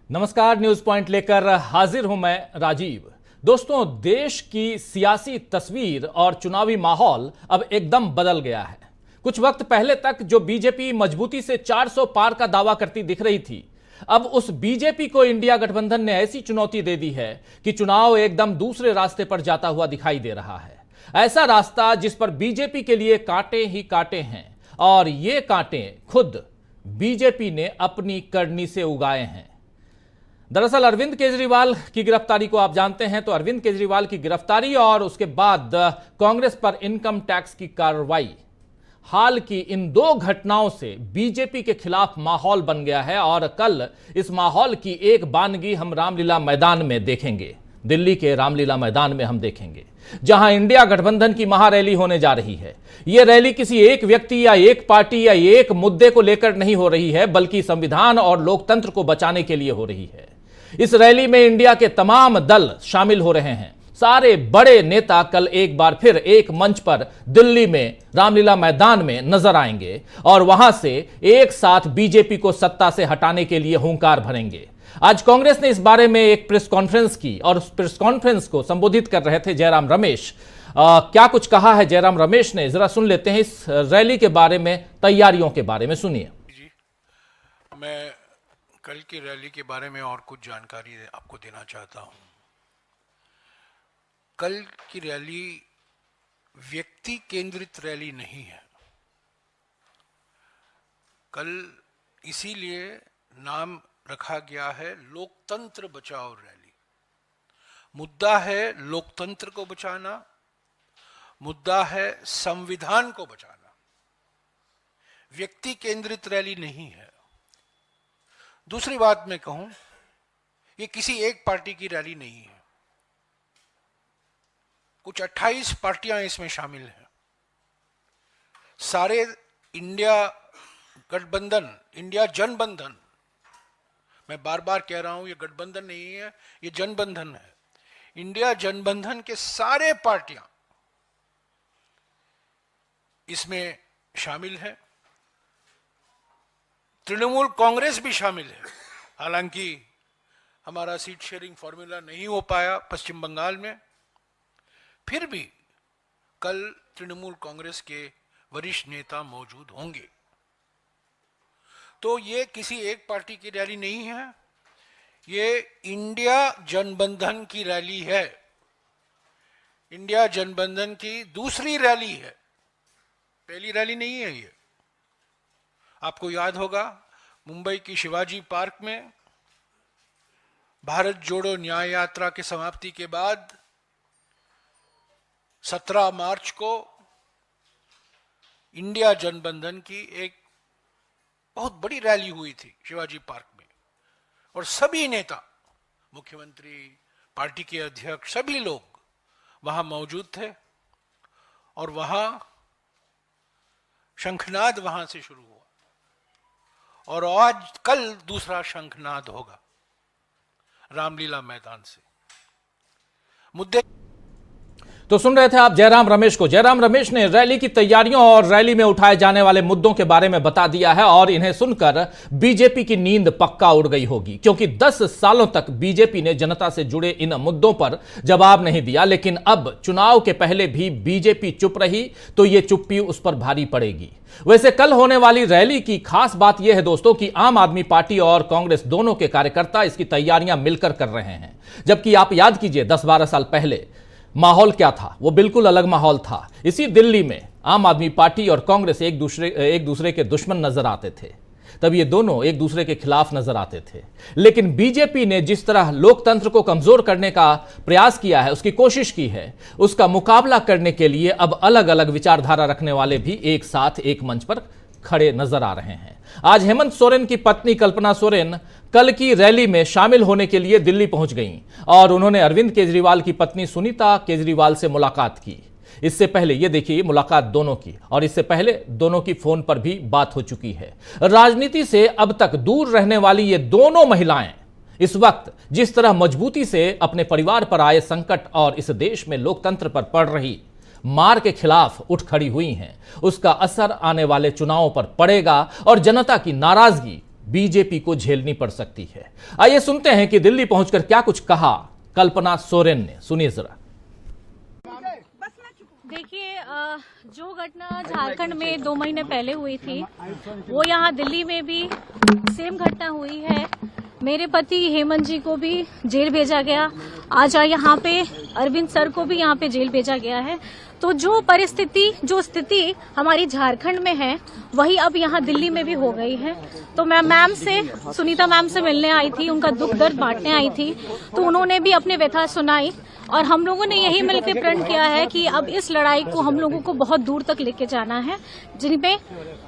नमस्कार, news point लेकर हाजिर हूं मैं राजीव। दोस्तों, देश की सियासी तस्वीर और चुनावी माहौल अब एकदम बदल गया है। कुछ वक्त पहले तक जो बीजेपी मजबूती से 400 पार का दावा करती दिख रही थी, अब उस बीजेपी को इंडिया गठबंधन ने ऐसी चुनौती दे दी है कि चुनाव एकदम दूसरे रास्ते पर जाता हुआ दिखाई दे रहा है। ऐसा रास्ता जिस पर बीजेपी के लिए कांटे ही कांटे हैं, और ये कांटे खुद बीजेपी ने अपनी करनी से उगाए हैं। दरअसल अरविंद केजरीवाल की गिरफ्तारी को आप जानते हैं, तो अरविंद केजरीवाल की गिरफ्तारी और उसके बाद कांग्रेस पर इनकम टैक्स की कार्रवाई, हाल की इन दो घटनाओं से बीजेपी के खिलाफ माहौल बन गया है। और कल इस माहौल की एक बानगी हम रामलीला मैदान में देखेंगे। दिल्ली के रामलीला मैदान में हम देखेंगे, जहां इंडिया गठबंधन की महारैली होने जा रही है। यह रैली किसी एक व्यक्ति या एक पार्टी या एक मुद्दे को लेकर नहीं हो रही है, बल्कि संविधान और लोकतंत्र को बचाने के लिए हो रही है। इस रैली में इंडिया के तमाम दल शामिल हो रहे हैं। सारे बड़े नेता कल एक बार फिर एक मंच पर दिल्ली में रामलीला मैदान में नजर आएंगे और वहां से एक साथ बीजेपी को सत्ता से हटाने के लिए हुंकार भरेंगे। आज कांग्रेस ने इस बारे में एक प्रेस कॉन्फ्रेंस की और उस प्रेस कॉन्फ्रेंस को संबोधित कर रहे थे जयराम रमेश। क्या कुछ कहा है जयराम रमेश ने, जरा सुन लेते हैं इस रैली के बारे में, तैयारियों के बारे में। सुनिए जी, मैं कल की रैली के बारे में और कुछ जानकारी आपको देना चाहता हूं। कल की रैली व्यक्ति केंद्रित रैली नहीं है। कल इसीलिए नाम रखा गया है लोकतंत्र बचाओ रैली। मुद्दा है लोकतंत्र को बचाना, मुद्दा है संविधान को बचाना। व्यक्ति केंद्रित रैली नहीं है। दूसरी बात मैं कहूं, ये किसी एक पार्टी की रैली नहीं है। कुछ 28 पार्टियां इसमें शामिल हैं। सारे इंडिया गठबंधन, इंडिया जनबंधन, मैं बार बार कह रहा हूं ये गठबंधन नहीं है, ये जनबंधन है। इंडिया जनबंधन के सारे पार्टियां इसमें शामिल हैं। तृणमूल कांग्रेस भी शामिल है। हालांकि हमारा सीट शेयरिंग फॉर्मूला नहीं हो पाया पश्चिम बंगाल में, फिर भी कल तृणमूल कांग्रेस के वरिष्ठ नेता मौजूद होंगे। तो ये किसी एक पार्टी की रैली नहीं है, ये इंडिया जनबंधन की रैली है। इंडिया जनबंधन की दूसरी रैली है, पहली रैली नहीं है ये। आपको याद होगा मुंबई की शिवाजी पार्क में भारत जोड़ो न्याय यात्रा की समाप्ति के बाद 17 मार्च को इंडिया जनबंधन की एक बहुत बड़ी रैली हुई थी शिवाजी पार्क में, और सभी नेता, मुख्यमंत्री, पार्टी के अध्यक्ष, सभी लोग वहां मौजूद थे। और वहां शंखनाद वहां से शुरू हुआ, और आज कल दूसरा शंखनाद होगा रामलीला मैदान से। मुद्दे तो सुन रहे थे आप जयराम रमेश को। जयराम रमेश ने रैली की तैयारियों और रैली में उठाए जाने वाले मुद्दों के बारे में बता दिया है, और इन्हें सुनकर बीजेपी की नींद पक्का उड़ गई होगी, क्योंकि 10 सालों तक बीजेपी ने जनता से जुड़े इन मुद्दों पर जवाब नहीं दिया। लेकिन अब चुनाव के पहले भी बीजेपी चुप रही तो ये चुप्पी उस पर भारी पड़ेगी। वैसे कल होने वाली रैली की खास बात यह है दोस्तों कि आम आदमी पार्टी और कांग्रेस दोनों के कार्यकर्ता इसकी तैयारियां मिलकर कर रहे हैं। जबकि आप याद कीजिए 10-12 साल पहले माहौल क्या था, वो बिल्कुल अलग माहौल था। इसी दिल्ली में आम आदमी पार्टी और कांग्रेस एक दूसरे के दुश्मन नजर आते थे, तब ये दोनों एक दूसरे के खिलाफ नजर आते थे। लेकिन बीजेपी ने जिस तरह लोकतंत्र को कमजोर करने का प्रयास किया है, उसकी कोशिश की है, उसका मुकाबला करने के लिए अब अलग अलग विचारधारा रखने वाले भी एक साथ एक मंच पर खड़े नजर आ रहे हैं। आज हेमंत सोरेन की पत्नी कल्पना सोरेन कल की रैली में शामिल होने के लिए दिल्ली पहुंच गईं और उन्होंने अरविंद केजरीवाल की पत्नी सुनीता केजरीवाल से मुलाकात की। इससे पहले ये देखिए मुलाकात दोनों की, और इससे पहले दोनों की फोन पर भी बात हो चुकी है। राजनीति से अब तक दूर रहने वाली ये दोनों महिलाएं इस वक्त जिस तरह मजबूती से अपने परिवार पर आए संकट और इस देश में लोकतंत्र पर पड़ रही मार के खिलाफ उठ खड़ी हुई हैं, उसका असर आने वाले चुनावों पर पड़ेगा और जनता की नाराजगी बीजेपी को झेलनी पड़ सकती है। आइए सुनते हैं कि दिल्ली पहुंचकर क्या कुछ कहा कल्पना सोरेन ने। सुनिए जरा। देखिए, जो घटना झारखंड में 2 महीने पहले हुई थी, वो यहाँ दिल्ली में भी सेम घटना हुई है। मेरे पति हेमंत जी को भी जेल भेजा गया। आज यहाँ पे अरविंद सर को भी यहाँ पे जेल भेजा गया है। तो जो परिस्थिति, जो स्थिति हमारी झारखंड में है, वही अब यहाँ दिल्ली में भी हो गई है। तो मैं मैम से, सुनीता मैम से मिलने आई थी, उनका दुख दर्द बांटने आई थी। तो उन्होंने भी अपनी व्यथा सुनाई और हम लोगों ने यही मिलकर प्रण किया है कि अब इस लड़ाई को हम लोगों को बहुत दूर तक लेके जाना है, जिनपे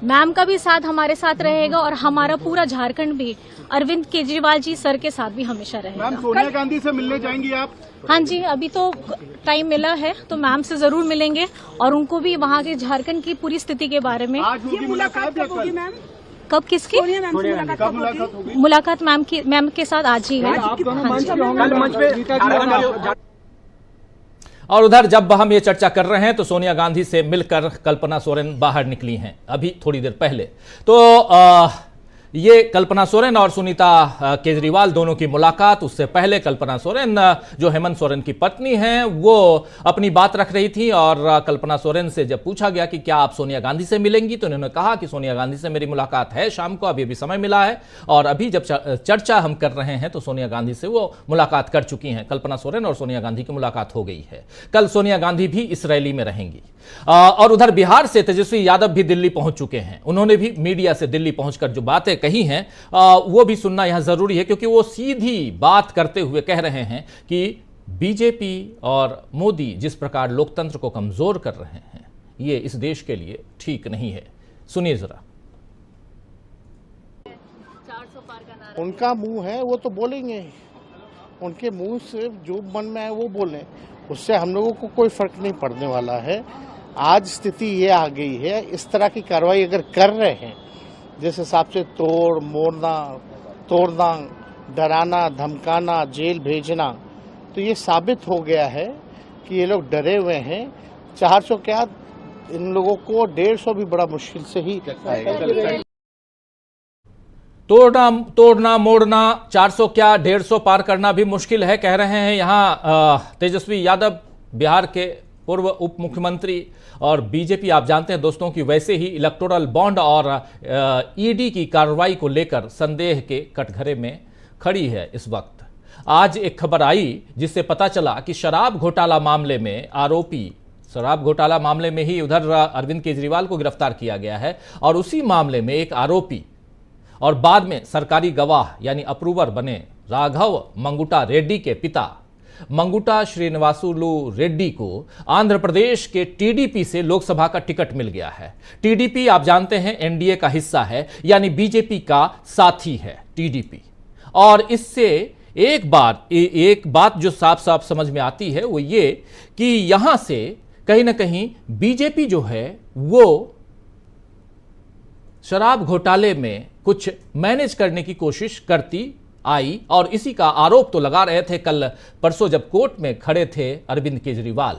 मैम का भी साथ हमारे साथ रहेगा और हमारा पूरा झारखंड भी अरविंद केजरीवाल जी सर के साथ भी हमेशा रहेगा। मैम, सोनिया गांधी से मिलने जाएंगी आप? हाँ जी, अभी तो टाइम मिला है तो मैम से जरूर मिलेंगे और उनको भी वहाँ के झारखंड की पूरी स्थिति के बारे में। आज होगी मुलाकात होगी मैम? कब, किसकी मुलाकात? मैम के साथ आज ही है। और उधर जब हम ये चर्चा कर रहे हैं तो सोनिया गांधी से मिलकर कल्पना सोरेन बाहर निकली हैं अभी थोड़ी देर पहले। तो ये कल्पना सोरेन और सुनीता केजरीवाल दोनों की मुलाकात, उससे पहले कल्पना सोरेन जो हेमंत सोरेन की पत्नी हैं वो अपनी बात रख रही थी और कल्पना सोरेन से जब पूछा गया कि क्या आप सोनिया गांधी से मिलेंगी तो उन्होंने कहा कि सोनिया गांधी से मेरी मुलाकात है शाम को, अभी भी समय मिला है और अभी जब चर्चा हम कर रहे हैं तो सोनिया गांधी से वो मुलाकात कर चुकी हैं। कल्पना सोरेन और सोनिया गांधी की मुलाकात हो गई है। कल सोनिया गांधी भी इस रैली में रहेंगी। और उधर बिहार से तेजस्वी यादव भी दिल्ली पहुंच चुके हैं। उन्होंने भी मीडिया से दिल्ली पहुंचकर जो बातें कही हैं वो भी सुनना यहां जरूरी है, क्योंकि वो सीधी बात करते हुए कह रहे हैं कि बीजेपी और मोदी जिस प्रकार लोकतंत्र को कमजोर कर रहे हैं ये इस देश के लिए ठीक नहीं है। सुनिए जरा। उनका मुंह है, वो तो बोलेंगे, उनके मुंह से जो मन में आए वो बोलें, उससे हम लोगों को कोई फर्क नहीं पड़ने वाला है। आज स्थिति ये आ गई है, इस तरह की कार्रवाई अगर कर रहे हैं जिस हिसाब से तोड़ना, डराना, धमकाना, जेल भेजना, तो ये साबित हो गया है कि ये लोग डरे हुए हैं। 400 क्या, इन लोगों को 150 भी बड़ा मुश्किल से ही आएगा। तोड़ना मोड़ना 400 क्या 150 पार करना भी मुश्किल है, कह रहे हैं यहां तेजस्वी यादव, बिहार के पूर्व उप मुख्यमंत्री। और बीजेपी आप जानते हैं दोस्तों कि वैसे ही इलेक्टोरल बॉन्ड और ईडी की कार्रवाई को लेकर संदेह के कटघरे में खड़ी है इस वक्त। आज एक खबर आई जिससे पता चला कि शराब घोटाला मामले में आरोपी, शराब घोटाला मामले में ही उधर अरविंद केजरीवाल को गिरफ्तार किया गया है और उसी मामले में एक आरोपी और बाद में सरकारी गवाह यानी अप्रूवर बने राघव मंगुटा रेड्डी के पिता मंगुटा श्रीनिवासुलु रेड्डी को आंध्र प्रदेश के टीडीपी से लोकसभा का टिकट मिल गया है। टीडीपी आप जानते हैं एनडीए का हिस्सा है, यानी बीजेपी का साथी है टीडीपी। और इससे एक बात जो साफ साफ समझ में आती है वो ये कि यहां से कहीं ना कहीं बीजेपी जो है वो शराब घोटाले में कुछ मैनेज करने की कोशिश करती आई और इसी का आरोप तो लगा रहे थे कल परसों जब कोर्ट में खड़े थे अरविंद केजरीवाल।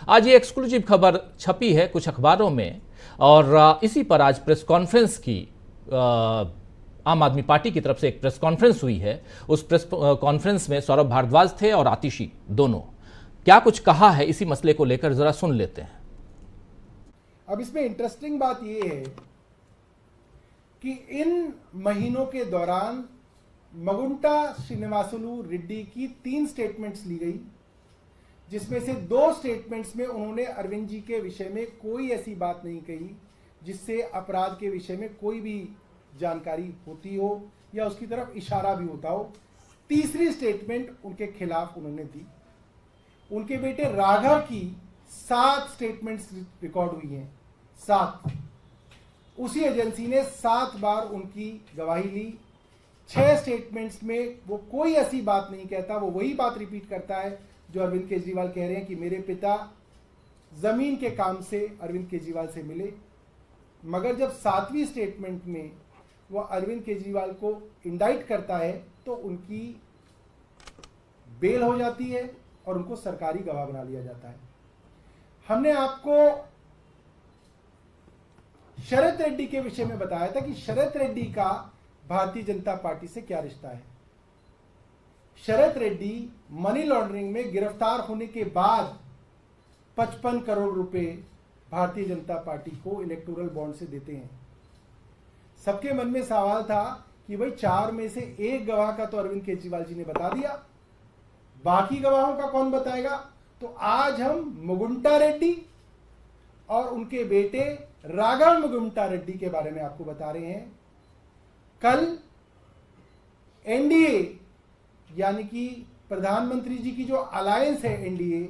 आज ये एक्सक्लूसिव खबर छपी है कुछ अखबारों में और इसी पर आज प्रेस कॉन्फ्रेंस की आम आदमी पार्टी की तरफ से एक प्रेस कॉन्फ्रेंस हुई है। उस प्रेस कॉन्फ्रेंस में सौरभ भारद्वाज थे और आतिशी दोनों। क्या कुछ कहा है इसी मसले को लेकर जरा सुन लेते हैं। अब इसमें इंटरेस्टिंग बात यह है कि इन महीनों के दौरान मंगुटा श्रीनिवासुलु रेड्डी की 3 स्टेटमेंट्स ली गई, जिसमें से 2 स्टेटमेंट्स में उन्होंने अरविंद जी के विषय में कोई ऐसी बात नहीं कही जिससे अपराध के विषय में कोई भी जानकारी होती हो या उसकी तरफ इशारा भी होता हो। तीसरी स्टेटमेंट उनके खिलाफ उन्होंने दी। उनके बेटे राघव की 7 स्टेटमेंट्स रिकॉर्ड हुई हैं, 7। उसी एजेंसी ने 7 बार उनकी गवाही ली। 6 स्टेटमेंट्स में वो कोई ऐसी बात नहीं कहता, वो वही बात रिपीट करता है जो अरविंद केजरीवाल कह रहे हैं कि मेरे पिता जमीन के काम से अरविंद केजरीवाल से मिले। मगर जब 7वीं स्टेटमेंट में वो अरविंद केजरीवाल को इंडाइट करता है तो उनकी बेल हो जाती है और उनको सरकारी गवाह बना लिया जाता है। हमने आपको शरद रेड्डी के विषय में बताया था कि शरद रेड्डी का भारतीय जनता पार्टी से क्या रिश्ता है। शरद रेड्डी मनी लॉन्ड्रिंग में गिरफ्तार होने के बाद 55 करोड़ रुपए भारतीय जनता पार्टी को इलेक्टोरल बॉन्ड से देते हैं। सबके मन में सवाल था कि भाई 4 में से 1 गवाह का तो अरविंद केजरीवाल जी ने बता दिया, बाकी गवाहों का कौन बताएगा। तो आज हम मुगुंटा रेड्डी और उनके बेटे राघव मुगुंटा रेड्डी के बारे में आपको बता रहे हैं। कल एनडीए यानी कि प्रधानमंत्री जी की जो अलायंस है एनडीए,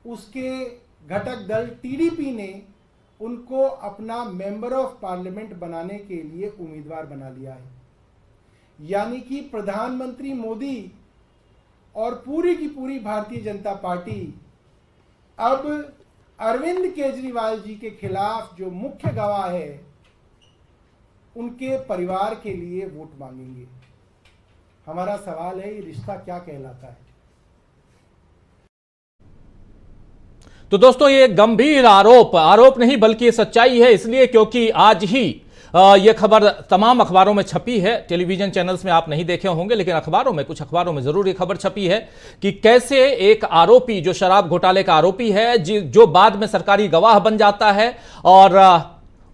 उसके घटक दल टीडीपी ने उनको अपना मेंबर ऑफ पार्लियामेंट बनाने के लिए उम्मीदवार बना लिया है। यानी कि प्रधानमंत्री मोदी और पूरी की पूरी भारतीय जनता पार्टी अब अरविंद केजरीवाल जी के खिलाफ जो मुख्य गवाह है उनके परिवार के लिए वोट मांगेंगे। हमारा सवाल है, ये रिश्ता क्या कहलाता है। तो दोस्तों, ये गंभीर आरोप नहीं बल्कि ये सच्चाई है, इसलिए क्योंकि आज ही ये खबर तमाम अखबारों में छपी है। टेलीविजन चैनल्स में आप नहीं देखे होंगे, लेकिन अखबारों में, कुछ अखबारों में जरूर ये खबर छपी है कि कैसे एक आरोपी जो शराब घोटाले का आरोपी है, जो बाद में सरकारी गवाह बन जाता है और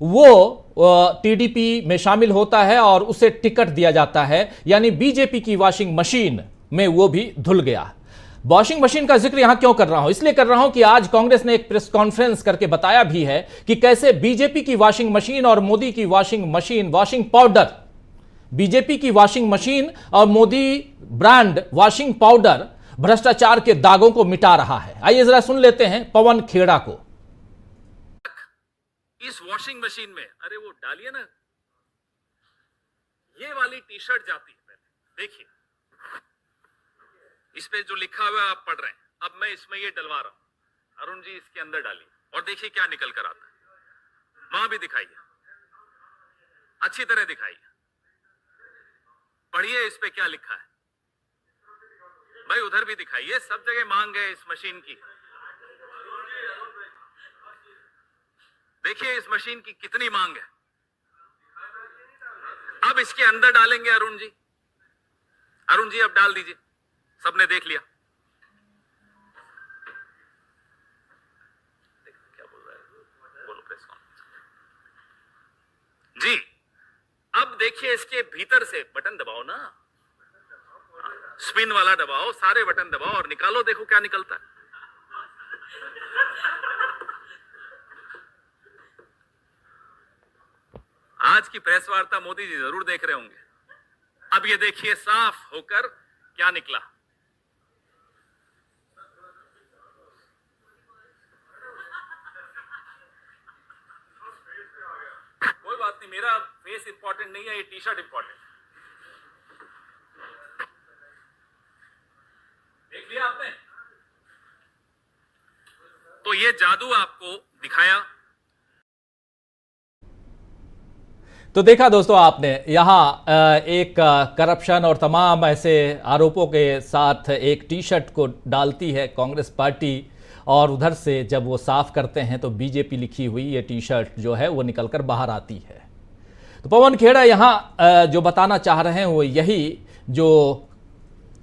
वो टीडीपी में शामिल होता है और उसे टिकट दिया जाता है, यानी बीजेपी की वॉशिंग मशीन में वो भी धुल गया। वॉशिंग मशीन का जिक्र यहां क्यों कर रहा हूं? इसलिए कर रहा हूं कि आज कांग्रेस ने एक प्रेस कॉन्फ्रेंस करके बताया भी है कि कैसे बीजेपी की वॉशिंग मशीन और मोदी की washing machine, washing powder, BJP की वॉशिंग मशीन और मोदी ब्रांड वॉशिंग पाउडर भ्रष्टाचार के दागों को मिटा रहा है। आइए जरा सुन लेते हैं पवन खेड़ा को। इस वॉशिंग मशीन में, अरे वो डालिए ना, ये वाली टी शर्ट जाती है, पहले देखिए इस पे जो लिखा हुआ है आप पढ़ रहे हैं, अब मैं इसमें ये डलवा रहा हूं। अरुण जी इसके अंदर डालिए और देखिए क्या निकल कर आता है। वहां भी दिखाइए, अच्छी तरह दिखाइए, पढ़िए इस पे क्या लिखा है। भाई उधर भी दिखाइए, सब जगह मांग है इस मशीन की। देखिए इस मशीन की कितनी मांग है। अब इसके अंदर डालेंगे अरुण जी। अरुण जी अब डाल दीजिए, सबने देख लिया। क्या बोल रहा है, बोलो प्रेस कॉन्फ्रेंस जी। अब देखिए इसके भीतर से बटन दबाओ ना, स्पिन वाला दबाओ, सारे बटन दबाओ और निकालो, देखो क्या निकलता है। आज की प्रेस वार्ता मोदी जी जरूर देख रहे होंगे। अब ये देखिए साफ होकर क्या निकला। कोई बात नहीं, मेरा फेस इंपॉर्टेंट नहीं है, ये टी शर्ट इंपॉर्टेंट। देख लिया आपने? तो ये जादू आपको दिखाया। तो देखा दोस्तों आपने, यहां एक करप्शन और तमाम ऐसे आरोपों के साथ एक टी शर्ट को डालती है कांग्रेस पार्टी और उधर से जब वो साफ करते हैं तो बीजेपी लिखी हुई ये टी शर्ट जो है वो निकलकर बाहर आती है। तो पवन खेड़ा यहां जो बताना चाह रहे हैं वो यही जो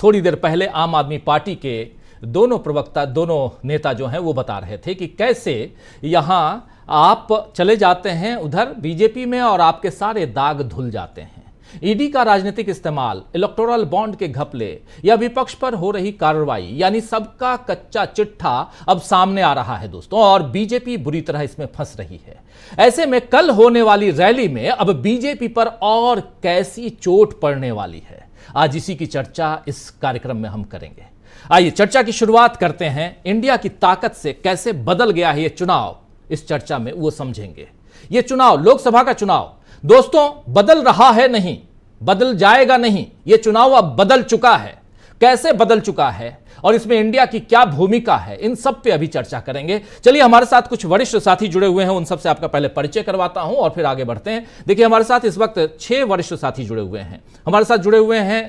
थोड़ी देर पहले आम आदमी पार्टी के दोनों प्रवक्ता, दोनों नेता जो हैं वो बता रहे थे कि कैसे यहां आप चले जाते हैं उधर बीजेपी में और आपके सारे दाग धुल जाते हैं। ईडी का राजनीतिक इस्तेमाल, इलेक्टोरल बॉन्ड के घपले या विपक्ष पर हो रही कार्रवाई, यानी सबका कच्चा चिट्ठा अब सामने आ रहा है दोस्तों, और बीजेपी बुरी तरह इसमें फंस रही है। ऐसे में कल होने वाली रैली में अब बीजेपी पर और कैसी चोट पड़ने वाली है, आज इसी की चर्चा इस कार्यक्रम में हम करेंगे। आइए चर्चा की शुरुआत करते हैं। इंडिया की ताकत से कैसे बदल गया है ये चुनाव, इस चर्चा में वो समझेंगे। ये चुनाव, लोकसभा का चुनाव दोस्तों, बदल रहा है नहीं, बदल जाएगा नहीं, ये चुनाव अब बदल चुका है। कैसे बदल चुका है और इसमें इंडिया की क्या भूमिका है, इन सब पे अभी चर्चा करेंगे। चलिए हमारे साथ कुछ वरिष्ठ साथी जुड़े हुए हैं, उन सबसे आपका पहले परिचय करवाता हूं और फिर आगे बढ़ते हैं। देखिए हमारे साथ इस वक्त 6 वरिष्ठ साथी जुड़े हुए हैं। हमारे साथ जुड़े हुए हैं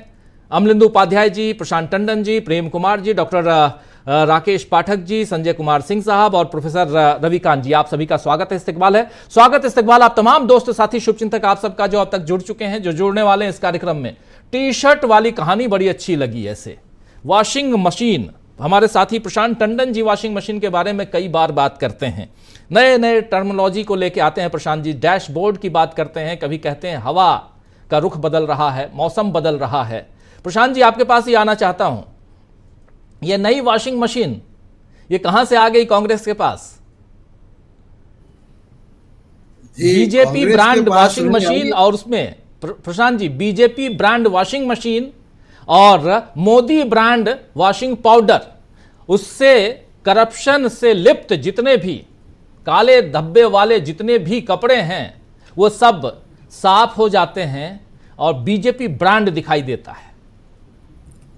अमलिंदु उपाध्याय जी, प्रशांत टंडन जी, प्रेम कुमार जी, डॉक्टर राकेश पाठक जी, संजय कुमार सिंह साहब और प्रोफेसर रविकांत जी, आप सभी का स्वागत है, इस्तकबाल है। स्वागत इस्तकबाल आप तमाम दोस्त साथी शुभचिंतक आप सबका जो अब तक जुड़ चुके हैं, जो जुड़ने वाले हैं इस कार्यक्रम में। टी शर्ट वाली कहानी बड़ी अच्छी लगी। ऐसे वॉशिंग मशीन, हमारे साथी प्रशांत टंडन जी वॉशिंग मशीन के बारे में कई बार बात करते हैं, नए नए टर्मिनोलॉजी को लेके आते हैं प्रशांत जी। डैशबोर्ड की बात करते हैं, कभी कहते हैं हवा का रुख बदल रहा है, मौसम बदल रहा है। प्रशांत जी आपके पास ही आना चाहता हूं, ये नई वॉशिंग मशीन ये कहां से आ गई कांग्रेस के पास? बीजेपी ब्रांड वॉशिंग मशीन, और उसमें Prashant ji BJP brand washing machine और मोदी ब्रांड वॉशिंग पाउडर, उससे करप्शन से लिप्त जितने भी काले धब्बे वाले जितने भी कपड़े हैं वो सब साफ हो जाते हैं और बीजेपी ब्रांड दिखाई देता है।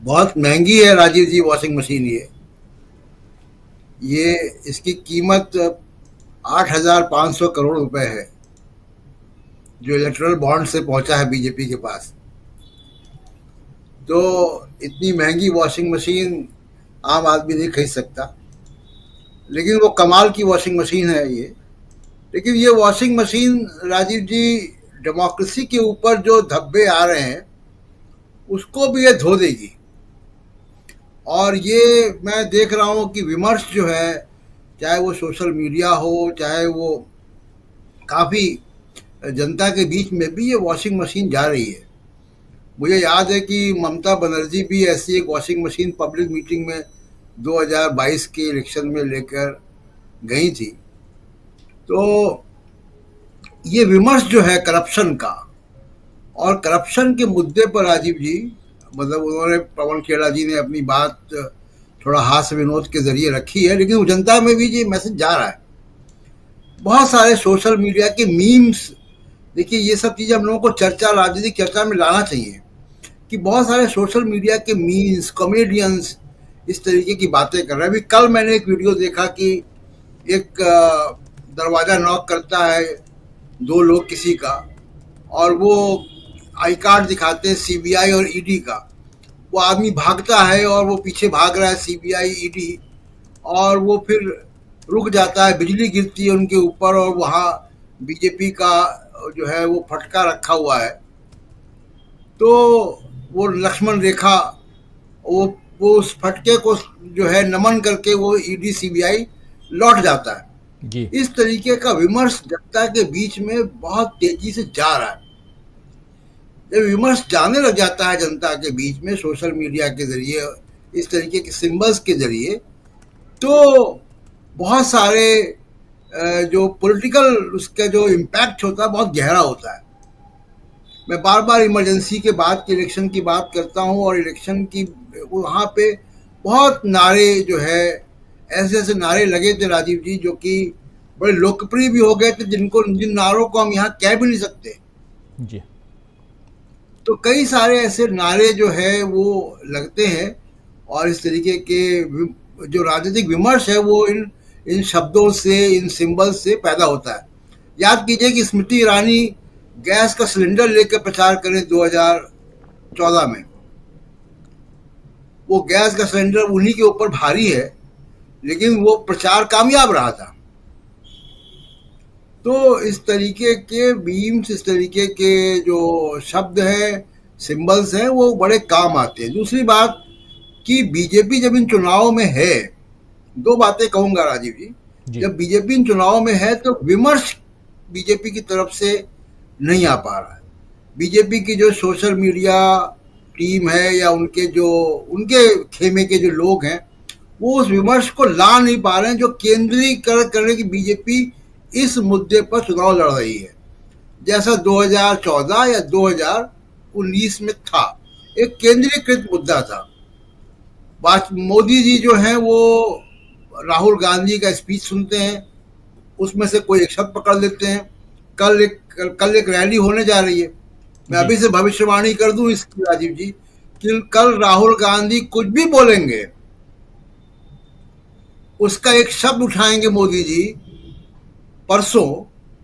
बहुत महंगी है राजीव जी वॉशिंग मशीन। ये इसकी कीमत 8,500 करोड़ रुपए है, जो इलेक्टोरल बॉन्ड से पहुंचा है बीजेपी के पास। तो इतनी महंगी वॉशिंग मशीन आम आदमी नहीं खरीद सकता, लेकिन वो कमाल की वॉशिंग मशीन है ये। लेकिन ये वॉशिंग मशीन राजीव जी डेमोक्रेसी के ऊपर जो धब्बे आ रहे हैं उसको भी ये धो देगी। और ये मैं देख रहा हूँ कि विमर्श जो है, चाहे वो सोशल मीडिया हो, चाहे वो काफ़ी जनता के बीच में भी ये वॉशिंग मशीन जा रही है। मुझे याद है कि ममता बनर्जी भी ऐसी एक वॉशिंग मशीन पब्लिक मीटिंग में 2022 के इलेक्शन में लेकर गई थी। तो ये विमर्श जो है करप्शन का, और करप्शन के मुद्दे पर राजीव जी मतलब उन्होंने, पवन खेड़ा जी ने अपनी बात थोड़ा हास्य विनोद के जरिए रखी है, लेकिन जनता में भी ये मैसेज जा रहा है। बहुत सारे सोशल मीडिया के मीम्स, देखिए ये सब चीज़ें हम लोगों को चर्चा, राजनीतिक चर्चा में लाना चाहिए कि बहुत सारे सोशल मीडिया के मीम्स, कॉमेडियंस इस तरीके की बातें कर रहे हैं। अभी कल मैंने एक वीडियो देखा कि एक दरवाज़ा नॉक करता है 2 लोग किसी का, और वो आई कार्ड दिखाते हैं सीबीआई और ईडी का। वो आदमी भागता है और वो पीछे भाग रहा है सीबीआई ईडी, और वो फिर रुक जाता है, बिजली गिरती है उनके ऊपर, और वहाँ बीजेपी का जो है वो फटका रखा हुआ है। तो वो लक्ष्मण रेखा, वो उस फटके को जो है नमन करके वो ईडी सीबीआई लौट जाता है जी। इस तरीके का विमर्श जनता के बीच में बहुत तेजी से जा रहा है। जब विमर्श जाने लग जाता है जनता के बीच में सोशल मीडिया के जरिए, इस तरीके के सिंबल्स के जरिए, तो बहुत सारे जो पॉलिटिकल उसका जो इम्पैक्ट होता है बहुत गहरा होता है। मैं बार बार इमरजेंसी के बाद के इलेक्शन की बात करता हूँ, और इलेक्शन की वहाँ पे बहुत नारे जो है, ऐसे ऐसे नारे लगे थे राजीव जी जो कि बड़े लोकप्रिय भी हो गए थे, जिन नारों को हम यहाँ कह भी नहीं सकते जी। तो कई सारे ऐसे नारे जो है वो लगते हैं, और इस तरीके के जो राजनीतिक विमर्श है वो इन शब्दों से, इन सिंबल से पैदा होता है। याद कीजिए कि स्मृति ईरानी गैस का सिलेंडर लेकर प्रचार करें 2014 में, वो गैस का सिलेंडर उन्हीं के ऊपर भारी है, लेकिन वो प्रचार कामयाब रहा था। तो इस तरीके के मीम्स, इस तरीके के जो शब्द हैं, सिंबल्स हैं, वो बड़े काम आते हैं। दूसरी बात कि बीजेपी जब इन चुनाव में है, 2 बातें कहूंगा राजीव जी। जब बीजेपी इन चुनाव में है तो विमर्श बीजेपी की तरफ से नहीं आ पा रहा है। बीजेपी की जो सोशल मीडिया टीम है या उनके खेमे के जो लोग हैं, वो उस विमर्श को ला नहीं पा रहे हैं, जो केंद्रीकरण करने की बीजेपी इस मुद्दे पर चुनाव लड़ रही है। जैसा 2014 या 2019 में था, एक केंद्रीकृत मुद्दा था। मोदी जी जो हैं वो राहुल गांधी का स्पीच सुनते हैं, उसमें से कोई एक शब्द पकड़ लेते हैं। कल एक रैली होने जा रही है, मैं अभी से भविष्यवाणी कर दूं इसकी राजीव जी कि कल राहुल गांधी कुछ भी बोलेंगे, उसका एक शब्द उठाएंगे मोदी जी परसों,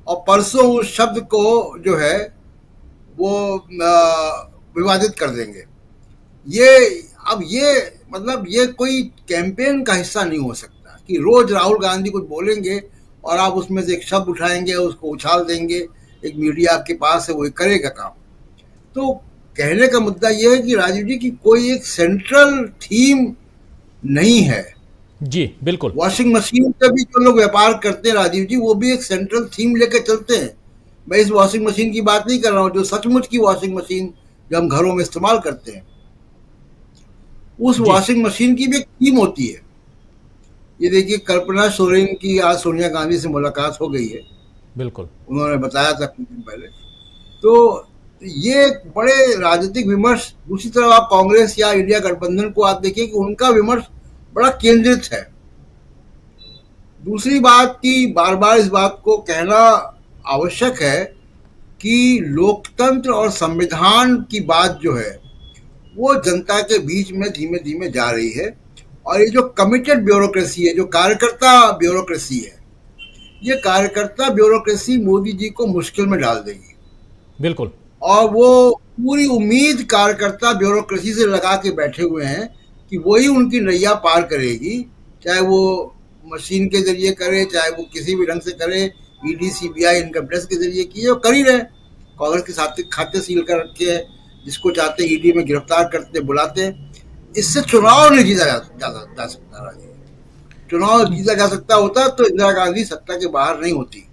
और परसों उस शब्द को जो है वो विवादित कर देंगे। ये मतलब ये कोई कैंपेन का हिस्सा नहीं हो सकता कि रोज राहुल गांधी कुछ बोलेंगे और आप उसमें से एक शब्द उठाएंगे, उसको उछाल देंगे, एक मीडिया आपके पास है वो करेगा काम। तो कहने का मुद्दा यह है कि राजीव जी की कोई एक सेंट्रल थीम नहीं है। जी बिल्कुल। वॉशिंग मशीन का भी जो लोग व्यापार करते हैं राजीव जी, वो भी एक सेंट्रल थीम लेकर चलते हैं। मैं इस वॉशिंग मशीन की बात नहीं कर रहा हूँ जो सचमुच की वॉशिंग मशीन जो हम घरों में इस्तेमाल करते हैं, उस वॉशिंग मशीन की भी एक थीम होती है। ये देखिए, कल्पना सोरेन की आज सोनिया गांधी से मुलाकात हो गई है, बिल्कुल, उन्होंने बताया था कुछ दिन पहले। तो ये बड़े राजनीतिक विमर्श, दूसरी तरफ आप कांग्रेस या इंडिया गठबंधन को आप देखिए कि उनका विमर्श बड़ा केंद्रित है। दूसरी बात की बार बार इस बात को कहना आवश्यक है कि लोकतंत्र और संविधान की बात जो है वो जनता के बीच में धीमे धीमे जा रही है, और ये जो कमिटेड ब्यूरोक्रेसी है, जो कार्यकर्ता ब्यूरोक्रेसी है, ये कार्यकर्ता ब्यूरोक्रेसी मोदी जी को मुश्किल में डाल देगी। बिल्कुल। और वो पूरी उम्मीद कार्यकर्ता ब्यूरोक्रेसी से लगा के बैठे हुए हैं कि वही उनकी नैया पार करेगी, चाहे वो मशीन के जरिए करे, चाहे वो किसी भी ढंग से करे, ईडी सीबीआई इनकम टैक्स के जरिए किए, वो कर ही रहे। कांग्रेस के साथ खाते सील कर रखे हैं, जिसको चाहते ईडी में गिरफ्तार करते बुलाते। इससे चुनाव नहीं जीता जा सकता। चुनाव जीता जा सकता होता तो इंदिरा गांधी सत्ता के बाहर नहीं होती।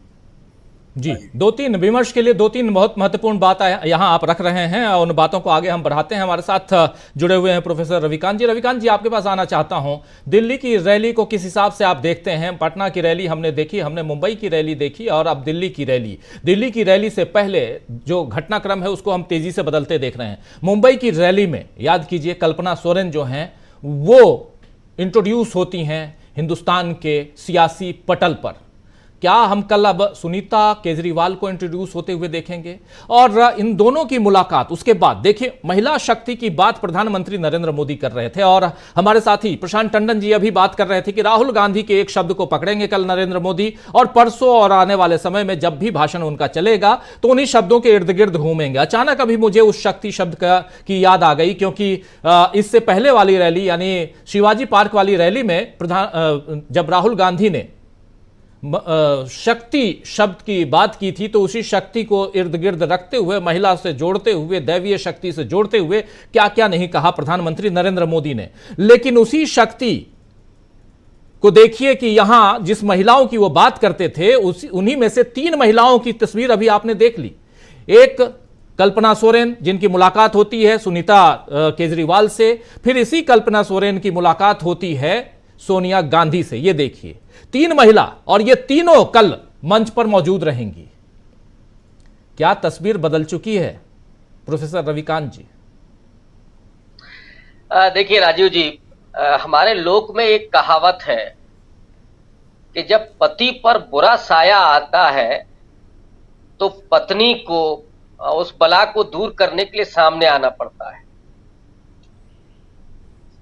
जी, दो तीन विमर्श के लिए दो तीन बहुत महत्वपूर्ण बात यहां आप रख रहे हैं, और उन बातों को आगे हम बढ़ाते हैं। हमारे साथ जुड़े हुए हैं प्रोफेसर रविकांत जी। रविकांत जी, आपके पास आना चाहता हूं। दिल्ली की रैली को किस हिसाब से आप देखते हैं? पटना की रैली हमने देखी, हमने मुंबई की रैली देखी, और अब दिल्ली की रैली। दिल्ली की रैली से पहले जो घटनाक्रम है उसको हम तेजी से बदलते देख रहे हैं। मुंबई की रैली में याद कीजिए, कल्पना सोरेन जो हैं वो इंट्रोड्यूस होती हैं हिंदुस्तान के सियासी पटल पर। क्या हम कल अब सुनीता केजरीवाल को इंट्रोड्यूस होते हुए देखेंगे? और इन दोनों की मुलाकात, उसके बाद देखिए, महिला शक्ति की बात प्रधानमंत्री नरेंद्र मोदी कर रहे थे, और हमारे साथी प्रशांत टंडन जी अभी बात कर रहे थे कि राहुल गांधी के एक शब्द को पकड़ेंगे कल नरेंद्र मोदी, और परसों और आने वाले समय में जब भी भाषण उनका चलेगा तो उन्हीं शब्दों के इर्द गिर्द घूमेंगे। अचानक अभी मुझे उस शक्ति शब्द की याद आ गई, क्योंकि इससे पहले वाली रैली यानी शिवाजी पार्क वाली रैली में जब राहुल गांधी ने शक्ति शब्द की बात की थी, तो उसी शक्ति को इर्द गिर्द रखते हुए, महिला से जोड़ते हुए, दैवीय शक्ति से जोड़ते हुए क्या क्या नहीं कहा प्रधानमंत्री नरेंद्र मोदी ने। लेकिन उसी शक्ति को देखिए कि यहां जिस महिलाओं की वो बात करते थे, उन्हीं में से 3 महिलाओं की तस्वीर अभी आपने देख ली। एक कल्पना सोरेन, जिनकी मुलाकात होती है सुनीता केजरीवाल से, फिर इसी कल्पना सोरेन की मुलाकात होती है सोनिया गांधी से। ये देखिए, 3 महिला, और ये तीनों कल मंच पर मौजूद रहेंगी। क्या तस्वीर बदल चुकी है प्रोफेसर रविकांत जी? देखिए राजीव जी, हमारे लोक में एक कहावत है कि जब पति पर बुरा साया आता है तो पत्नी को उस बला को दूर करने के लिए सामने आना पड़ता है।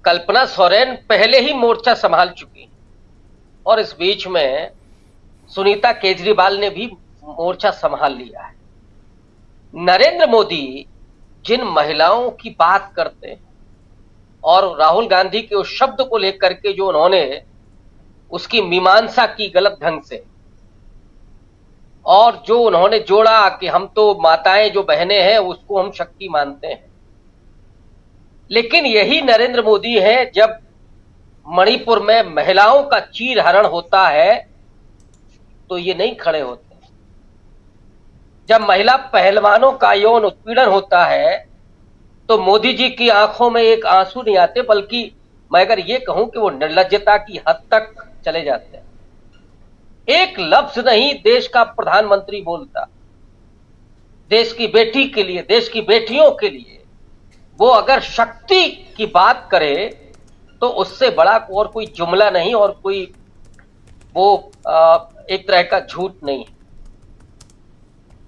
कल्पना सोरेन पहले ही मोर्चा संभाल चुकी, और इस बीच में सुनीता केजरीवाल ने भी मोर्चा संभाल लिया है। नरेंद्र मोदी जिन महिलाओं की बात करते हैं, और राहुल गांधी के उस शब्द को लेकर के जो उन्होंने उसकी मीमांसा की गलत ढंग से, और जो उन्होंने जोड़ा कि हम तो माताएं जो बहनें हैं उसको हम शक्ति मानते हैं, लेकिन यही नरेंद्र मोदी है जब मणिपुर में महिलाओं का चीरहरण होता है तो ये नहीं खड़े होते। जब महिला पहलवानों का यौन उत्पीड़न होता है तो मोदी जी की आंखों में एक आंसू नहीं आते, बल्कि मैं अगर ये कहूं कि वो निर्लज्जता की हद तक चले जाते हैं। एक लफ्ज नहीं देश का प्रधानमंत्री बोलता, देश की बेटी के लिए, देश की बेटियों के लिए वो अगर शक्ति की बात करे तो उससे बड़ा और कोई जुमला नहीं, और कोई वो एक तरह का झूठ नहीं।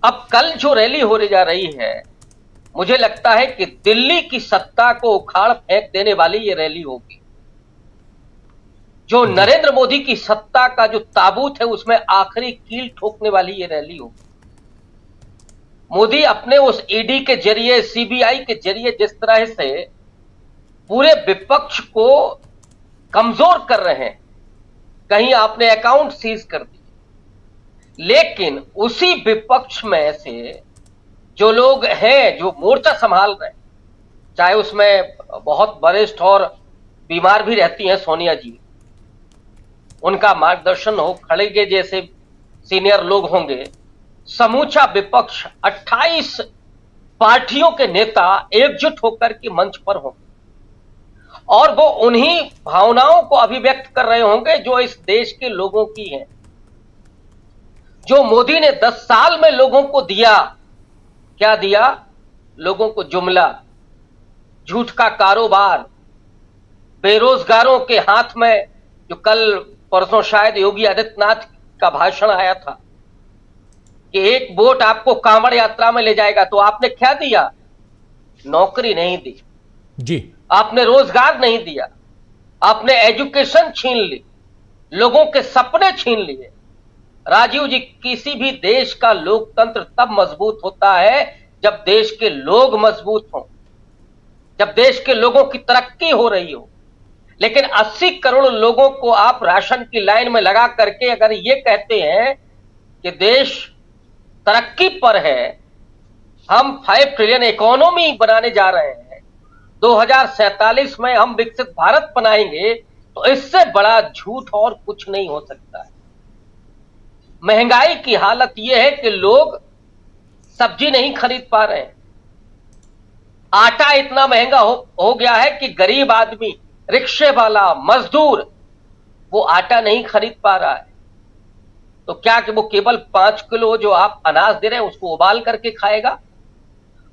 अब कल जो रैली होने जा रही है, मुझे लगता है कि दिल्ली की सत्ता को उखाड़ फेंक देने वाली ये रैली होगी। जो नरेंद्र मोदी की सत्ता का जो ताबूत है उसमें आखिरी कील ठोकने वाली ये रैली होगी। मोदी अपने उस ईडी के जरिए, सीबीआई के जरिए जिस तरह से पूरे विपक्ष को कमजोर कर रहे हैं, कहीं आपने अकाउंट सीज कर दिए। लेकिन उसी विपक्ष में से जो लोग हैं जो मोर्चा संभाल रहे हैं, चाहे उसमें बहुत वरिष्ठ और बीमार भी रहती हैं सोनिया जी, उनका मार्गदर्शन हो, खड़गे जैसे सीनियर लोग होंगे, समूचा विपक्ष 28 पार्टियों के नेता एकजुट होकर के मंच पर होंगे और वो उन्हीं भावनाओं को अभिव्यक्त कर रहे होंगे जो इस देश के लोगों की हैं। जो मोदी ने 10 साल में लोगों को दिया, क्या दिया? लोगों को जुमला, झूठ का कारोबार, बेरोजगारों के हाथ में, जो कल परसों शायद योगी आदित्यनाथ का भाषण आया था कि एक वोट आपको कांवड़ यात्रा में ले जाएगा, तो आपने क्या दिया? नौकरी नहीं दी जी, आपने रोजगार नहीं दिया, आपने एजुकेशन छीन ली, लोगों के सपने छीन लिए। राजीव जी, किसी भी देश का लोकतंत्र तब मजबूत होता है जब देश के लोग मजबूत हों, जब देश के लोगों की तरक्की हो रही हो। लेकिन 80 करोड़ लोगों को आप राशन की लाइन में लगा करके अगर ये कहते हैं कि देश तरक्की पर है, हम 5 ट्रिलियन इकोनॉमी बनाने जा रहे हैं, 2047 में हम विकसित भारत बनाएंगे, तो इससे बड़ा झूठ और कुछ नहीं हो सकता है। महंगाई की हालत यह है कि लोग सब्जी नहीं खरीद पा रहे हैं, आटा इतना महंगा हो गया है कि गरीब आदमी, रिक्शे वाला, मजदूर वो आटा नहीं खरीद पा रहा है। तो क्या कि वो केवल 5 किलो जो आप अनाज दे रहे हैं उसको उबाल करके खाएगा?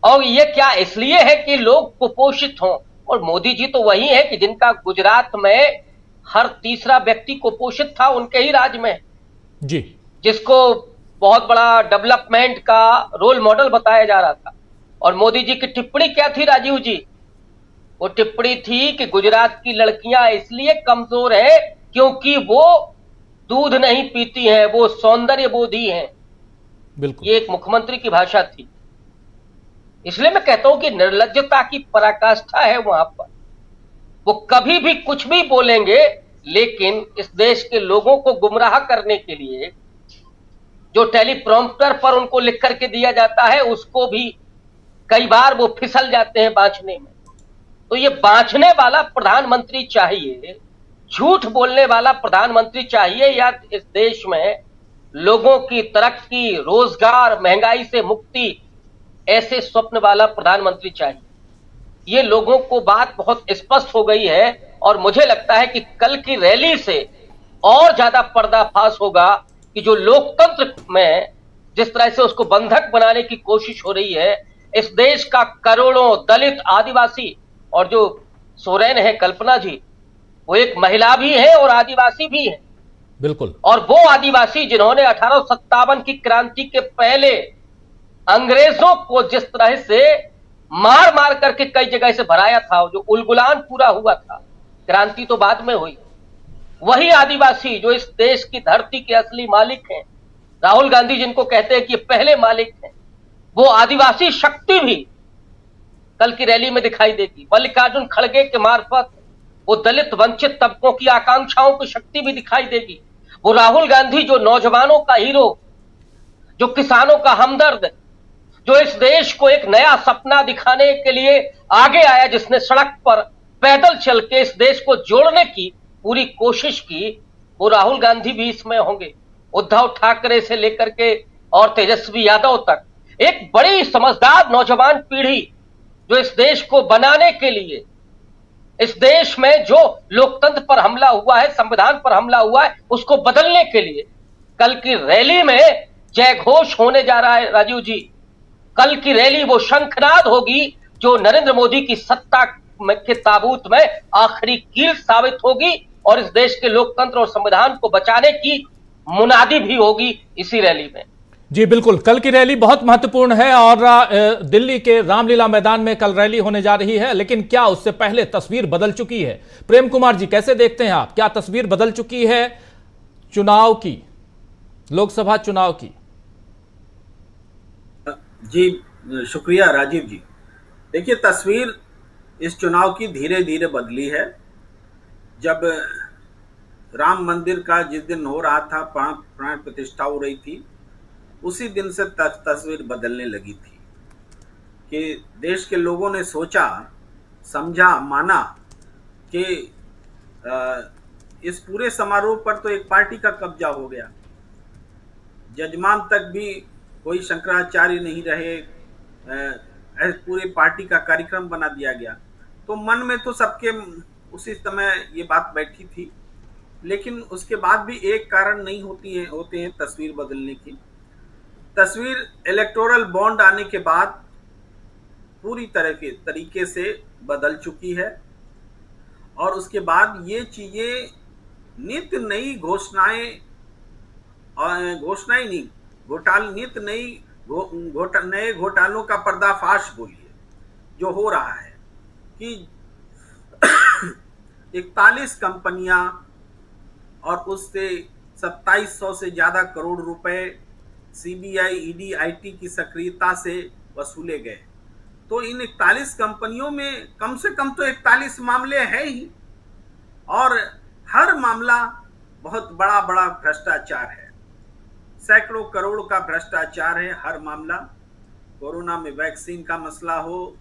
और ये क्या इसलिए है कि लोग कुपोषित हों? और मोदी जी तो वही है कि जिनका गुजरात में हर तीसरा व्यक्ति कुपोषित था, उनके ही राज्य में जी, जिसको बहुत बड़ा डेवलपमेंट का रोल मॉडल बताया जा रहा था। और मोदी जी की टिप्पणी क्या थी राजीव जी? वो टिप्पणी थी कि गुजरात की लड़कियां इसलिए कमजोर है क्योंकि वो दूध नहीं पीती हैं, वो सौंदर्य बोधी हैं। बिल्कुल, ये एक मुख्यमंत्री की भाषा थी। इसलिए मैं कहता हूं कि निर्लज्जता की पराकाष्ठा है वहां पर। वो कभी भी कुछ भी बोलेंगे, लेकिन इस देश के लोगों को गुमराह करने के लिए जो टेलीप्रॉम्प्टर पर उनको लिख करके दिया जाता है, उसको भी कई बार वो फिसल जाते हैं बांचने में। तो ये बांचने वाला प्रधानमंत्री चाहिए, झूठ बोलने वाला प्रधानमंत्री चाहिए, या इस देश में लोगों की तरक्की, रोजगार, महंगाई से मुक्ति, ऐसे स्वप्न वाला प्रधानमंत्री चाहिए? ये लोगों को बात बहुत स्पष्ट हो गई है और मुझे लगता है कि कल की रैली से और ज्यादा पर्दाफाश होगा कि जो लोकतंत्र में जिस तरह से उसको बंधक बनाने की कोशिश हो रही है, इस देश का करोड़ों दलित, आदिवासी, और जो सोरेन है कल्पना जी, वो एक महिला भी है और आदिवासी भी है। बिल्कुल, और वो आदिवासी जिन्होंने 1857 की क्रांति के पहले अंग्रेजों को जिस तरह से मार मार करके कई जगह से भराया था, जो उलगुलान पूरा हुआ था, क्रांति तो बाद में हुई, वही आदिवासी जो इस देश की धरती के असली मालिक हैं, राहुल गांधी जिनको कहते हैं कि पहले मालिक हैं, वो आदिवासी शक्ति भी कल की रैली में दिखाई देगी। मल्लिकार्जुन खड़गे के मार्फत वो दलित वंचित तबकों की आकांक्षाओं की शक्ति भी दिखाई देगी। वो राहुल गांधी जो नौजवानों का हीरो, जो किसानों का हमदर्द, जो इस देश को एक नया सपना दिखाने के लिए आगे आया, जिसने सड़क पर पैदल चल के इस देश को जोड़ने की पूरी कोशिश की, वो राहुल गांधी भी इसमें होंगे। उद्धव ठाकरे से लेकर के और तेजस्वी यादव तक एक बड़ी समझदार नौजवान पीढ़ी जो इस देश को बनाने के लिए, इस देश में जो लोकतंत्र पर हमला हुआ है, संविधान पर हमला हुआ है, उसको बदलने के लिए कल की रैली में जय घोष होने जा रहा है राजीव जी। कल की रैली वो शंखनाद होगी जो नरेंद्र मोदी की सत्ता के ताबूत में आखिरी कील साबित होगी और इस देश के लोकतंत्र और संविधान को बचाने की मुनादी भी होगी इसी रैली में। जी बिल्कुल, कल की रैली बहुत महत्वपूर्ण है और दिल्ली के रामलीला मैदान में कल रैली होने जा रही है, लेकिन क्या उससे पहले तस्वीर बदल चुकी है? प्रेम कुमार जी, कैसे देखते हैं आप? क्या तस्वीर बदल चुकी है चुनाव की, लोकसभा चुनाव की? जी शुक्रिया राजीव जी। देखिए, तस्वीर इस चुनाव की धीरे धीरे बदली है। जब राम मंदिर का जिस दिन हो रहा था, प्राण प्रतिष्ठा हो रही थी, उसी दिन से तस्वीर बदलने लगी थी कि देश के लोगों ने सोचा, समझा, माना कि इस पूरे समारोह पर तो एक पार्टी का कब्जा हो गया। जजमान तक भी कोई शंकराचार्य नहीं रहे, पूरे पार्टी का कार्यक्रम बना दिया गया। तो मन में तो सबके उसी समय ये बात बैठी थी, लेकिन उसके बाद भी एक कारण नहीं होते हैं तस्वीर बदलने की। तस्वीर इलेक्टोरल बॉन्ड आने के बाद पूरी तरीके से बदल चुकी है, और उसके बाद ये चीजें नित्य नई नए घोटालों का पर्दाफाश बोलिए जो हो रहा है कि 41 कंपनियां और उससे 2700 से ज्यादा करोड़ रुपए सीबीआई, ईडी, आईटी की सक्रियता से वसूले गए। तो इन 41 कंपनियों में कम से कम तो 41 मामले हैं ही, और हर मामला बहुत बड़ा भ्रष्टाचार है। सैकड़ों करोड़ का भ्रष्टाचार है हर मामला। कोरोना में वैक्सीन का मसला हो,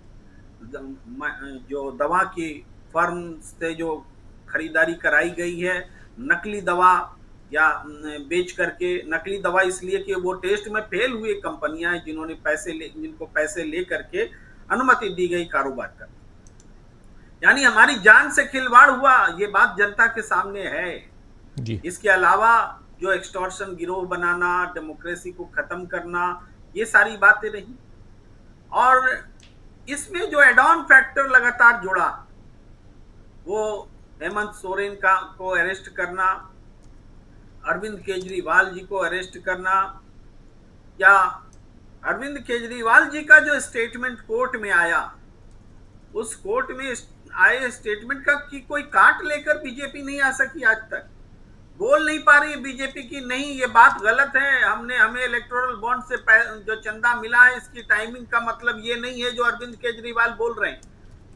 जो दवा की फर्म से जो खरीदारी कराई गई है, नकली दवा या बेच करके, नकली दवा इसलिए कि वो टेस्ट में फेल हुए कंपनियां हैं जिनको पैसे ले करके अनुमति दी गई कारोबार करने। यानी हमारी जान से खिलवाड़ हुआ, ये बात जनता के सामने है जी। इसके अलावा जो एक्सटॉर्शन गिरोह बनाना, डेमोक्रेसी को खत्म करना, ये सारी बातें रही। और इसमें जो एड ऑन फैक्टर लगातार जुड़ा, वो हेमंत सोरेन को अरेस्ट करना, अरविंद केजरीवाल जी को अरेस्ट करना, या अरविंद केजरीवाल जी का जो स्टेटमेंट कोर्ट में आया, उस कोर्ट में आए स्टेटमेंट का की कोई काट लेकर बीजेपी नहीं आ सकी, आज तक बोल नहीं पा रही है बीजेपी की नहीं ये बात गलत है, हमें इलेक्टोरल बॉन्ड से जो चंदा मिला है इसकी टाइमिंग का मतलब ये नहीं है जो अरविंद केजरीवाल बोल रहे हैं।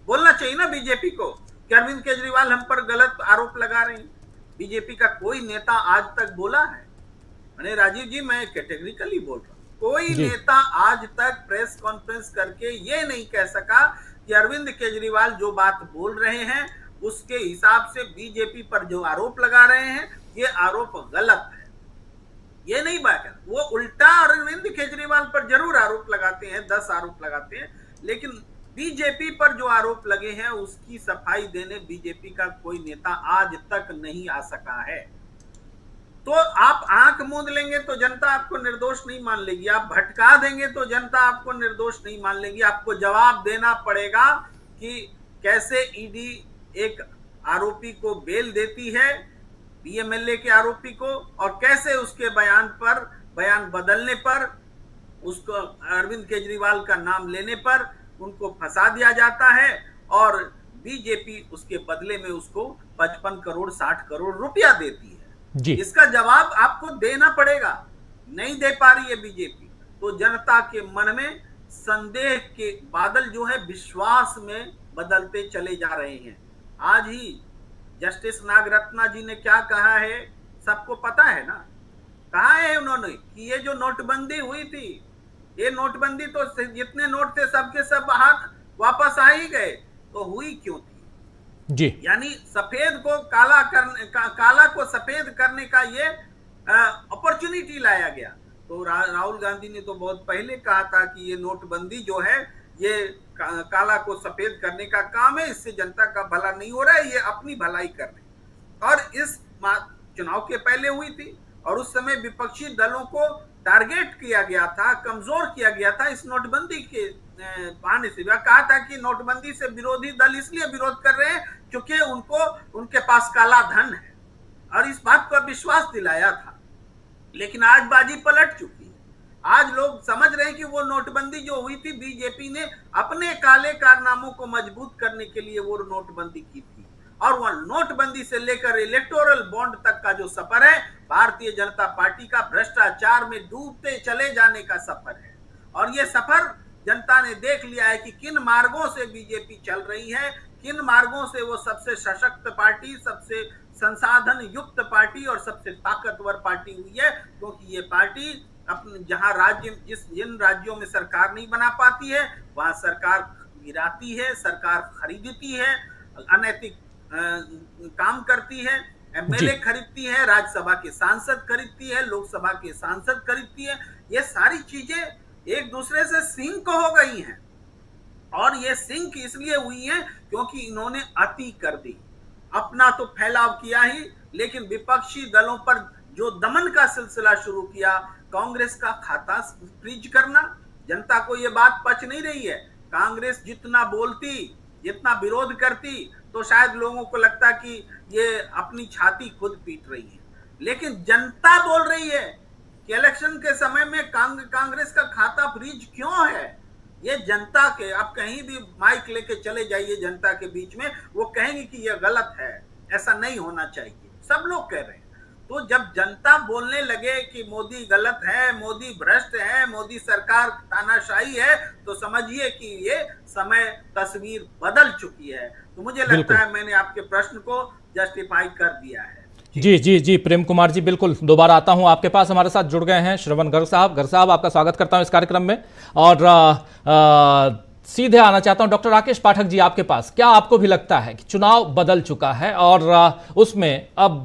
बोलना चाहिए ना बीजेपी को कि अरविंद केजरीवाल हम पर गलत आरोप लगा रहे हैं। बीजेपी का कोई नेता आज तक बोला है? मैंने राजीव जी, मैं कैटेगरिकली बोल रहा हूँ, कोई नेता आज तक प्रेस कॉन्फ्रेंस करके ये नहीं कह सका कि अरविंद केजरीवाल जो बात बोल रहे हैं उसके हिसाब से बीजेपी पर जो आरोप लगा रहे हैं ये आरोप गलत है। ये नहीं बात है, वो उल्टा अरविंद केजरीवाल पर जरूर आरोप लगाते हैं, 10 आरोप लगाते हैं, लेकिन बीजेपी पर जो आरोप लगे हैं उसकी सफाई देने बीजेपी का कोई नेता आज तक नहीं आ सका है। तो आप आंख मूंद लेंगे तो जनता आपको निर्दोष नहीं मान लेगी, आप भटका देंगे तो जनता आपको निर्दोष नहीं मान लेगी। आपको जवाब देना पड़ेगा कि कैसे ईडी एक आरोपी को बेल देती है, बीएमएलए के आरोपी को, और कैसे उसके बयान बदलने पर, उसको अरविंद केजरीवाल का नाम लेने पर उनको फंसा दिया जाता है, और बीजेपी उसके बदले में उसको 55 करोड़ 60 करोड़ रुपया देती है जी। इसका जवाब आपको देना पड़ेगा, नहीं दे पा रही है बीजेपी। तो जनता के मन में संदेह के बादल जो है विश्वास में बदलते चले जा रहे हैं। आज ही जस्टिस नागरत्ना जी ने क्या कहा है सबको पता है ना। कहा है उन्होंने कि ये जो नोटबंदी हुई थी, ये नोटबंदी तो जितने नोट थे सबके सब बाहर वापस आ ही गए, तो हुई क्यों थी जी? यानी सफेद को काला को सफेद करने का ये अपॉर्चुनिटी लाया गया। तो राहुल गांधी ने तो बहुत पहले कहा था कि ये नोटबंदी जो है ये काला को सफेद करने का काम है, इससे जनता का भला नहीं हो रहा है, ये अपनी भलाई कर रहे हैं। और इस चुनाव के पहले हुई थी, और उस समय विपक्षी दलों को टारगेट किया गया था, कमजोर किया गया था इस नोटबंदी के बहाने से। कहा था कि नोटबंदी से विरोधी दल इसलिए विरोध कर रहे हैं क्योंकि उनके पास काला धन है, और इस बात को विश्वास दिलाया था। लेकिन आज बाजी पलट चुकी है। आज लोग समझ रहे हैं कि वो नोटबंदी जो हुई थी, बीजेपी ने अपने काले कारनामों को मजबूत करने के लिए वो नोटबंदी की थी, और वह नोटबंदी से लेकर इलेक्टोरल बॉन्ड तक का जो सफर है भारतीय जनता पार्टी का भ्रष्टाचार में डूबते चले जाने का सफर है। और ये सफर जनता ने देख लिया है कि किन मार्गों से बीजेपी चल रही है, किन मार्गों से वो सबसे सशक्त पार्टी, सबसे संसाधन युक्त पार्टी और सबसे ताकतवर पार्टी हुई है। क्योंकि ये पार्टी अपने जहां जिन राज्यों में सरकार नहीं बना पाती है वहां सरकार गिराती है, सरकार खरीदती है, अनैतिक काम करती है, एमएलए खरीदती है, राज्यसभा के सांसद खरीदती है, लोकसभा के सांसद खरीदती है। ये सारी चीजें एक दूसरे से सिंक हो गई हैं और ये सिंक इसलिए हुई है क्योंकि इन्होंने अति कर दी। अपना तो फैलाव किया ही, लेकिन विपक्षी दलों पर जो दमन का सिलसिला शुरू किया, कांग्रेस का खाता फ्रीज करना, जनता को ये बात पच नहीं रही है। कांग्रेस जितना बोलती, जितना विरोध करती, तो शायद लोगों को लगता कि ये अपनी छाती खुद पीट रही है। लेकिन जनता बोल रही है कि इलेक्शन के समय में कांग्रेस का खाता फ्रीज क्यों है। ये जनता के, आप कहीं भी माइक लेके चले जाइए जनता के बीच में, वो कहेंगे कि ये गलत है, ऐसा नहीं होना चाहिए, सब लोग कह रहे हैं। तो जब जनता बोलने लगे कि मोदी गलत है, मोदी भ्रष्ट है, मोदी सरकार तानाशाही है, तो समझिए कि ये समय तस्वीर बदल चुकी है। तो मुझे लगता है मैंने आपके प्रश्न को जस्टिफाई कर दिया है। जी प्रेम कुमार जी, बिल्कुल दोबारा आता हूं आपके पास। हमारे साथ जुड़ गए हैं श्रवण गर्ग साहब। गर्ग साहब, आपका स्वागत करता हूं इस कार्यक्रम में और सीधे आना चाहता हूं डॉक्टर राकेश पाठक जी आपके पास। क्या आपको भी लगता है कि चुनाव बदल चुका है और उसमें अब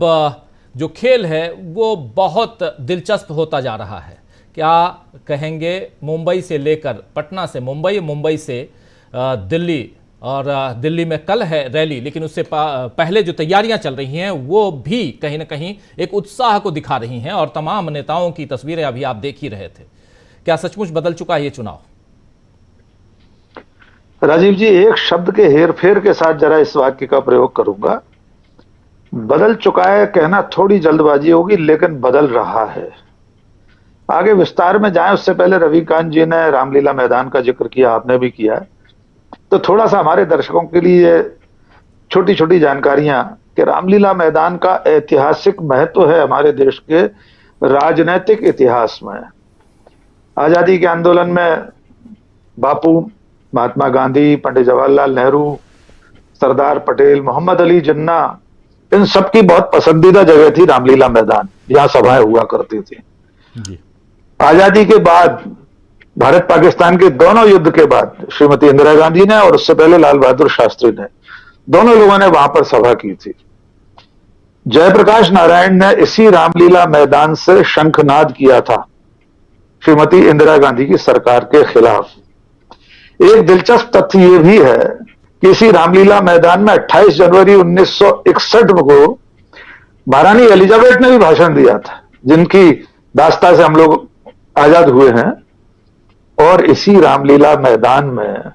जो खेल है वो बहुत दिलचस्प होता जा रहा है? क्या कहेंगे मुंबई से लेकर पटना से मुंबई, मुंबई से दिल्ली, और दिल्ली में कल है रैली, लेकिन उससे पहले जो तैयारियां चल रही हैं वो भी कहीं ना कहीं एक उत्साह को दिखा रही हैं और तमाम नेताओं की तस्वीरें अभी आप देख ही रहे थे। क्या सचमुच बदल चुका है ये चुनाव? राजीव जी, एक शब्द के हेरफेर के साथ जरा इस वाक्य का प्रयोग करूंगा। बदल चुका है कहना थोड़ी जल्दबाजी होगी, लेकिन बदल रहा है। आगे विस्तार में जाएं उससे पहले रविकांत जी ने रामलीला मैदान का जिक्र किया, आपने भी किया, तो थोड़ा सा हमारे दर्शकों के लिए छोटी छोटी जानकारियां कि रामलीला मैदान का ऐतिहासिक महत्व है हमारे देश के राजनीतिक इतिहास में। आजादी के आंदोलन में बापू, महात्मा गांधी, पंडित जवाहरलाल नेहरू, सरदार पटेल, मोहम्मद अली जिन्ना, इन सबकी बहुत पसंदीदा जगह थी रामलीला मैदान, जहां सभाएं हुआ करती थी। आजादी के बाद, भारत पाकिस्तान के दोनों युद्ध के बाद, श्रीमती इंदिरा गांधी ने और उससे पहले लाल बहादुर शास्त्री ने, दोनों लोगों ने वहां पर सभा की थी। जयप्रकाश नारायण ने इसी रामलीला मैदान से शंखनाद किया था श्रीमती इंदिरा गांधी की सरकार के खिलाफ। एक दिलचस्प तथ्य यह भी है कि इसी रामलीला मैदान में 28 जनवरी 1961 को महारानी एलिजाबेथ ने भी भाषण दिया था, जिनकी दास्ता से हम लोग आजाद हुए हैं। और इसी रामलीला मैदान में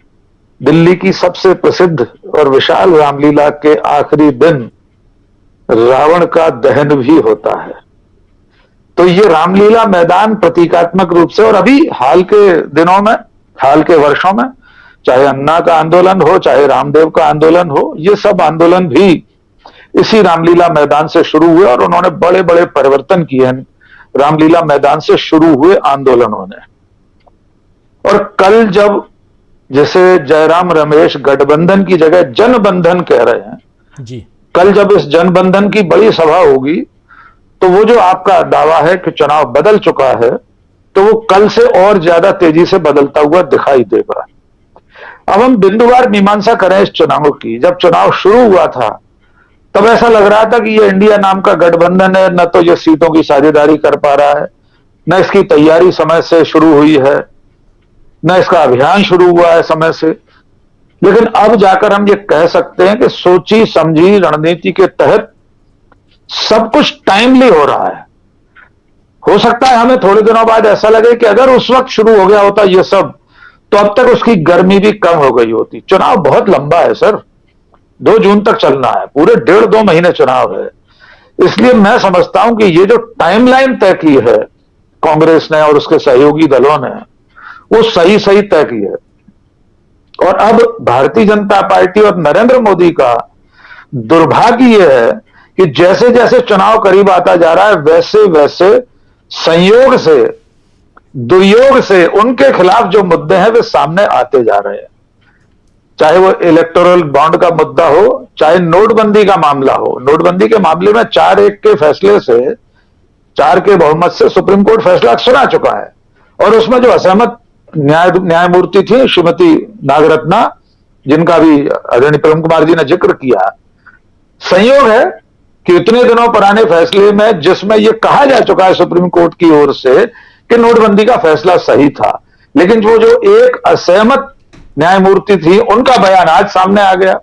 दिल्ली की सबसे प्रसिद्ध और विशाल रामलीला के आखिरी दिन रावण का दहन भी होता है। तो ये रामलीला मैदान प्रतीकात्मक रूप से, और अभी हाल के दिनों में, हाल के वर्षों में, चाहे अन्ना का आंदोलन हो, चाहे रामदेव का आंदोलन हो, ये सब आंदोलन भी इसी रामलीला मैदान से शुरू हुए और उन्होंने बड़े बड़े परिवर्तन किए हैं रामलीला मैदान से शुरू हुए आंदोलनों ने। और कल जब, जैसे जयराम रमेश गठबंधन की जगह जनबंधन कह रहे हैं जी, कल जब इस जनबंधन की बड़ी सभा होगी तो वो जो आपका दावा है कि चुनाव बदल चुका है, तो वो कल से और ज्यादा तेजी से बदलता हुआ दिखाई देगा। अब हम बिंदुवार मीमांसा करें इस चुनाव की। जब चुनाव शुरू हुआ था तब ऐसा लग रहा था कि ये इंडिया नाम का गठबंधन है, न तो ये सीटों की साझेदारी कर पा रहा है, न इसकी तैयारी समय से शुरू हुई है, न इसका अभियान शुरू हुआ है समय से। लेकिन अब जाकर हम ये कह सकते हैं कि सोची समझी रणनीति के तहत सब कुछ टाइमली हो रहा है। हो सकता है हमें थोड़े दिनों बाद ऐसा लगे कि अगर उस वक्त शुरू हो गया होता ये सब, तो अब तक उसकी गर्मी भी कम हो गई होती। चुनाव बहुत लंबा है सर, 2 जून तक चलना है, पूरे 1.5-2 महीने चुनाव है। इसलिए मैं समझता हूं कि ये जो टाइमलाइन तय की है कांग्रेस ने और उसके सहयोगी दलों ने, वो सही तय की है। और अब भारतीय जनता पार्टी और नरेंद्र मोदी का दुर्भाग्य यह है कि जैसे जैसे चुनाव करीब आता जा रहा है, वैसे वैसे संयोग से दुर्योग से उनके खिलाफ जो मुद्दे हैं वे सामने आते जा रहे हैं, चाहे वो इलेक्टोरल बॉन्ड का मुद्दा हो, चाहे नोटबंदी का मामला हो। नोटबंदी के मामले में 4-1 के फैसले से, 4 के बहुमत से सुप्रीम कोर्ट फैसला सुना चुका है, और उसमें जो असहमत न्यायमूर्ति थी श्रीमती नागरत्ना, जिनका भी आदरणीय प्रेम कुमार जी ने जिक्र किया, संयोग है कि इतने दिनों पुराने फैसले में जिसमें यह कहा जा चुका है सुप्रीम कोर्ट की ओर से कि नोटबंदी का फैसला सही था, लेकिन वो जो एक असहमत न्यायमूर्ति थी उनका बयान आज सामने आ गया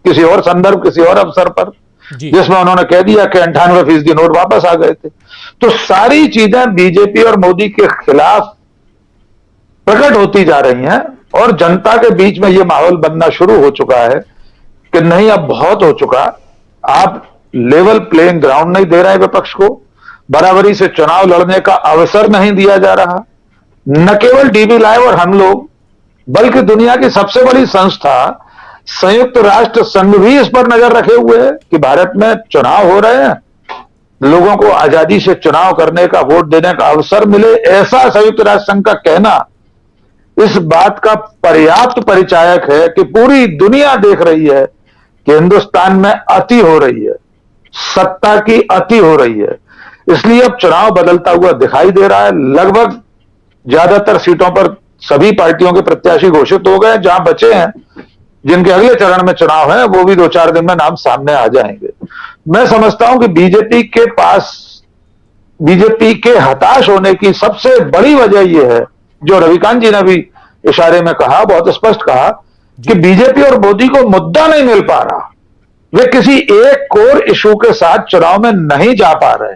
किसी और संदर्भ, किसी और अवसर पर, जिसमें उन्होंने कह दिया कि 98% नोट वापस आ गए थे। तो सारी चीजें बीजेपी और मोदी के खिलाफ प्रकट होती जा रही हैं, और जनता के बीच में यह माहौल बनना शुरू हो चुका है कि नहीं, अब बहुत हो चुका, आप लेवल प्लेइंग ग्राउंड नहीं दे रहे विपक्ष को, बराबरी से चुनाव लड़ने का अवसर नहीं दिया जा रहा। न केवल डीबी लाइव और हम लोग, बल्कि दुनिया की सबसे बड़ी संस्था संयुक्त राष्ट्र संघ भी इस पर नजर रखे हुए है कि भारत में चुनाव हो रहे हैं, लोगों को आजादी से चुनाव करने का, वोट देने का अवसर मिले, ऐसा संयुक्त राष्ट्र संघ का कहना इस बात का पर्याप्त परिचायक है कि पूरी दुनिया देख रही है कि हिंदुस्तान में अति हो रही है, सत्ता की अति हो रही है। इसलिए अब चुनाव बदलता हुआ दिखाई दे रहा है। लगभग ज्यादातर सीटों पर सभी पार्टियों के प्रत्याशी घोषित हो गए, जहां बचे हैं जिनके अगले चरण में चुनाव है वो भी 2-4 दिन में नाम सामने आ जाएंगे। मैं समझता हूं कि बीजेपी के पास, बीजेपी के हताश होने की सबसे बड़ी वजह यह है, जो रविकांत जी ने भी इशारे में कहा, बहुत स्पष्ट कहा, कि बीजेपी और मोदी को मुद्दा नहीं मिल पा रहा, वे किसी एक कोर इशू के साथ चुनाव में नहीं जा पा रहे।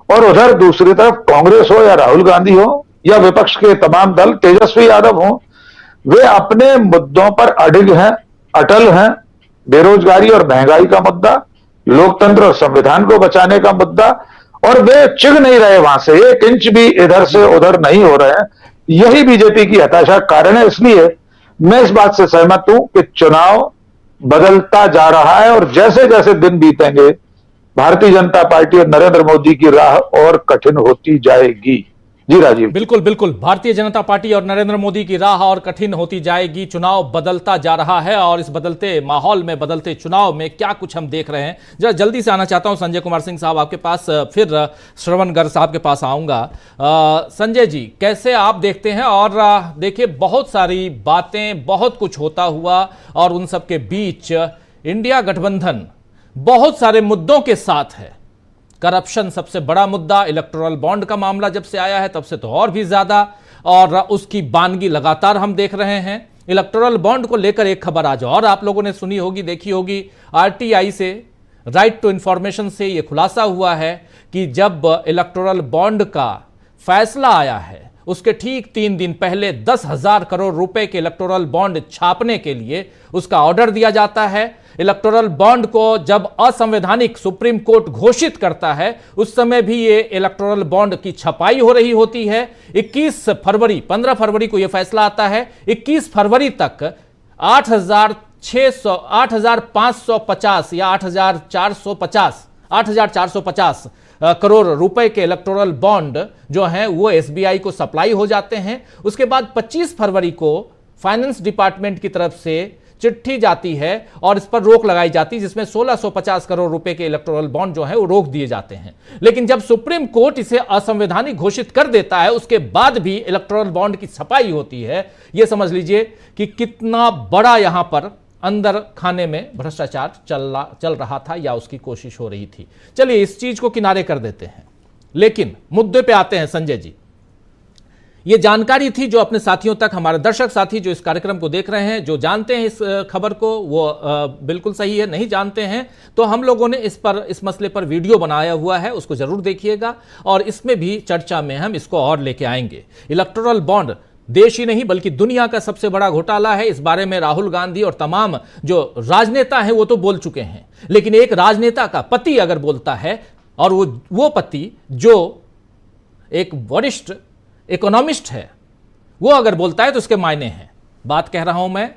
और उधर दूसरी तरफ कांग्रेस हो या राहुल गांधी हो या विपक्ष के तमाम दल, तेजस्वी यादव हो, वे अपने मुद्दों पर अडिग हैं, अटल हैं। बेरोजगारी और महंगाई का मुद्दा, लोकतंत्र और संविधान को बचाने का मुद्दा, और वे चिढ़ नहीं रहे, वहां से 1 इंच भी इधर से उधर नहीं हो रहे हैं। यही बीजेपी की हताशा का कारण है। इसलिए मैं इस बात से सहमत हूं कि चुनाव बदलता जा रहा है, और जैसे जैसे दिन बीतेंगे भारतीय जनता पार्टी और नरेंद्र मोदी की राह और कठिन होती जाएगी। जी राजीव। बिल्कुल बिल्कुल, भारतीय जनता पार्टी और नरेंद्र मोदी की राह और कठिन होती जाएगी। चुनाव बदलता जा रहा है, और इस बदलते माहौल में, बदलते चुनाव में क्या कुछ हम देख रहे हैं। जरा जल्दी से आना चाहता हूं संजय कुमार सिंह साहब आपके पास, फिर श्रवण गर्ग साहब के पास आऊंगा। संजय जी, कैसे आप देखते हैं? और देखिए, बहुत सारी बातें, बहुत कुछ होता हुआ, और उन सब के बीच इंडिया गठबंधन बहुत सारे मुद्दों के साथ है। करप्शन सबसे बड़ा मुद्दा, इलेक्टोरल बॉन्ड का मामला जब से आया है तब से तो और भी ज्यादा, और उसकी बानगी लगातार हम देख रहे हैं। इलेक्टोरल बॉन्ड को लेकर एक खबर आज और आप लोगों ने सुनी होगी, देखी होगी। आरटीआई से, राइट टू इंफॉर्मेशन से यह खुलासा हुआ है कि जब इलेक्टोरल बॉन्ड का फैसला आया है उसके ठीक 3 दिन पहले 10,000 करोड़ रुपए के इलेक्टोरल बॉन्ड छापने के लिए उसका ऑर्डर दिया जाता है। इलेक्टोरल बॉन्ड को जब असंवैधानिक सुप्रीम कोर्ट घोषित करता है उस समय भी ये इलेक्टोरल बॉन्ड की छपाई हो रही होती है। 15 फरवरी को यह फैसला आता है। 21 फरवरी तक 8,550 या 8,450 करोड़ रुपए के इलेक्टोरल बॉन्ड जो हैं वो एसबीआई को सप्लाई हो जाते हैं। उसके बाद 25 फरवरी को फाइनेंस डिपार्टमेंट की तरफ से चिट्ठी जाती है और इस पर रोक लगाई जाती है, जिसमें 1650 करोड़ रुपए के इलेक्टोरल बॉन्ड जो है वो रोक दिए जाते हैं। लेकिन जब सुप्रीम कोर्ट इसे असंवैधानिक घोषित कर देता है उसके बाद भी इलेक्टोरल बॉन्ड की छपाई होती है। यह समझ लीजिए कि कितना बड़ा यहां पर अंदर खाने में भ्रष्टाचार चल रहा था या उसकी कोशिश हो रही थी। चलिए इस चीज को किनारे कर देते हैं, लेकिन मुद्दे पे आते हैं। संजय जी, ये जानकारी थी जो अपने साथियों तक, हमारे दर्शक साथी जो इस कार्यक्रम को देख रहे हैं, जो जानते हैं इस खबर को वो बिल्कुल सही है, नहीं जानते हैं तो हम लोगों ने इस मसले पर वीडियो बनाया हुआ है, उसको जरूर देखिएगा और इसमें भी चर्चा में हम इसको और लेके आएंगे। इलेक्टोरल बॉन्ड देश ही नहीं बल्कि दुनिया का सबसे बड़ा घोटाला है। इस बारे में राहुल गांधी और तमाम जो राजनेता हैं वो तो बोल चुके हैं, लेकिन एक राजनेता का पति अगर बोलता है और वो पति जो एक वरिष्ठ इकोनॉमिस्ट है वो अगर बोलता है तो उसके मायने हैं। बात कह रहा हूं मैं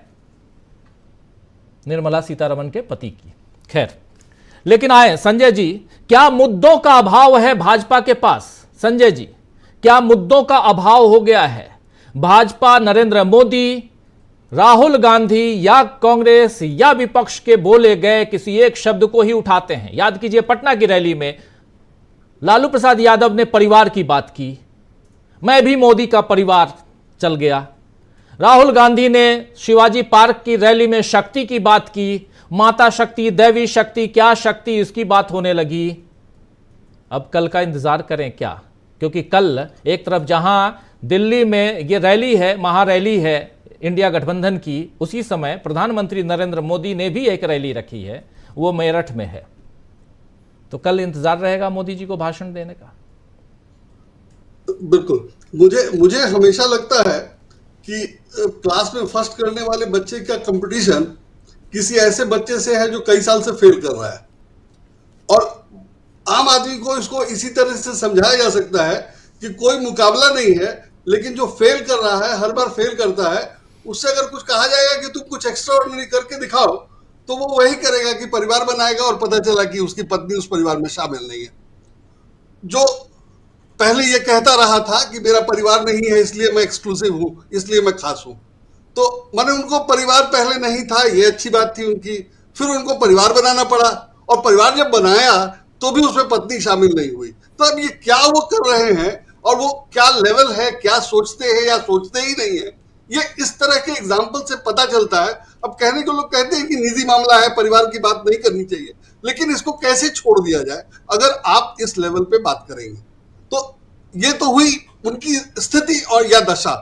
निर्मला सीतारमण के पति की। खैर, लेकिन आए संजय जी, क्या मुद्दों का अभाव है भाजपा के पास? संजय जी, क्या मुद्दों का अभाव हो गया है? भाजपा, नरेंद्र मोदी, राहुल गांधी या कांग्रेस या विपक्ष के बोले गए किसी एक शब्द को ही उठाते हैं। याद कीजिए, पटना की रैली में लालू प्रसाद यादव ने परिवार की बात की, मैं भी मोदी का परिवार चल गया। राहुल गांधी ने शिवाजी पार्क की रैली में शक्ति की बात की, माता शक्ति, देवी शक्ति, क्या शक्ति, इसकी बात होने लगी। अब कल का इंतजार करें क्या, क्योंकि कल एक तरफ जहां दिल्ली में ये रैली है, महारैली है इंडिया गठबंधन की, उसी समय प्रधानमंत्री नरेंद्र मोदी ने भी एक रैली रखी है, वो मेरठ में है। तो कल इंतजार रहेगा मोदी जी को भाषण देने का। बिल्कुल, मुझे हमेशा लगता है कि क्लास में फर्स्ट करने वाले बच्चे का कंपटीशन किसी ऐसे बच्चे से है जो कई साल से फेल कर रहा है। और आम आदमी को इसको इसी तरह से समझाया जा सकता है कि कोई मुकाबला नहीं है, लेकिन जो फेल कर रहा है, हर बार फेल करता है, उससे अगर कुछ कहा जाएगा कि तुम कुछ एक्स्ट्राऑर्डिनरी करके दिखाओ, तो वो वही करेगा कि परिवार बनाएगा और पता चला कि उसकी पत्नी उस परिवार में शामिल नहीं है। जो पहले ये कहता रहा था कि मेरा परिवार नहीं है इसलिए मैं एक्सक्लूसिव हूं, इसलिए मैं खास हूं, तो माने उनको परिवार पहले नहीं था, ये अच्छी बात थी उनकी। फिर उनको परिवार बनाना पड़ा, और परिवार जब बनाया तो भी उसमें पत्नी शामिल नहीं हुई। तो अब ये क्या वो कर रहे हैं और वो क्या लेवल है, क्या सोचते हैं या सोचते ही नहीं है, ये इस तरह के एग्जाम्पल से पता चलता है। अब कहने को लोग कहते हैं कि निजी मामला है, परिवार की बात नहीं करनी चाहिए, लेकिन इसको कैसे छोड़ दिया जाए अगर आप इस लेवल पे बात करेंगे। तो ये तो हुई उनकी स्थिति और या दशा।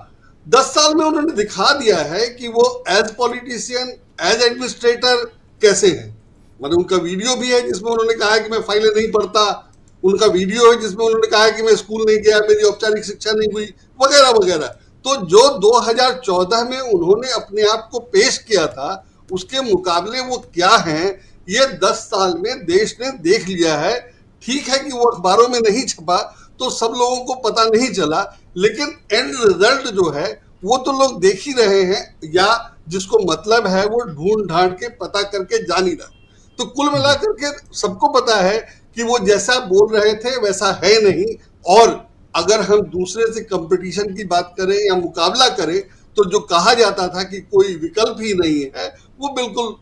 10 साल में उन्होंने दिखा दिया है कि वो एज पॉलिटिशियन, एज एडमिनिस्ट्रेटर कैसे हैं। मतलब उनका वीडियो भी है जिसमें उन्होंने कहा है कि मैं फाइलें नहीं पढ़ता, उनका वीडियो है जिसमें उन्होंने कहा है कि मैं स्कूल नहीं गया, मेरी औपचारिक शिक्षा नहीं हुई, वगैरह वगैरह। तो जो 2014 में उन्होंने अपने आप को पेश किया था, उसके मुकाबले वो क्या हैं, ये 10 साल में देश ने देख लिया है। ठीक है कि वो अखबारों में नहीं छपा तो सब लोगों को पता नहीं चला, लेकिन एंड रिजल्ट जो है वो तो लोग देख ही रहे हैं, या जिसको मतलब है वो ढूंढ ढांड के पता करके जान ही रहा। तो कुल मिलाकर के सबको पता है कि वो जैसा बोल रहे थे वैसा है नहीं। और अगर हम दूसरे से कंपटीशन की बात करें या मुकाबला करें, तो जो कहा जाता था कि कोई विकल्प ही नहीं है, वो बिल्कुल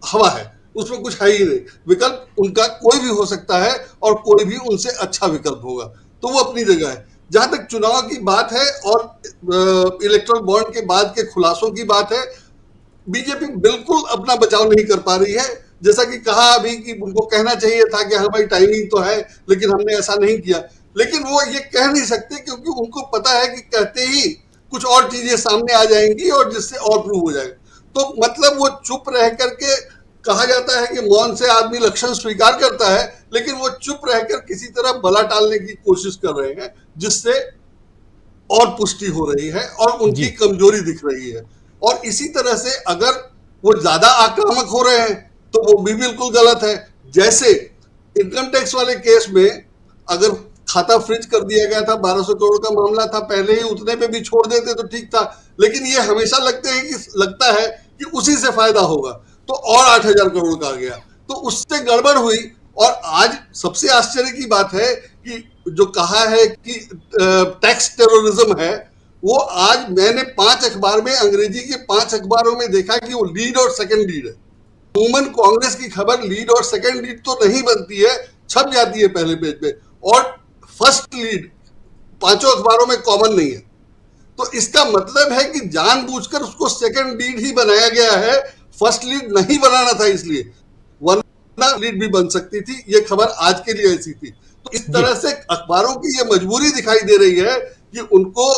हवा है, उसमें कुछ है ही नहीं। विकल्प उनका कोई भी हो सकता है और कोई भी उनसे अच्छा विकल्प होगा, तो वो अपनी जगह है। जहां तक चुनाव की बात है और इलेक्टोरल बॉन्ड के बाद के खुलासों की बात है, बीजेपी बिल्कुल अपना बचाव नहीं कर पा रही है। जैसा कि कहा अभी कि उनको कहना चाहिए था कि हाँ भाई टाइमिंग तो है, लेकिन हमने ऐसा नहीं किया। लेकिन वो ये कह नहीं सकते क्योंकि उनको पता है कि कहते ही कुछ और चीजें सामने आ जाएंगी और जिससे और प्रूव हो जाएगा। तो मतलब वो चुप रह करके, कहा जाता है कि मौन से आदमी लक्षण स्वीकार करता है, लेकिन वो चुप रहकर किसी तरह बला टालने की कोशिश कर रहे हैं, जिससे और पुष्टि हो रही है और उनकी कमजोरी दिख रही है। और इसी तरह से अगर वो ज्यादा आक्रामक हो रहे हैं तो वो भी बिल्कुल गलत है। जैसे इनकम टैक्स वाले केस में अगर खाता फ्रीज कर दिया गया था, 1200 करोड़ का मामला था, पहले ही उतने पे भी छोड़ देते तो ठीक था, लेकिन ये हमेशा लगता है कि उसी से फायदा होगा, तो और 8000 करोड़ का आ गया, तो उससे गड़बड़ हुई। और आज सबसे आश्चर्य की बात है कि जो कहा है कि टैक्स टेररिज्म है, वो आज मैंने 5 अखबार में, अंग्रेजी के 5 अखबारों में देखा कि वो लीड और सेकंड लीड है। वुमन कांग्रेस की खबर लीड और सेकंड लीड तो नहीं बनती है, छप जाती है पहले पेज पे, और फर्स्ट लीड 5 अखबारों में कॉमन नहीं है। तो इसका मतलब है कि जानबूझकर उसको सेकंड लीड ही बनाया गया है, फर्स्ट लीड नहीं बनाना था, इसलिए वरना लीड भी बन सकती थी। ये खबर आज के लिए ऐसी थी। तो इस तरह से अखबारों की ये मजबूरी दिखाई दे रही है कि उनको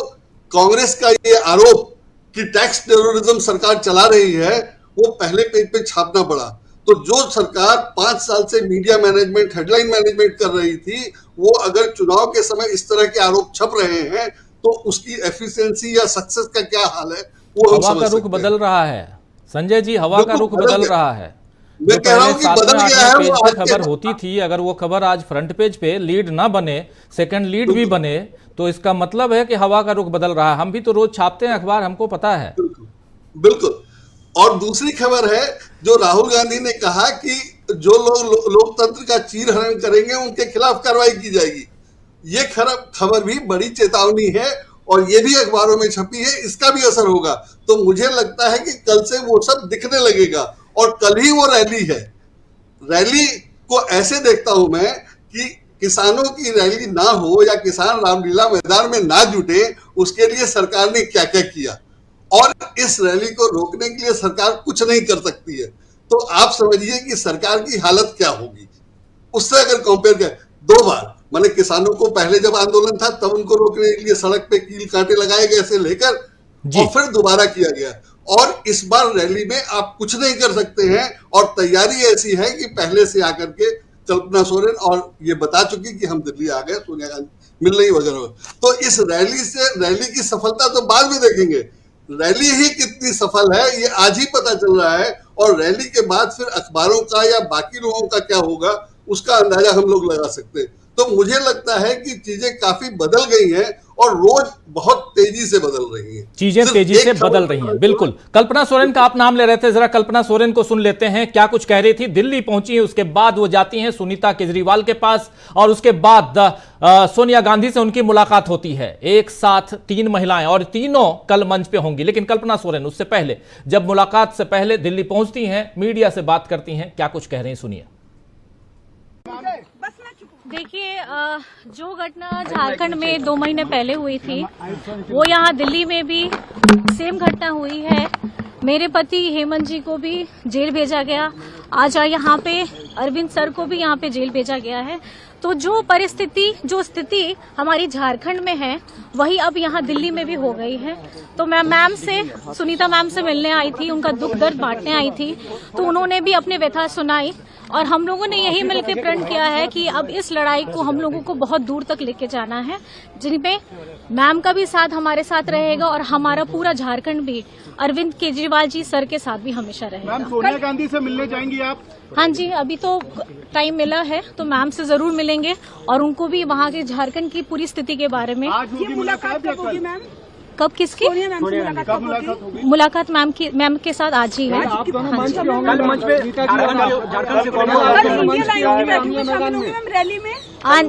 कांग्रेस का ये आरोप कि टैक्स टेररिज्म सरकार चला रही है, वो पहले पेज पे छापना पड़ा। तो जो सरकार 5 साल से मीडिया मैनेजमेंट, हेडलाइन मैनेजमेंट कर रही थी, वो अगर चुनाव के समय इस तरह के आरोप छप रहे हैं, तो उसकी एफिशिएंसी या सक्सेस का क्या हाल है, वो हम हवा का रुख बदल रहा है संजय जी, हवा का रुख बदल रहा है। मैं कह रहा हूं कि बदल गया है। पेज पे खबर होती थी, अगर वो खबर आज फ्रंट पेज पे लीड ना बने, सेकंड लीड भी बने, तो इसका मतलब है कि हवा का रुख बदल रहा है। हम भी तो रोज छापते हैं अखबार, हमको पता है। बिल्कुल। और दूसरी खबर है जो राहुल गांधी ने कहा कि जो लोग लोकतंत्र का चीरहरण करेंगे उनके खिलाफ कार्रवाई की जाएगी। ये खबर भी बड़ी चेतावनी है और ये भी अखबारों में छपी है, इसका भी असर होगा। तो मुझे लगता है कि कल से वो सब दिखने लगेगा और कल ही वो रैली है। रैली को ऐसे देखता हूं मैं कि किसानों की रैली ना हो या किसान रामलीला मैदान में ना जुटे, उसके लिए सरकार ने क्या क्या किया और इस रैली को रोकने के लिए सरकार कुछ नहीं कर सकती है। तो आप समझिए कि सरकार की हालत क्या होगी। उससे अगर कंपेयर करें, 2 बार मैंने किसानों को पहले जब आंदोलन था तब उनको रोकने के लिए सड़क पे कील कांटे लगाए गए से लेकर और फिर दोबारा किया गया, और इस बार रैली में आप कुछ नहीं कर सकते हैं और तैयारी ऐसी है कि पहले से आकर के कल्पना सोरेन और ये बता चुकी कि हम दिल्ली आ गए, सोनिया गांधी मिल रही वगैरह। तो इस रैली की सफलता तो बाद में देखेंगे, रैली ही कितनी सफल है ये आज ही पता चल रहा है, और रैली के बाद फिर अखबारों का या बाकी लोगों का क्या होगा उसका अंदाजा हम लोग लगा सकते हैं। तो मुझे लगता है कि चीजें काफी बदल गई हैं और रोज बहुत तेजी से बदल रही हैं, चीजें तेजी से बदल रही हैं। बिल्कुल, कल्पना सोरेन का आप नाम ले रहे थे, जरा कल्पना सोरेन को सुन लेते हैं, क्या कुछ कह रही थी। दिल्ली पहुंची है, उसके बाद वो जाती हैं सुनीता केजरीवाल के पास और उसके बाद सोनिया गांधी से उनकी मुलाकात होती है। एक साथ 3 महिलाएं और तीनों कल मंच पे होंगी, लेकिन कल्पना सोरेन उससे पहले, जब मुलाकात से पहले दिल्ली पहुंचती हैं, मीडिया से बात करती हैं, क्या कुछ कह रही हैं सुनिए। देखिए, जो घटना झारखंड में 2 महीने पहले हुई थी वो यहाँ दिल्ली में भी सेम घटना हुई है। मेरे पति हेमंत जी को भी जेल भेजा गया, आज यहाँ पे अरविंद सर को भी यहाँ पे जेल भेजा गया है। तो जो स्थिति हमारी झारखंड में है वही अब यहाँ दिल्ली में भी हो गई है। तो मैं सुनीता मैम से मिलने आई थी, उनका दुख दर्द बांटने आई थी, तो उन्होंने भी अपनी व्यथा सुनाई और हम लोगों ने यही मिलकर प्रण किया है कि अब इस लड़ाई को हम लोगों को बहुत दूर तक लेके जाना है, जिनपे मैम का भी साथ हमारे साथ रहेगा और हमारा पूरा झारखंड भी अरविंद केजरीवाल जी सर के साथ भी हमेशा रहेगा। मैम, सोनिया गांधी से मिलने जाएंगी आप? हाँ जी, अभी तो टाइम मिला है तो मैम से जरूर मिलेंगे और उनको भी वहाँ के झारखंड की पूरी स्थिति के बारे में। आज होगी मुलाकात होगी मैम? कब किसकी मुलाकात? मैम के साथ आज ही है।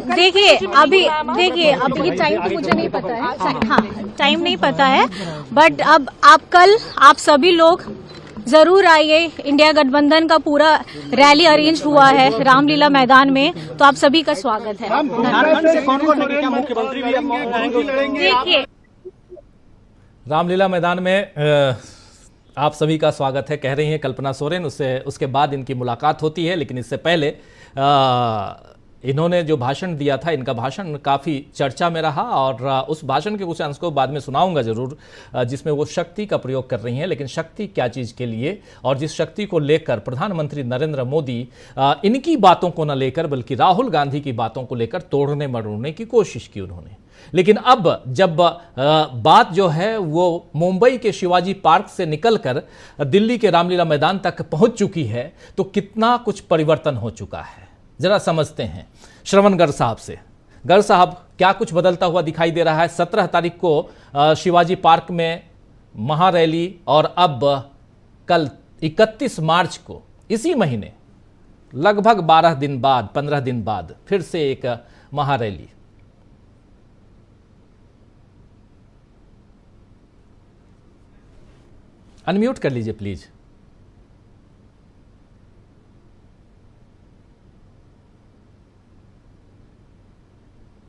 देखिए अभी ये टाइम तो मुझे नहीं पता है, हाँ टाइम नहीं पता है, बट अब आप सभी लोग जरूर आइए। इंडिया गठबंधन का पूरा रैली अरेंज हुआ है रामलीला मैदान में, तो आप सभी का स्वागत है। देखिए रामलीला मैदान में आप सभी का स्वागत है, कह रही हैं कल्पना सोरेन। उसके बाद इनकी मुलाकात होती है, लेकिन इससे पहले इन्होंने जो भाषण दिया था, इनका भाषण काफ़ी चर्चा में रहा और उस भाषण के कुछ अंश को बाद में सुनाऊंगा जरूर, जिसमें वो शक्ति का प्रयोग कर रही हैं। लेकिन शक्ति क्या चीज़ के लिए, और जिस शक्ति को लेकर प्रधानमंत्री नरेंद्र मोदी इनकी बातों को न लेकर बल्कि राहुल गांधी की बातों को लेकर तोड़ने मरोड़ने की कोशिश की उन्होंने। लेकिन अब जब बात जो है वो मुंबई के शिवाजी पार्क से निकलकर दिल्ली के रामलीला मैदान तक पहुंच चुकी है, तो कितना कुछ परिवर्तन हो चुका है जरा समझते हैं श्रवण गर्ग साहब से। गर्ग साहब, क्या कुछ बदलता हुआ दिखाई दे रहा है? 17 तारीख को शिवाजी पार्क में महारैली और अब कल 31 मार्च को, इसी महीने लगभग 12 दिन बाद 15 दिन बाद फिर से एक महारैली। अनम्यूट कर लीजिए प्लीज।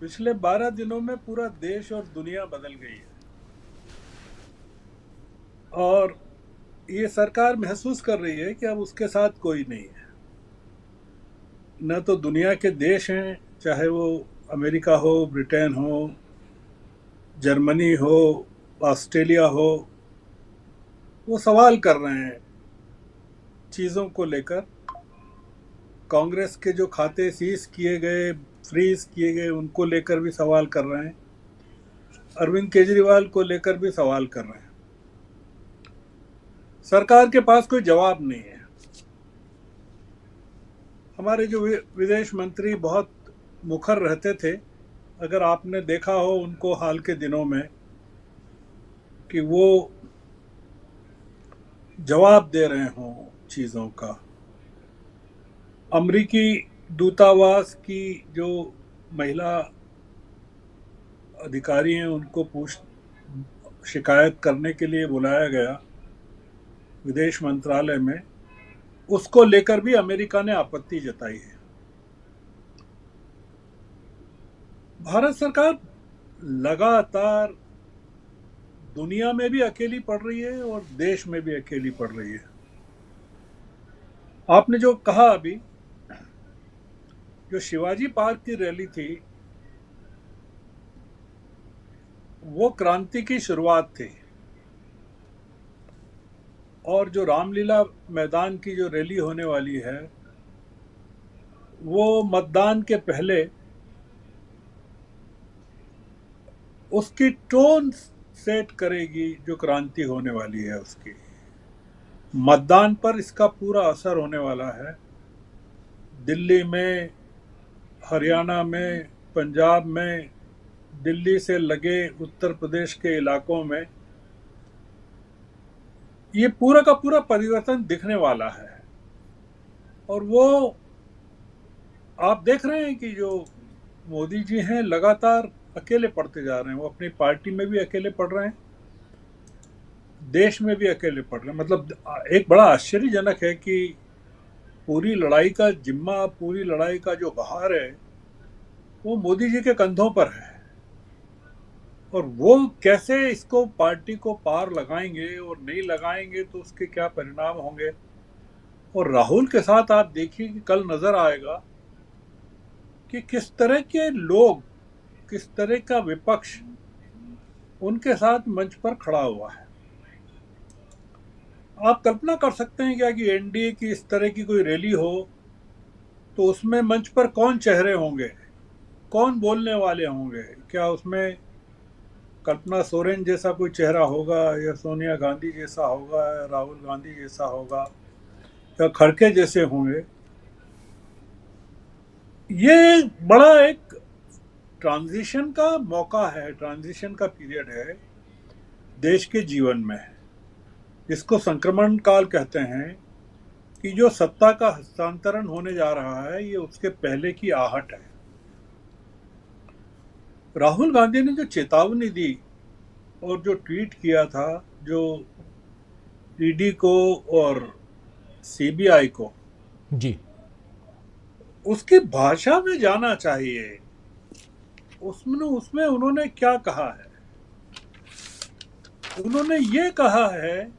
पिछले 12 दिनों में पूरा देश और दुनिया बदल गई है और ये सरकार महसूस कर रही है कि अब उसके साथ कोई नहीं है। न तो दुनिया के देश हैं, चाहे वो अमेरिका हो, ब्रिटेन हो, जर्मनी हो, ऑस्ट्रेलिया हो, वो सवाल कर रहे हैं चीज़ों को लेकर। कांग्रेस के जो खाते सीज किए गए, फ्रीज किए गए, उनको लेकर भी सवाल कर रहे हैं। अरविंद केजरीवाल को लेकर भी सवाल कर रहे हैं। सरकार के पास कोई जवाब नहीं है। हमारे जो विदेश मंत्री बहुत मुखर रहते थे, अगर आपने देखा हो उनको हाल के दिनों में कि वो जवाब दे रहे हों चीज़ों का। अमरीकी दूतावास की जो महिला अधिकारी हैं उनको शिकायत करने के लिए बुलाया गया विदेश मंत्रालय में, उसको लेकर भी अमेरिका ने आपत्ति जताई है। भारत सरकार लगातार दुनिया में भी अकेली पड़ रही है और देश में भी अकेली पड़ रही है। आपने जो कहा अभी, जो शिवाजी पार्क की रैली थी वो क्रांति की शुरुआत थी, और जो रामलीला मैदान की जो रैली होने वाली है वो मतदान के पहले उसकी टोन सेट करेगी जो क्रांति होने वाली है उसकी। मतदान पर इसका पूरा असर होने वाला है। दिल्ली में, हरियाणा में, पंजाब में, दिल्ली से लगे उत्तर प्रदेश के इलाकों में ये पूरा का पूरा परिवर्तन दिखने वाला है। और वो आप देख रहे हैं कि जो मोदी जी हैं लगातार अकेले पड़ते जा रहे हैं। वो अपनी पार्टी में भी अकेले पड़ रहे हैं, देश में भी अकेले पड़ रहे हैं। मतलब एक बड़ा आश्चर्यजनक है कि पूरी लड़ाई का जिम्मा, पूरी लड़ाई का जो भार है वो मोदी जी के कंधों पर है, और वो कैसे इसको पार्टी को पार लगाएंगे और नहीं लगाएंगे तो उसके क्या परिणाम होंगे। और राहुल के साथ आप देखिए कि कल नजर आएगा कि किस तरह के लोग, किस तरह का विपक्ष उनके साथ मंच पर खड़ा हुआ है। आप कल्पना कर सकते हैं क्या कि एनडीए की इस तरह की कोई रैली हो तो उसमें मंच पर कौन चेहरे होंगे, कौन बोलने वाले होंगे? क्या उसमें कल्पना सोरेन जैसा कोई चेहरा होगा, या सोनिया गांधी जैसा होगा, या राहुल गांधी जैसा होगा, या खड़गे जैसे होंगे? ये बड़ा एक ट्रांजिशन का मौका है, ट्रांजिशन का पीरियड है देश के जीवन में, जिसको संक्रमण काल कहते हैं। कि जो सत्ता का हस्तांतरण होने जा रहा है ये उसके पहले की आहट है। राहुल गांधी ने जो चेतावनी दी और जो ट्वीट किया था, जो ईडी को और सीबीआई को, जी, उसकी भाषा में जाना चाहिए। उसमें उन्होंने क्या कहा है? उन्होंने ये कहा है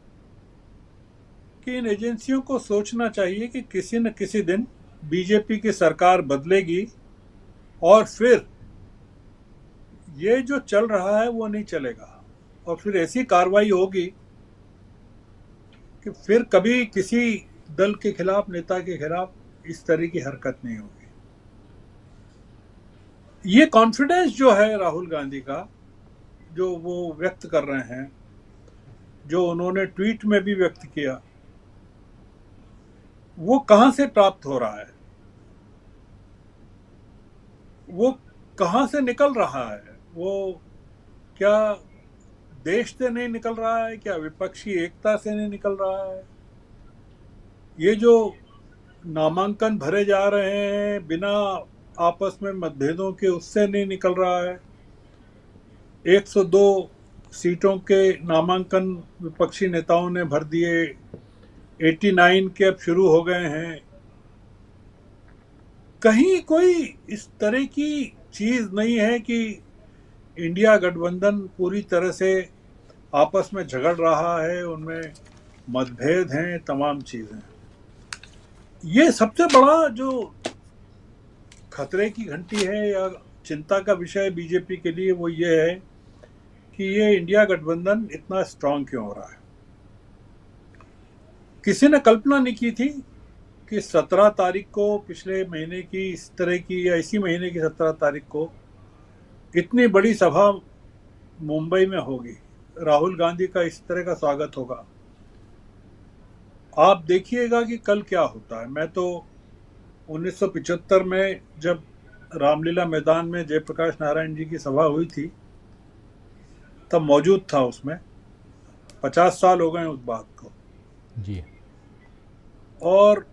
कि इन एजेंसियों को सोचना चाहिए कि किसी न किसी दिन बीजेपी की सरकार बदलेगी और फिर ये जो चल रहा है वो नहीं चलेगा, और फिर ऐसी कार्रवाई होगी कि फिर कभी किसी दल के खिलाफ, नेता के खिलाफ इस तरह की हरकत नहीं होगी। ये कॉन्फिडेंस जो है राहुल गांधी का, जो वो व्यक्त कर रहे हैं, जो उन्होंने ट्वीट में भी व्यक्त किया, वो कहां से प्राप्त हो रहा है? वो कहां से निकल रहा है? वो क्या देश से नहीं निकल रहा है? क्या विपक्षी एकता से नहीं निकल रहा है? ये जो नामांकन भरे जा रहे हैं बिना आपस में मतभेदों के, उससे नहीं निकल रहा है? 102 सीटों के नामांकन विपक्षी नेताओं ने भर दिए, 89 के अब शुरू हो गए हैं। कहीं कोई इस तरह की चीज नहीं है कि इंडिया गठबंधन पूरी तरह से आपस में झगड़ रहा है, उनमें मतभेद हैं, तमाम चीजें। ये सबसे बड़ा जो खतरे की घंटी है या चिंता का विषय बीजेपी के लिए, वो ये है कि ये इंडिया गठबंधन इतना स्ट्रांग क्यों हो रहा है। किसी ने कल्पना नहीं की थी कि 17 तारीख को, पिछले महीने की इस तरह की, या इसी महीने की 17 तारीख को इतनी बड़ी सभा मुंबई में होगी, राहुल गांधी का इस तरह का स्वागत होगा। आप देखिएगा कि कल क्या होता है। मैं तो 1975 में जब रामलीला मैदान में जयप्रकाश नारायण जी की सभा हुई थी तब मौजूद था उसमें। 50 साल हो गए उस बात को जी। और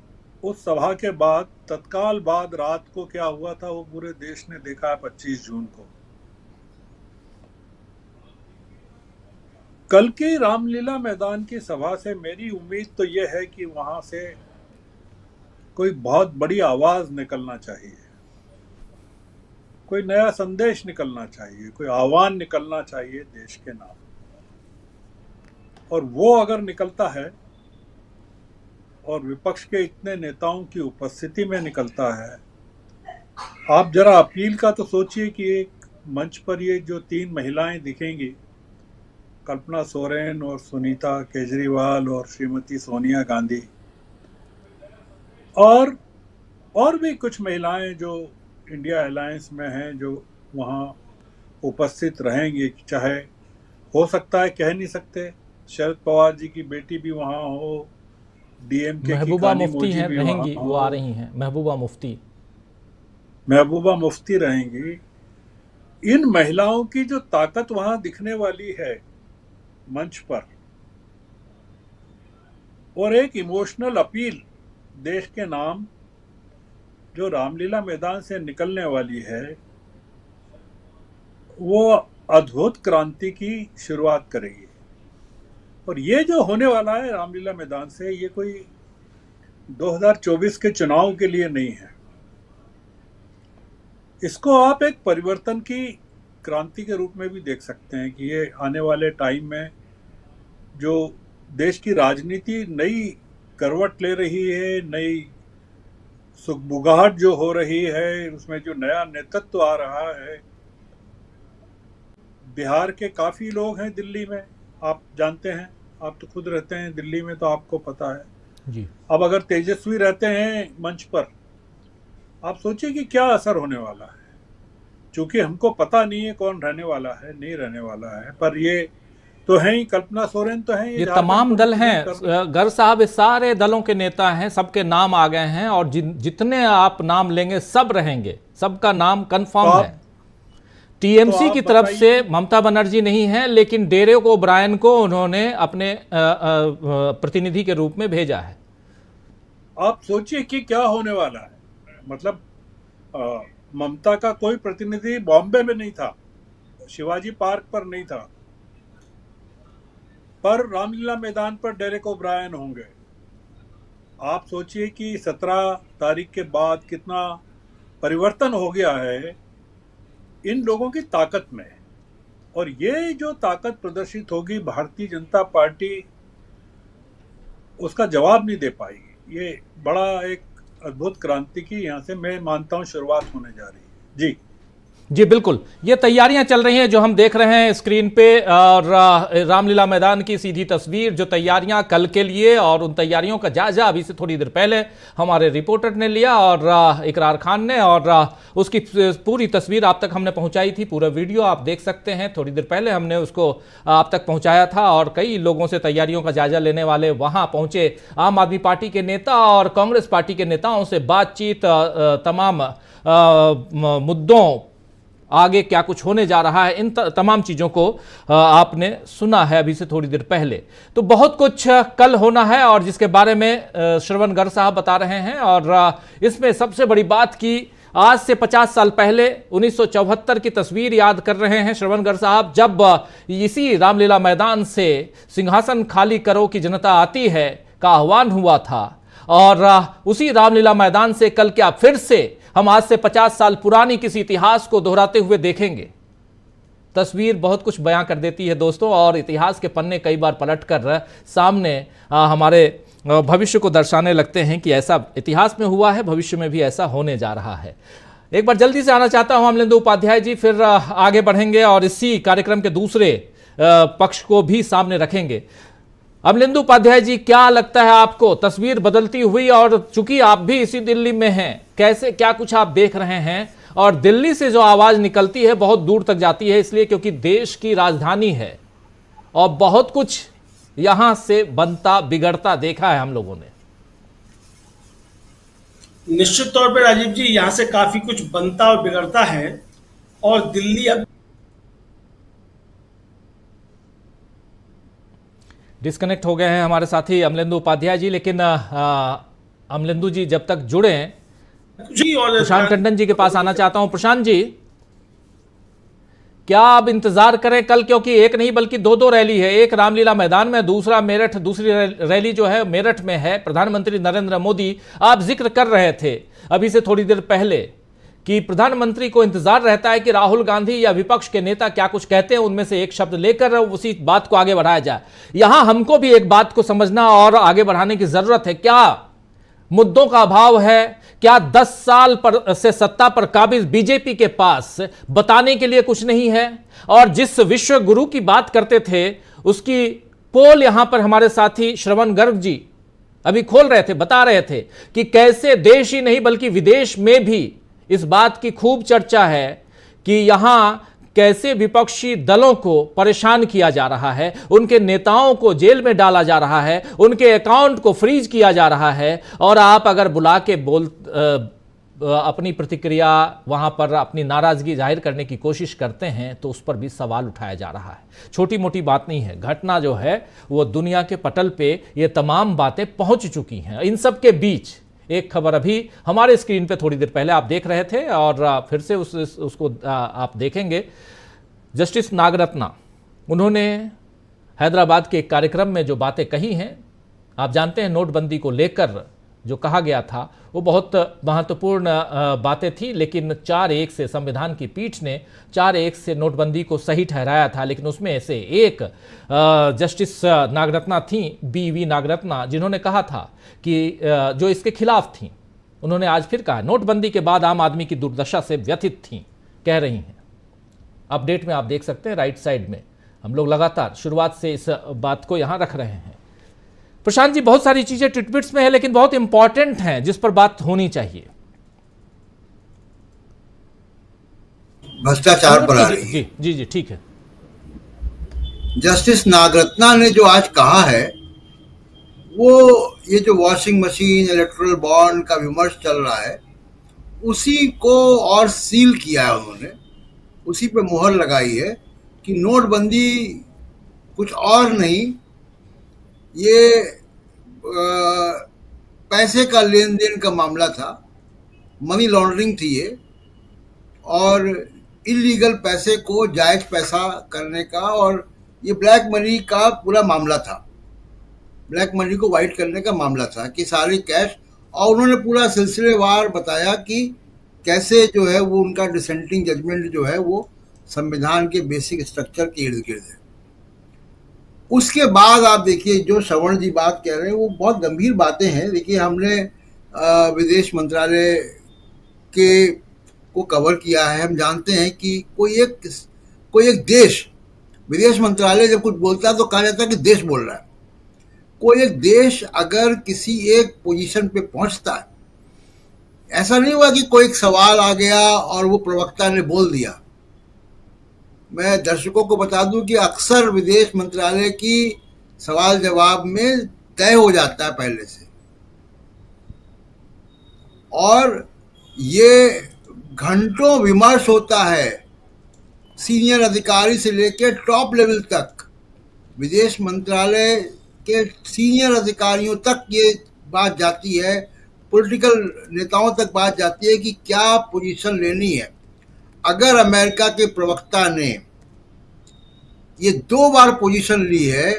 उस सभा के बाद तत्काल बाद रात को क्या हुआ था वो पूरे देश ने देखा है। 25 जून को कल की रामलीला मैदान की सभा से मेरी उम्मीद तो यह है कि वहां से कोई बहुत बड़ी आवाज निकलना चाहिए, कोई नया संदेश निकलना चाहिए, कोई आह्वान निकलना चाहिए देश के नाम। और वो अगर निकलता है और विपक्ष के इतने नेताओं की उपस्थिति में निकलता है, आप जरा अपील का तो सोचिए कि एक मंच पर ये जो 3 महिलाएं दिखेंगी, कल्पना सोरेन और सुनीता केजरीवाल और श्रीमती सोनिया गांधी, और भी कुछ महिलाएं जो इंडिया अलायंस में हैं, जो वहाँ उपस्थित रहेंगी। चाहे हो सकता है, कह नहीं सकते, शरद पवार जी की बेटी भी वहाँ हो, डीएमके की महबूबा काली मुफ्ती मोजी हैं, भी रहेंगी, वहाँ वो हो, आ रही हैं, महबूबा मुफ्ती रहेंगी। इन महिलाओं की जो ताकत वहाँ दिखने वाली है मंच पर, और एक इमोशनल अपील देश के नाम जो रामलीला मैदान से निकलने वाली है, वो अद्भुत क्रांति की शुरुआत करेगी। और ये जो होने वाला है रामलीला मैदान से, ये कोई 2024 के चुनाव के लिए नहीं है। इसको आप एक परिवर्तन की क्रांति के रूप में भी देख सकते हैं कि ये आने वाले टाइम में जो देश की राजनीति नई करवट ले रही है, नई सुगबुगाहट जो हो रही है, उसमें जो नया नेतृत्व आ रहा है। बिहार के काफ़ी लोग हैं दिल्ली में, आप जानते हैं, आप तो खुद रहते हैं दिल्ली में, तो आपको पता है जी। अब अगर तेजस्वी रहते हैं मंच पर, आप सोचिए कि क्या असर होने वाला है। चूंकि हमको पता नहीं है कौन रहने वाला है, नहीं रहने वाला है, पर ये तो हैं ही, कल्पना सोरेन तो हैं, ये तमाम दल हैं, गर साहब, इस सारे दलों के नेता हैं, सबके नाम आ गए हैं, और जितने आप नाम लेंगे सब रहेंगे, सबका नाम कंफर्म है। टीएमसी की तरफ से ममता बनर्जी नहीं है, लेकिन डेरेक ओब्रायन को उन्होंने अपने प्रतिनिधि के रूप में भेजा है। आप सोचिए कि क्या होने वाला है। मतलब ममता का कोई प्रतिनिधि बॉम्बे में नहीं था, शिवाजी पार्क पर नहीं था, पर रामलीला मैदान पर डेरेक ओब्रायन होंगे। आप सोचिए कि 17 तारीख के बाद कितना परिवर्तन हो गया है इन लोगों की ताकत में। और ये जो ताकत प्रदर्शित होगी, भारतीय जनता पार्टी उसका जवाब नहीं दे पाएगी। ये बड़ा एक अद्भुत क्रांति की यहाँ से मैं मानता हूँ शुरुआत होने जा रही है। जी जी बिल्कुल, ये तैयारियां चल रही हैं जो हम देख रहे हैं स्क्रीन पे, और रामलीला मैदान की सीधी तस्वीर, जो तैयारियां कल के लिए, और उन तैयारियों का जायजा अभी से थोड़ी देर पहले हमारे रिपोर्टर ने लिया, और इकरार खान ने, और उसकी पूरी तस्वीर आप तक हमने पहुंचाई थी। पूरा वीडियो आप देख सकते हैं, थोड़ी देर पहले हमने उसको आप तक पहुंचाया था, और कई लोगों से तैयारियों का जायजा लेने वाले वहां पहुंचे। आम आदमी पार्टी के नेता और कांग्रेस पार्टी के नेताओं से बातचीत, तमाम मुद्दों, आगे क्या कुछ होने जा रहा है, इन तमाम चीज़ों को आपने सुना है अभी से थोड़ी देर पहले। तो बहुत कुछ कल होना है, और जिसके बारे में श्रवण गर साहब बता रहे हैं। और इसमें सबसे बड़ी बात की, आज से 50 साल पहले 1974 की तस्वीर याद कर रहे हैं श्रवण गर साहब, जब इसी रामलीला मैदान से सिंहासन खाली करो की जनता आती है का आह्वान हुआ था। और उसी रामलीला मैदान से कल क्या फिर से हम आज से 50 साल पुरानी किसी इतिहास को दोहराते हुए देखेंगे। तस्वीर बहुत कुछ बयां कर देती है दोस्तों, और इतिहास के पन्ने कई बार पलटकर सामने हमारे भविष्य को दर्शाने लगते हैं कि ऐसा इतिहास में हुआ है, भविष्य में भी ऐसा होने जा रहा है। एक बार जल्दी से आना चाहता हूं अमलेंदु उपाध्याय जी, फिर आगे बढ़ेंगे और इसी कार्यक्रम के दूसरे पक्ष को भी सामने रखेंगे। अमलेंदु उपाध्याय जी, क्या लगता है आपको, तस्वीर बदलती हुई, और चूंकि आप भी इसी दिल्ली में हैं, कैसे क्या कुछ आप देख रहे हैं? और दिल्ली से जो आवाज निकलती है बहुत दूर तक जाती है, इसलिए क्योंकि देश की राजधानी है, और बहुत कुछ यहां से बनता बिगड़ता देखा है हम लोगों ने। निश्चित तौर पे राजीव जी, यहाँ से काफी कुछ बनता और बिगड़ता है, और दिल्ली अब डिस्कनेक्ट हो गए हैं हमारे साथी अमलेंदु उपाध्याय जी, लेकिन अमलेंदु जी जब तक जुड़े, प्रशांत टंडन जी के पास आना चाहता हूं। प्रशांत जी, क्या अब इंतजार करें कल? क्योंकि एक नहीं बल्कि दो रैली है, एक रामलीला मैदान में, दूसरा मेरठ, दूसरी रैली जो है मेरठ में है। प्रधानमंत्री नरेंद्र मोदी, आप जिक्र कर रहे थे अभी से थोड़ी देर पहले कि प्रधानमंत्री को इंतजार रहता है कि राहुल गांधी या विपक्ष के नेता क्या कुछ कहते हैं, उनमें से एक शब्द लेकर उसी बात को आगे बढ़ाया जाए। यहां हमको भी एक बात को समझना और आगे बढ़ाने की जरूरत है। क्या मुद्दों का अभाव है? क्या 10 साल से सत्ता पर काबिज बीजेपी के पास बताने के लिए कुछ नहीं है? और जिस विश्व गुरु की बात करते थे उसकी पोल यहां पर हमारे साथी श्रवण गर्ग जी अभी खोल रहे थे, बता रहे थे कि कैसे देश ही नहीं बल्कि विदेश में भी इस बात की खूब चर्चा है कि यहां कैसे विपक्षी दलों को परेशान किया जा रहा है, उनके नेताओं को जेल में डाला जा रहा है, उनके अकाउंट को फ्रीज किया जा रहा है। और आप अगर बुला के अपनी प्रतिक्रिया वहां पर अपनी नाराजगी जाहिर करने की कोशिश करते हैं तो उस पर भी सवाल उठाया जा रहा है। छोटी मोटी बात नहीं है, घटना जो है वो दुनिया के पटल पे ये तमाम बातें पहुंच चुकी हैं। इन सब के बीच एक खबर अभी हमारे स्क्रीन पे थोड़ी देर पहले आप देख रहे थे और फिर से उसको आप देखेंगे। जस्टिस नागरत्ना, उन्होंने हैदराबाद के एक कार्यक्रम में जो बातें कही हैं, आप जानते हैं नोटबंदी को लेकर जो कहा गया था वो बहुत महत्वपूर्ण बातें थी, लेकिन 4-1 से संविधान की पीठ ने 4-1 से नोटबंदी को सही ठहराया था। लेकिन उसमें से एक जस्टिस नागरत्ना थी, BV नागरत्ना, जिन्होंने कहा था कि जो इसके खिलाफ थी, उन्होंने आज फिर कहा नोटबंदी के बाद आम आदमी की दुर्दशा से व्यथित थी, कह रही हैं। अपडेट में आप देख सकते हैं राइट साइड में, हम लोग लगातार शुरुआत से इस बात को यहां रख रहे हैं। प्रशांत जी, बहुत सारी चीजें टिटबिट्स में है लेकिन बहुत इंपॉर्टेंट हैं जिस पर बात होनी चाहिए। भ्रष्टाचार पर आ रही है। जी जी ठीक है। जस्टिस नागरत्ना ने जो आज कहा है वो ये जो वॉशिंग मशीन, इलेक्टोरल बॉन्ड का विमर्श चल रहा है उसी को और सील किया है उन्होंने, उसी पे मुहर लगाई है कि नोटबंदी कुछ और नहीं, ये पैसे का लेन देन का मामला था, मनी लॉन्ड्रिंग थी ये, और इलीगल पैसे को जायज पैसा करने का, और ये ब्लैक मनी का पूरा मामला था, ब्लैक मनी को वाइट करने का मामला था कि सारे कैश। और उन्होंने पूरा सिलसिलेवार बताया कि कैसे जो है वो उनका डिसेंटिंग जजमेंट जो है वो संविधान के बेसिक स्ट्रक्चर के इर्द गिर्द है। उसके बाद आप देखिए जो श्रवण जी बात कह रहे हैं वो बहुत गंभीर बातें हैं। देखिए हमने विदेश मंत्रालय के को कवर किया है, हम जानते हैं कि कोई एक देश, विदेश मंत्रालय जब कुछ बोलता है तो कहा जाता है कि देश बोल रहा है। कोई एक देश अगर किसी एक पोजीशन पे पहुंचता है, ऐसा नहीं हुआ कि कोई एक सवाल आ गया और वो प्रवक्ता ने बोल दिया। मैं दर्शकों को बता दूं कि अक्सर विदेश मंत्रालय की सवाल जवाब में तय हो जाता है पहले से, और ये घंटों विमर्श होता है, सीनियर अधिकारी से लेकर टॉप लेवल तक, विदेश मंत्रालय के सीनियर अधिकारियों तक ये बात जाती है, पॉलिटिकल नेताओं तक बात जाती है कि क्या पोजीशन लेनी है। अगर अमेरिका के प्रवक्ता ने ये 2 बार पोजीशन ली है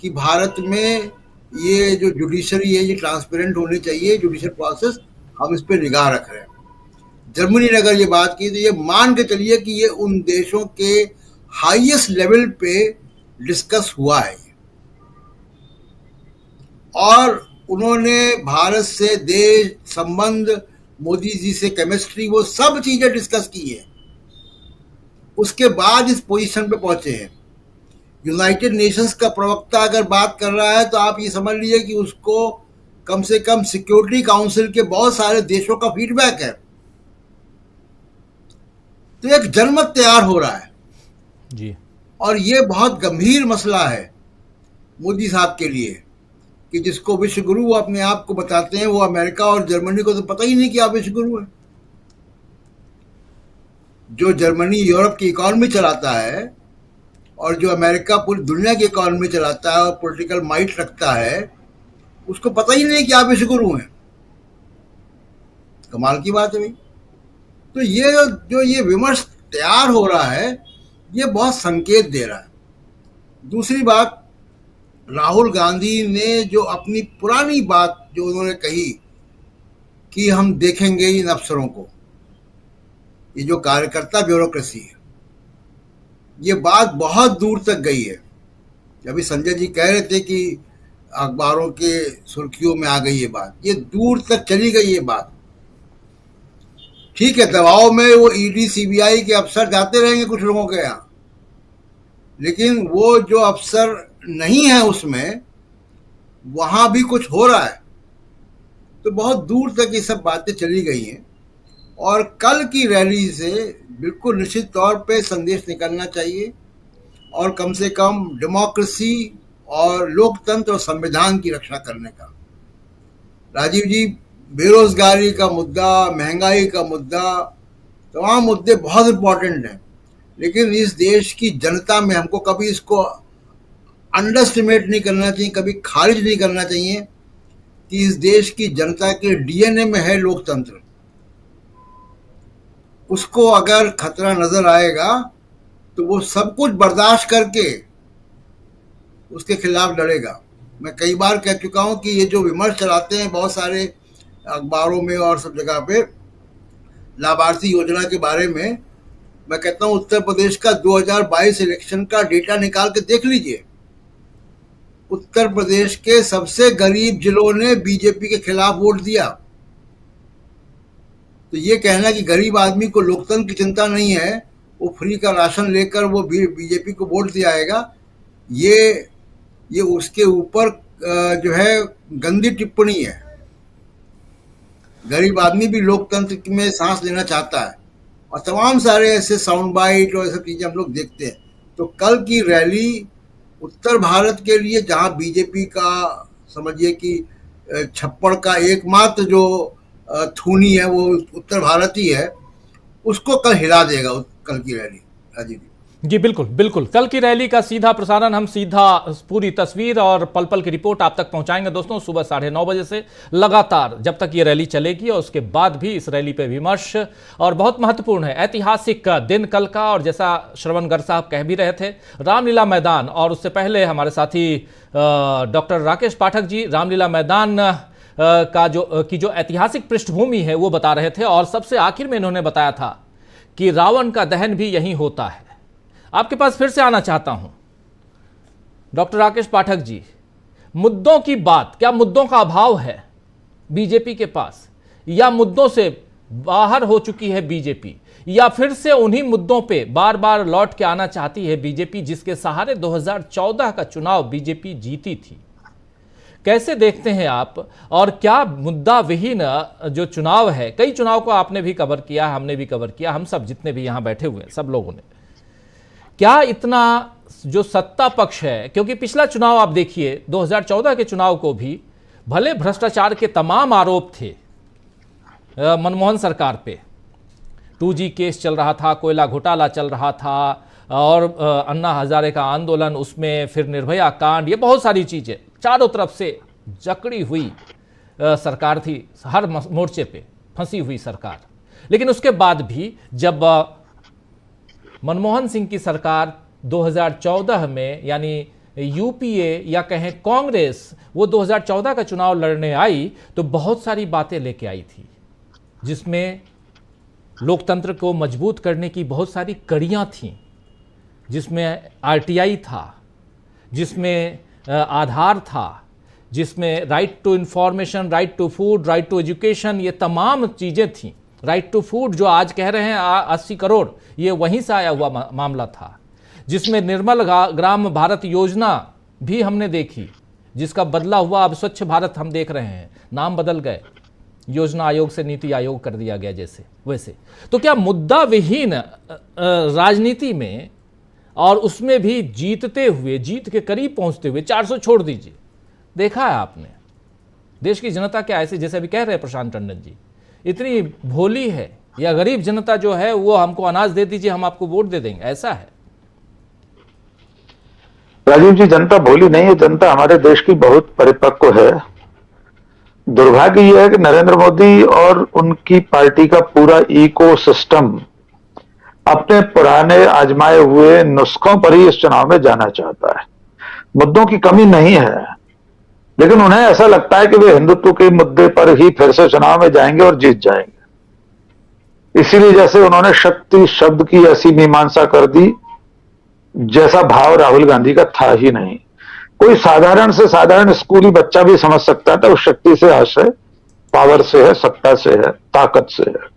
कि भारत में ये जो जुडिशरी है ये ट्रांसपेरेंट होनी चाहिए, जुडिशल प्रोसेस, हम इस पर निगाह रख रहे हैं। जर्मनी ने अगर ये बात की तो ये मान के चलिए कि ये उन देशों के हाईएस्ट लेवल पे डिस्कस हुआ है, और उन्होंने भारत से देश संबंध, मोदी जी से केमिस्ट्री, वो सब चीजें डिस्कस की है। उसके बाद इस पोजीशन पे पहुंचे हैं। यूनाइटेड नेशंस का प्रवक्ता अगर बात कर रहा है तो आप ये समझ लीजिए कि उसको कम से कम सिक्योरिटी काउंसिल के बहुत सारे देशों का फीडबैक है। तो एक जनमत तैयार हो रहा है जी, और ये बहुत गंभीर मसला है मोदी साहब के लिए कि जिसको विश्व गुरु वो अपने आप को बताते हैं, वो अमेरिका और जर्मनी को तो पता ही नहीं कि आप विश्व गुरु हैं। जो जर्मनी यूरोप की इकोनॉमी चलाता है और जो अमेरिका पूरी दुनिया की इकोनॉमी चलाता है और पॉलिटिकल माइट रखता है, उसको पता ही नहीं कि आप विश्व गुरु हैं। कमाल की बात है भाई। तो ये जो ये विमर्श तैयार हो रहा है ये बहुत संकेत दे रहा है। दूसरी बात, राहुल गांधी ने जो अपनी पुरानी बात जो उन्होंने कही कि हम देखेंगे इन अफसरों को, ये जो कार्यकर्ता ब्यूरोक्रेसी है, ये बात बहुत दूर तक गई है। अभी संजय जी कह रहे थे कि अखबारों के सुर्खियों में आ गई ये बात, ये दूर तक चली गई ये बात। ठीक है, दबाव में वो ईडी सीबीआई के अफसर जाते रहेंगे कुछ लोगों के यहाँ, लेकिन वो जो अफसर नहीं है उसमें, वहां भी कुछ हो रहा है। तो बहुत दूर तक ये सब बातें चली गई हैं और कल की रैली से बिल्कुल निश्चित तौर पे संदेश निकलना चाहिए और कम से कम डेमोक्रेसी और लोकतंत्र और संविधान की रक्षा करने का। राजीव जी, बेरोजगारी का मुद्दा, महंगाई का मुद्दा, तमाम मुद्दे बहुत इम्पोर्टेंट हैं, लेकिन इस देश की जनता में हमको कभी इसको अंडरस्टिमेट नहीं करना चाहिए, कभी खारिज नहीं करना चाहिए कि इस देश की जनता के डीएनए में है लोकतंत्र। उसको अगर खतरा नजर आएगा तो वो सब कुछ बर्दाश्त करके उसके खिलाफ लड़ेगा। मैं कई बार कह चुका हूं कि ये जो विमर्श चलाते हैं बहुत सारे अखबारों में और सब जगह पे लाभार्थी योजना के बारे में, मैं कहता हूं उत्तर प्रदेश का 2022 इलेक्शन का डेटा निकाल के देख लीजिए। उत्तर प्रदेश के सबसे गरीब जिलों ने बीजेपी के खिलाफ वोट दिया। तो ये कहना कि गरीब आदमी को लोकतंत्र की चिंता नहीं है, वो फ्री का राशन लेकर वो बीजेपी को वोट दिया आएगा, ये उसके ऊपर जो है गंदी टिप्पणी है। गरीब आदमी भी लोकतंत्र में सांस लेना चाहता है और तमाम सारे ऐसे साउंड बाइट और सब चीजें हम लोग देखते हैं। तो कल की रैली उत्तर भारत के लिए, जहां बीजेपी का समझिए कि छप्पड़ का एकमात्र जो थूनी है वो उत्तर भारत ही है, उसको कल हिला देगा कल की रैली। राजीव जी बिल्कुल बिल्कुल, कल की रैली का सीधा प्रसारण, हम सीधा पूरी तस्वीर और पल पल की रिपोर्ट आप तक पहुंचाएंगे दोस्तों, सुबह 9:30 बजे से लगातार जब तक ये रैली चलेगी, और उसके बाद भी इस रैली पे विमर्श। और बहुत महत्वपूर्ण है, ऐतिहासिक दिन कल का, और जैसा श्रवण गर्ग साहब कह भी रहे थे, रामलीला मैदान, और उससे पहले हमारे साथी डॉक्टर राकेश पाठक जी रामलीला मैदान का जो ऐतिहासिक पृष्ठभूमि है वो बता रहे थे, और सबसे आखिर में इन्होंने बताया था कि रावण का दहन भी यहीं होता है। आपके पास फिर से आना चाहता हूं डॉक्टर राकेश पाठक जी, मुद्दों की बात, क्या मुद्दों का अभाव है बीजेपी के पास, या मुद्दों से बाहर हो चुकी है बीजेपी, या फिर से उन्हीं मुद्दों पे बार बार लौट के आना चाहती है बीजेपी जिसके सहारे 2014 का चुनाव बीजेपी जीती थी? कैसे देखते हैं आप, और क्या मुद्दा विहीन जो चुनाव है, कई चुनाव को आपने भी कवर किया, हमने भी कवर किया, हम सब जितने भी यहां बैठे हुए हैं सब लोगों ने, क्या इतना जो सत्ता पक्ष है, क्योंकि पिछला चुनाव आप देखिए 2014 के चुनाव को भी भले भ्रष्टाचार के तमाम आरोप थे मनमोहन सरकार पे, 2G केस चल रहा था, कोयला घोटाला चल रहा था, और अन्ना हजारे का आंदोलन, उसमें फिर निर्भया कांड, ये बहुत सारी चीजें, चारों तरफ से जकड़ी हुई सरकार थी, हर मोर्चे पे फंसी हुई सरकार। लेकिन उसके बाद भी जब मनमोहन सिंह की सरकार 2014 में, यानी यूपीए या कहें कांग्रेस, वो 2014 का चुनाव लड़ने आई तो बहुत सारी बातें लेके आई थी, जिसमें लोकतंत्र को मजबूत करने की बहुत सारी कड़ियां थीं, जिसमें आरटीआई था, जिसमें आधार था, जिसमें right to information, right to food, right to education, ये तमाम चीज़ें थीं। राइट टू फूड जो आज कह रहे हैं 80 करोड़, ये वहीं से आया हुआ मामला था, जिसमें निर्मल ग्राम भारत योजना भी हमने देखी, जिसका बदला हुआ अब स्वच्छ भारत हम देख रहे हैं, नाम बदल गए, योजना आयोग से नीति आयोग कर दिया गया जैसे वैसे। तो क्या मुद्दा विहीन राजनीति में, और उसमें भी जीतते हुए, जीत के करीब पहुंचते हुए, 400 छोड़ दीजिए, देखा है आपने देश की जनता क्या ऐसे, जैसे अभी कह रहे हैं प्रशांत टंडन जी, इतनी भोली है, या गरीब जनता जो है वो हमको अनाज दे दीजिए हम आपको वोट दे देंगे, ऐसा है? राजीव जी, जनता भोली नहीं है, जनता हमारे देश की बहुत परिपक्व है। दुर्भाग्य यह है कि नरेंद्र मोदी और उनकी पार्टी का पूरा इकोसिस्टम अपने पुराने आजमाए हुए नुस्खों पर ही इस चुनाव में जाना चाहता है। मुद्दों की कमी नहीं है, लेकिन उन्हें ऐसा लगता है कि वे हिंदुत्व के मुद्दे पर ही फिर से चुनाव में जाएंगे और जीत जाएंगे। इसीलिए जैसे उन्होंने शक्ति शब्द की ऐसी मीमांसा कर दी जैसा भाव राहुल गांधी का था ही नहीं। कोई साधारण से साधारण स्कूली बच्चा भी समझ सकता था उस शक्ति से आशय पावर से है, सत्ता से है, ताकत से है।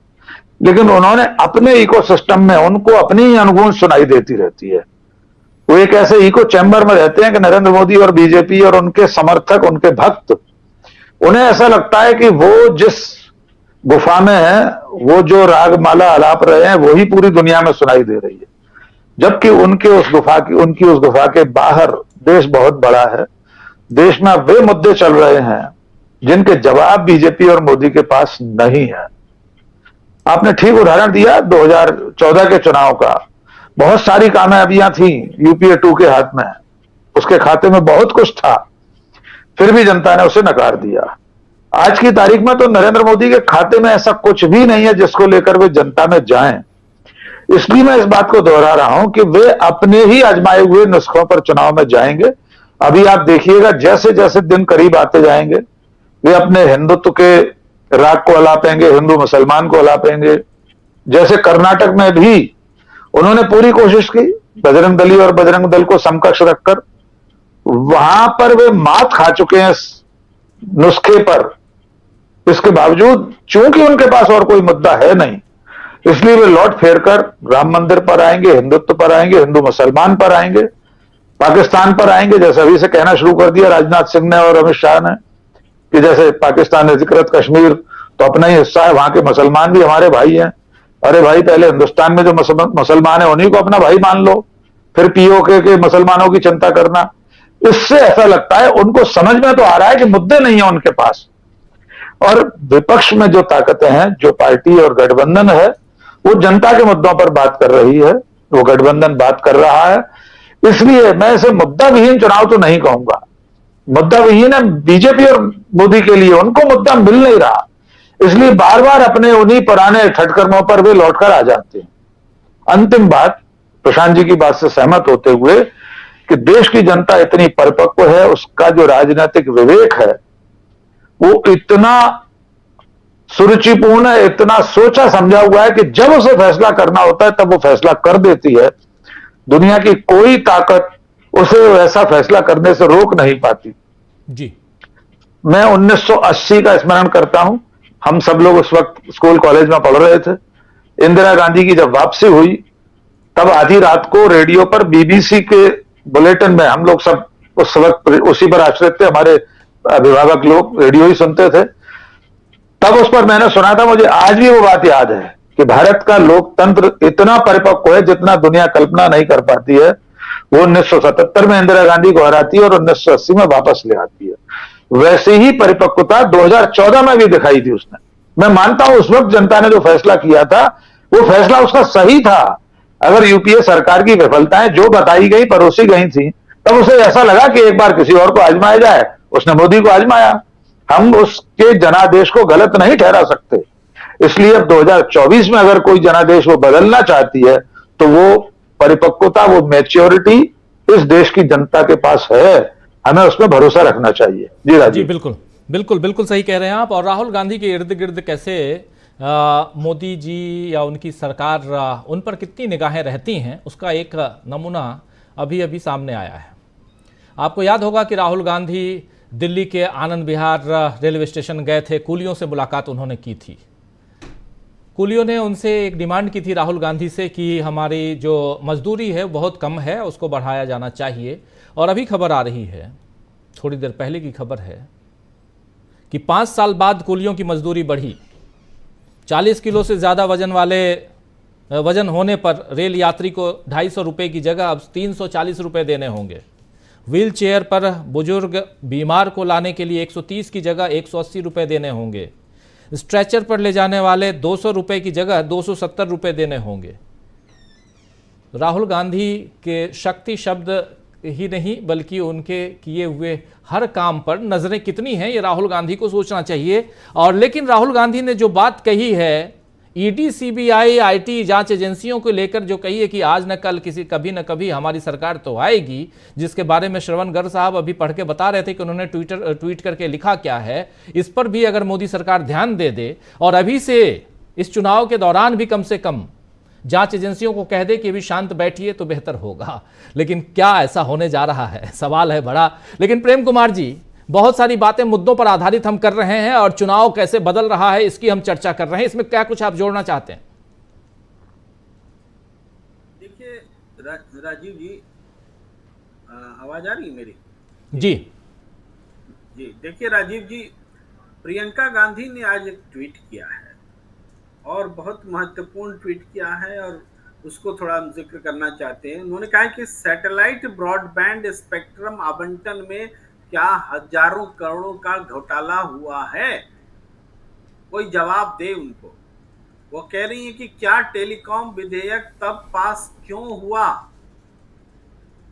लेकिन उन्होंने अपने इकोसिस्टम में उनको अपनी ही अनुगूंज सुनाई देती रहती है। वो एक ऐसे इको चैम्बर में रहते हैं कि नरेंद्र मोदी और बीजेपी और उनके समर्थक, उनके भक्त, उन्हें ऐसा लगता है कि वो जिस गुफा में है, वो जो राग माला आलाप रहे हैं, वही पूरी दुनिया में सुनाई दे रही है। जबकि उनकी उस गुफा के बाहर देश बहुत बड़ा है। देश में वे मुद्दे चल रहे हैं जिनके जवाब बीजेपी और मोदी के पास नहीं है। आपने ठीक उदाहरण दिया 2014 के चुनाव का। बहुत सारी कामयाबियां थी यूपीए 2 के हाथ में, उसके खाते में बहुत कुछ था, फिर भी जनता ने उसे नकार दिया। आज की तारीख में तो नरेंद्र मोदी के खाते में ऐसा कुछ भी नहीं है जिसको लेकर वे जनता में जाएं। इसलिए मैं इस बात को दोहरा रहा हूं कि वे अपने ही आजमाए हुए नुस्खों पर चुनाव में जाएंगे। अभी आप देखिएगा जैसे जैसे दिन करीब आते जाएंगे, वे अपने हिंदुत्व के राग को अलापेंगे, हिंदू मुसलमान को अलापेंगे। जैसे कर्नाटक में भी उन्होंने पूरी कोशिश की बजरंग दली और बजरंग दल को समकक्ष रखकर, वहां पर वे मात खा चुके हैं इस नुस्खे पर। इसके बावजूद चूंकि उनके पास और कोई मुद्दा है नहीं, इसलिए वे लौट फेर कर राम मंदिर पर आएंगे, हिंदुत्व पर आएंगे, हिंदू मुसलमान पर आएंगे, पाकिस्तान पर आएंगे। जैसे अभी से कहना शुरू कर दिया राजनाथ सिंह ने और अमित शाह ने कि जैसे पाकिस्तान ने अधिकृत कश्मीर तो अपना ही हिस्सा है, वहां के मुसलमान भी हमारे भाई हैं। अरे भाई, पहले हिंदुस्तान में जो मुसलमान है उन्हीं को अपना भाई मान लो, फिर पीओके के मुसलमानों की चिंता करना। इससे ऐसा लगता है उनको समझ में तो आ रहा है कि मुद्दे नहीं है उनके पास, और विपक्ष में जो ताकतें हैं, जो पार्टी और गठबंधन है, वो जनता के मुद्दों पर बात कर रही है, वो गठबंधन बात कर रहा है। इसलिए मैं इसे मुद्दा विहीन चुनाव तो नहीं कहूंगा। मुद्दा विहीन है बीजेपी और मोदी के लिए, उनको मुद्दा मिल नहीं रहा, इसलिए बार बार अपने उन्हीं पुराने ठटकर्मों पर वे लौटकर आ जाते हैं। अंतिम बात, प्रशांत जी की बात से सहमत होते हुए कि देश की जनता इतनी परिपक्व है, उसका जो राजनीतिक विवेक है वो इतना सुरुचिपूर्ण है, इतना सोचा समझा हुआ है कि जब उसे फैसला करना होता है तब वो फैसला कर देती है। दुनिया की कोई ताकत उसे वैसा फैसला करने से रोक नहीं पाती। जी, मैं 1980 का स्मरण करता हूं। हम सब लोग उस वक्त स्कूल कॉलेज में पढ़ रहे थे। इंदिरा गांधी की जब वापसी हुई तब आधी रात को रेडियो पर बीबीसी के बुलेटिन में, हम लोग सब उस वक्त उसी पर आश्रित थे, हमारे अभिभावक लोग रेडियो ही सुनते थे, तब उस पर मैंने सुना था, मुझे आज भी वो बात याद है कि भारत का लोकतंत्र इतना परिपक्व है जितना दुनिया कल्पना नहीं कर पाती है। वो 1977 में इंदिरा गांधी को हराती है और 1980 में वापस ले आती है। वैसे ही परिपक्वता 2014 में भी दिखाई दी उसने। मैं मानता हूं उस वक्त जनता ने जो फैसला किया था वो फैसला उसका सही था। अगर यूपीए सरकार की विफलताएं जो बताई गई, परोसी गई थी, तब उसे ऐसा लगा कि एक बार किसी और को आजमाया जाए, उसने मोदी को आजमाया। हम उसके जनादेश को गलत नहीं ठहरा सकते। इसलिए अब 2024 में अगर कोई जनादेश वो बदलना चाहती है तो वो परिपक्वता, वो मैच्योरिटी इस देश की जनता के पास है, हमें उसमें भरोसा रखना चाहिए। जी राजीव। जी बिल्कुल बिल्कुल बिल्कुल सही कह रहे हैं आप। और राहुल गांधी के इर्द गिर्द कैसे मोदी जी या उनकी सरकार, उन पर कितनी निगाहें रहती हैं, उसका एक नमूना अभी अभी सामने आया है। आपको याद होगा कि राहुल गांधी दिल्ली के आनंद विहार रेलवे स्टेशन गए थे, कूलियों से मुलाकात उन्होंने की थी। कूलियों ने उनसे एक डिमांड की थी राहुल गांधी से कि हमारी जो मजदूरी है बहुत कम है, उसको बढ़ाया जाना चाहिए। और अभी खबर आ रही है, थोड़ी देर पहले की खबर है, कि 5 साल बाद कूलियों की मजदूरी बढ़ी। 40 किलो से ज़्यादा वजन होने पर रेल यात्री को 250 रुपये की जगह अब 340 रुपये देने होंगे। व्हील चेयर पर बुजुर्ग बीमार को लाने के लिए 130 की जगह 180 रुपये देने होंगे। स्ट्रेचर पर ले जाने वाले 200 रुपये की जगह 270 रुपये देने होंगे। राहुल गांधी के शक्ति शब्द ही नहीं बल्कि उनके किए हुए हर काम पर नजरें कितनी हैं ये राहुल गांधी को सोचना चाहिए। और लेकिन राहुल गांधी ने जो बात कही है ईडी, सीबीआई, आईटी जांच एजेंसियों को लेकर जो कही है कि आज न कल कभी न कभी हमारी सरकार तो आएगी, जिसके बारे में श्रवण गर्ग साहब अभी पढ़ के बता रहे थे कि उन्होंने ट्वीट करके लिखा क्या है, इस पर भी अगर मोदी सरकार ध्यान दे और अभी से इस चुनाव के दौरान भी कम से कम जांच एजेंसियों को कह दे कि अभी शांत बैठिए तो बेहतर होगा। लेकिन क्या ऐसा होने जा रहा है, सवाल है बड़ा। लेकिन प्रेम कुमार जी, बहुत सारी बातें मुद्दों पर आधारित हम कर रहे हैं और चुनाव कैसे बदल रहा है इसकी हम चर्चा कर रहे हैं। इसमें क्या कुछ आप जोड़ना चाहते हैं? देखिए राजीव जी, आवाज आ रही है मेरी? जी जी, देखिए राजीव जी, प्रियंका गांधी ने आज एक ट्वीट किया है और बहुत महत्वपूर्ण ट्वीट किया है और उसको थोड़ा हम जिक्र करना चाहते हैं। उन्होंने कहा कि सैटेलाइट ब्रॉडबैंड स्पेक्ट्रम आवंटन में क्या हजारों करोड़ों का घोटाला हुआ है, कोई जवाब दे उनको। वो कह रही है कि क्या टेलीकॉम विधेयक तब पास क्यों हुआ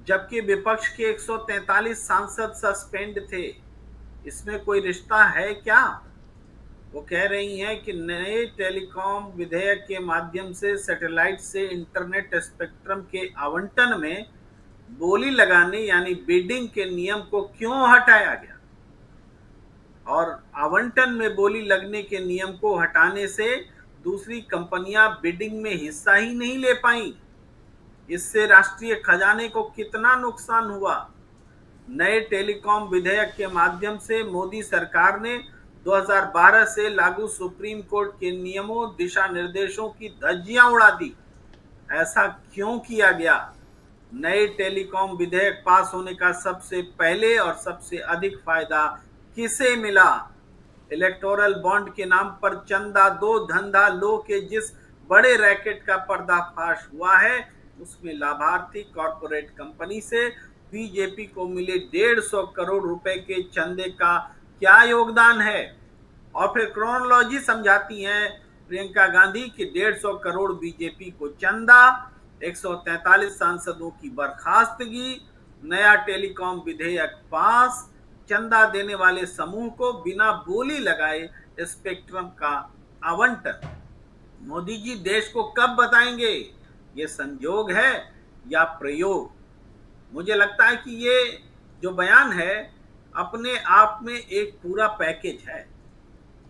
जबकि विपक्ष के 143 सांसद सस्पेंड थे, इसमें कोई रिश्ता है क्या? वो कह रही हैं कि नए टेलीकॉम विधेयक के माध्यम से सैटेलाइट से इंटरनेट स्पेक्ट्रम के आवंटन में बोली लगाने यानी बिडिंग के नियम को क्यों हटाया गया, और आवंटन में बोली लगने के नियम को हटाने से दूसरी कंपनियां बिडिंग में हिस्सा ही नहीं ले पाई। इससे राष्ट्रीय खजाने को कितना नुकसान हुआ। नए टेलीकॉम विधेयक के माध्यम से मोदी सरकार ने 2012 से लागू सुप्रीम कोर्ट के नियमों, दिशा निर्देशों की धज्जियां उड़ा दी। ऐसा क्यों किया गया? नए टेलीकॉम विधेयक पास होने का सबसे पहले और सबसे अधिक फायदा किसे मिला? इलेक्टोरल बॉन्ड के नाम पर चंदा दो धंधा लो के जिस बड़े रैकेट का पर्दाफाश हुआ है, उसमें लाभार्थी कॉरपोरेट कंपनी से बीजेपी को मिले 150 करोड़ रुपए के चंदे का क्या योगदान है? और फिर क्रोनोलॉजी समझाती हैं प्रियंका गांधी कि 150 करोड़ बीजेपी को चंदा, 143 सांसदों की बर्खास्तगी, नया टेलीकॉम विधेयक पास, चंदा देने वाले समूह को बिना बोली लगाए स्पेक्ट्रम का आवंटन। मोदी जी देश को कब बताएंगे ये संजोग है या प्रयोग? मुझे लगता है कि ये जो बयान है अपने आप में एक पूरा पैकेज है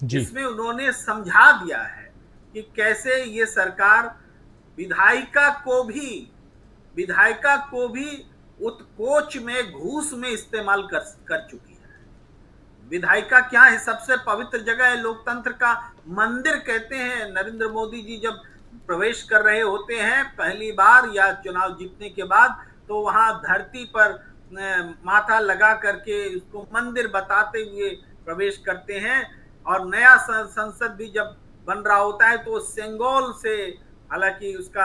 जिसमें उन्होंने समझा दिया है कि कैसे ये सरकार विधायिका को भी उत्कोच में, घूस में इस्तेमाल कर चुकी है। विधायिका क्या है? सबसे पवित्र जगह है, लोकतंत्र का मंदिर कहते हैं। नरेंद्र मोदी जी जब प्रवेश कर रहे होते हैं पहली बार या चुनाव जीतने के बाद, तो वहां धरती पर माथा लगा करके उसको मंदिर बताते हुए प्रवेश करते हैं। और नया संसद भी जब बन रहा होता है तो सेंगोल से, हालांकि उसका